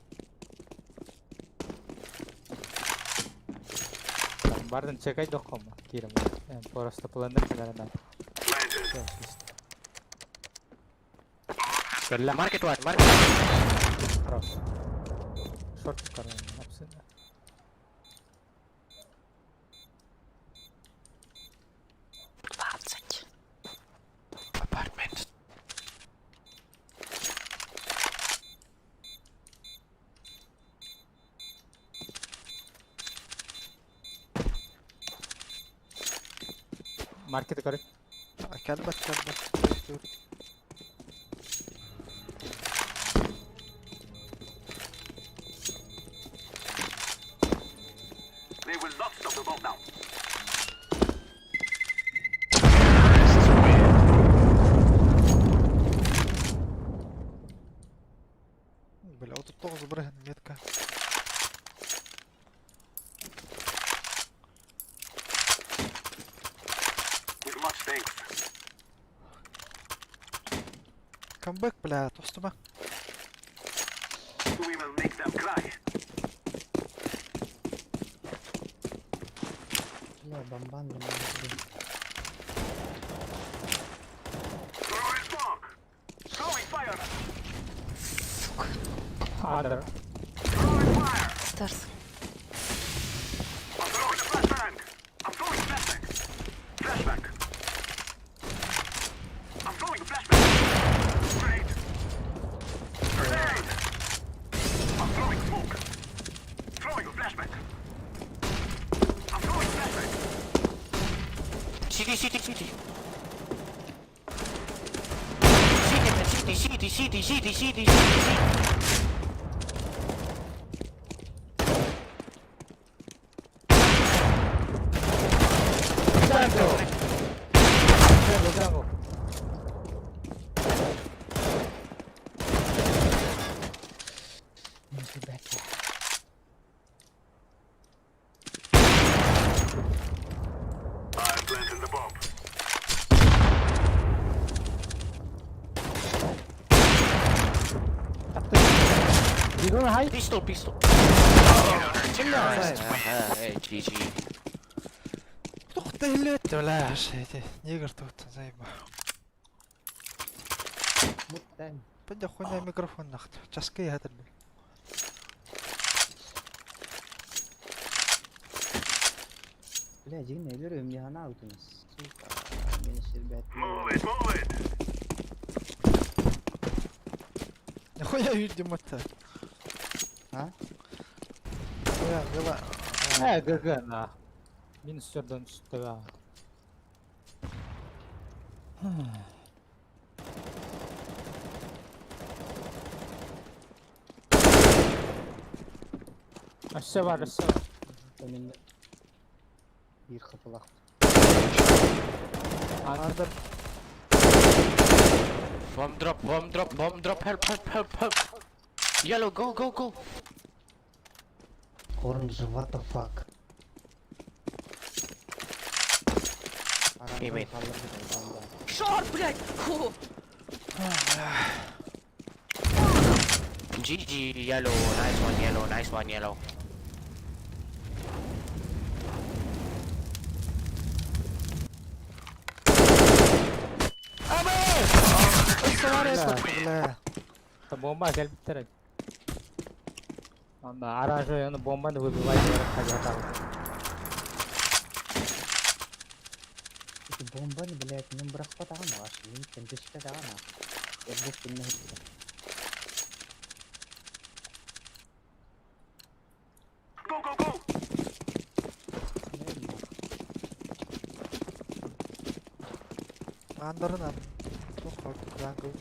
Bardan çekay dokma. Kirim. Просто планер kadar. Market one, market one. Хорош. Шорт карман. Абсолютно. Apartment. Market करे. Kelbet. They will not stop the bomb now. Бля, вот тут тоже забрали метка. With much thanks. Камбэк, бля, тостума. We will make them cry. Ya bamban da. Throwing smoke. Throwing fire. Other. Throwing fire. Старс. I'm throwing a flashbang. I'm throwing a flashbang. Flashbang. I'm throwing a flashbang. Grenade. Grenade. I'm throwing smoke. Throwing a flashbang. I'm throwing a flashbang. City. City. Jungle. Masih baca. I planted the bomb. You don't hide? Pistol. Hey, GG. Тох тэлэт вла шэйдэ. Негэр тут зайба. Mutan. Пэдэ хуйна микрофон нахт. Часкай хатэр. Bля, jing ne görüyorum ya ne yaptınız? Beni şerbet. Move it. Нахуя видимо-то? Ha? Хуя, вела. GG на. Minus Jordan çıktı be. Aşağı var. Önünde. Bir kapılak. Another. Bomb drop. Help. Yellow, go. Orange, what the fuck? Hey, wait. Шорт, блядь! Фу! GG, yellow. Nice one, yellow. Бля. Bomba gel bitirek. Anda aranjör onu bombanı vurdular ya. Itu bomba nih, блядь, нам berapa tahun lah? Ini tentu kita tahun lah. Ya bos pindah itu. Go. Andırınan. Çok jungle.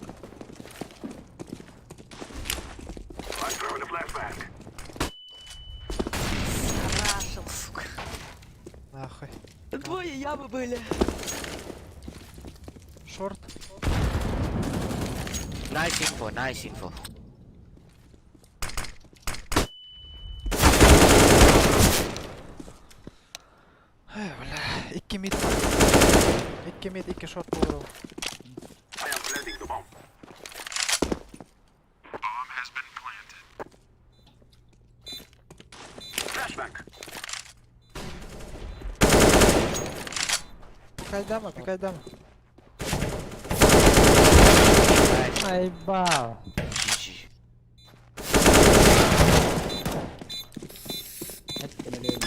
I'm throwing a flashbang. Рашил, сука. Нахуй. Двое ямы были. Шорт. Nice info, nice info. Бля, 2 mid. 2 mid, 2 short vurdum. I am planting the bomb. Bomb has been planted. Flashbang. Пикай дама. Наебал. GG. Это не лень.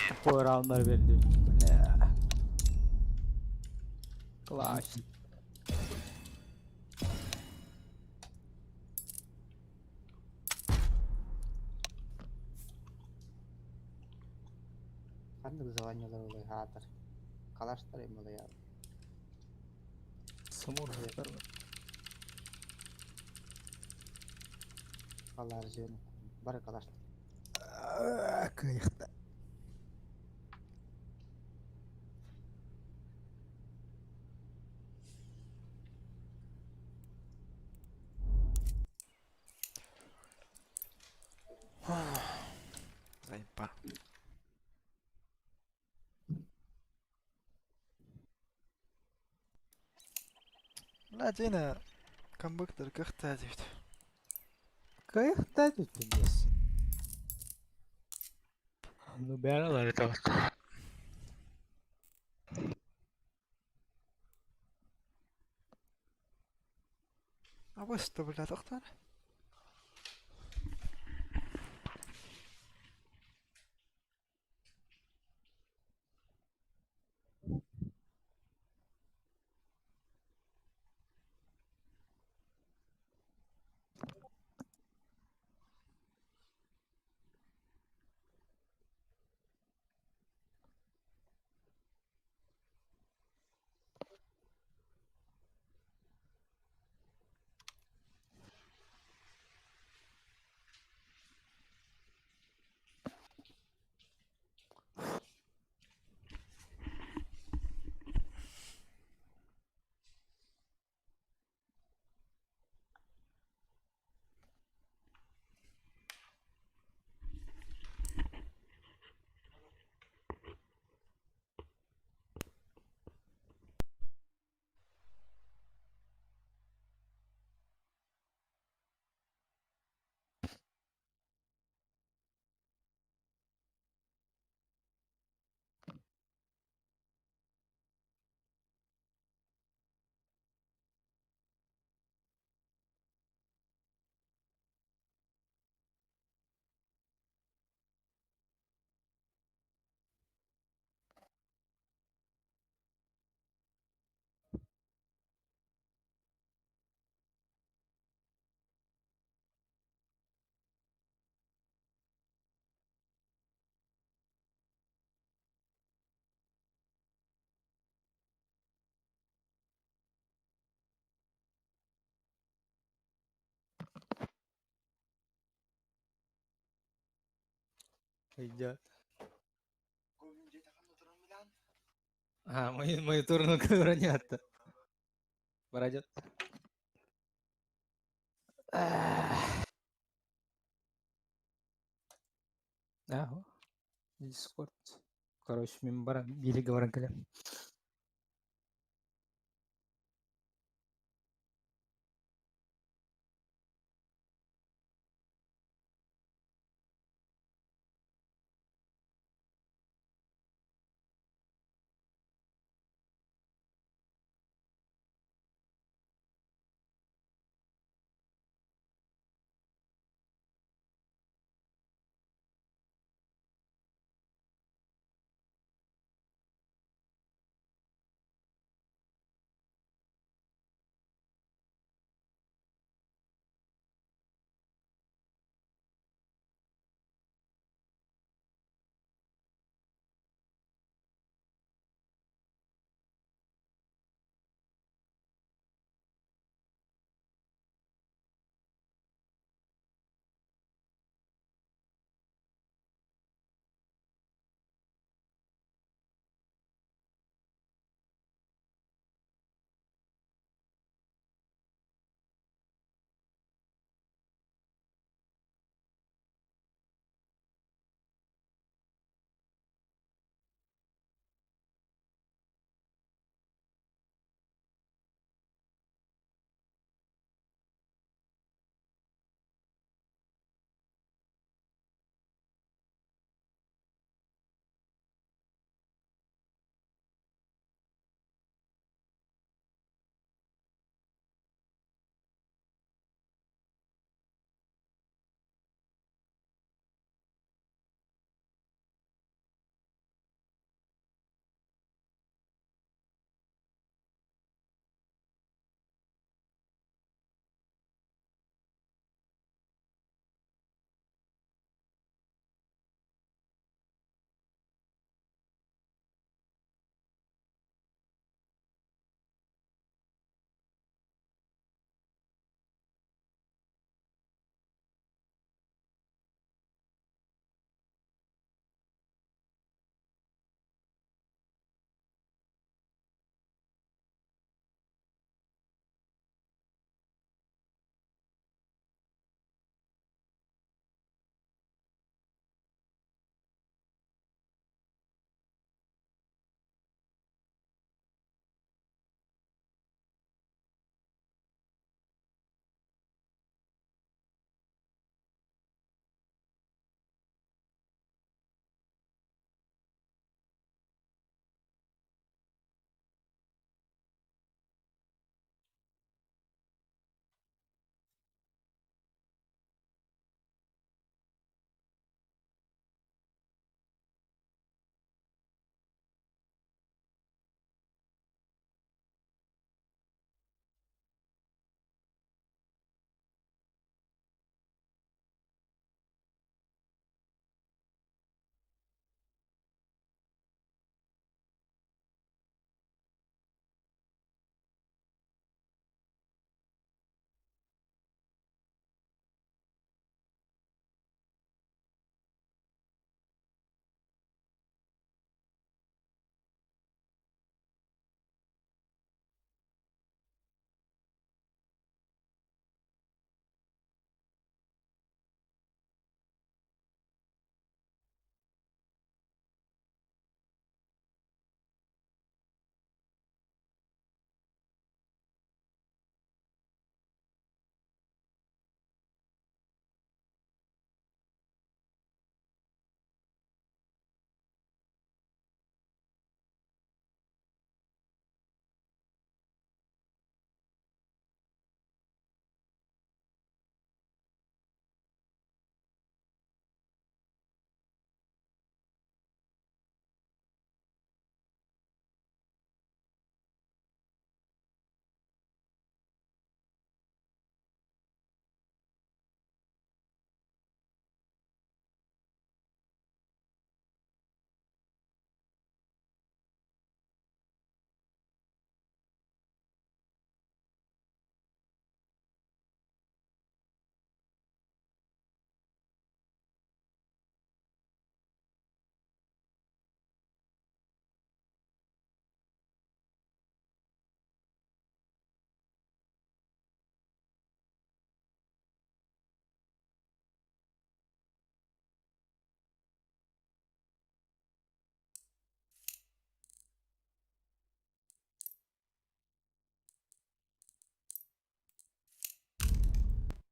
Tupой roundlar verdi. Bля. Класс. Kandık zavanyalar oluyor hatır. Kalaştırayım oluyor ya. Самурай. Kalar jön. Bari kalaştır. Кайфта. Заебал. Бля, Дина, компьютер как тадит. Кайфта тут есть. Ну, бәрі это вот. А вы что, бля, доктор? Идет. А, мою турну бронят-то. Пройдет. Ага. Дискорд. Короче, мен барам, билігі барам келем.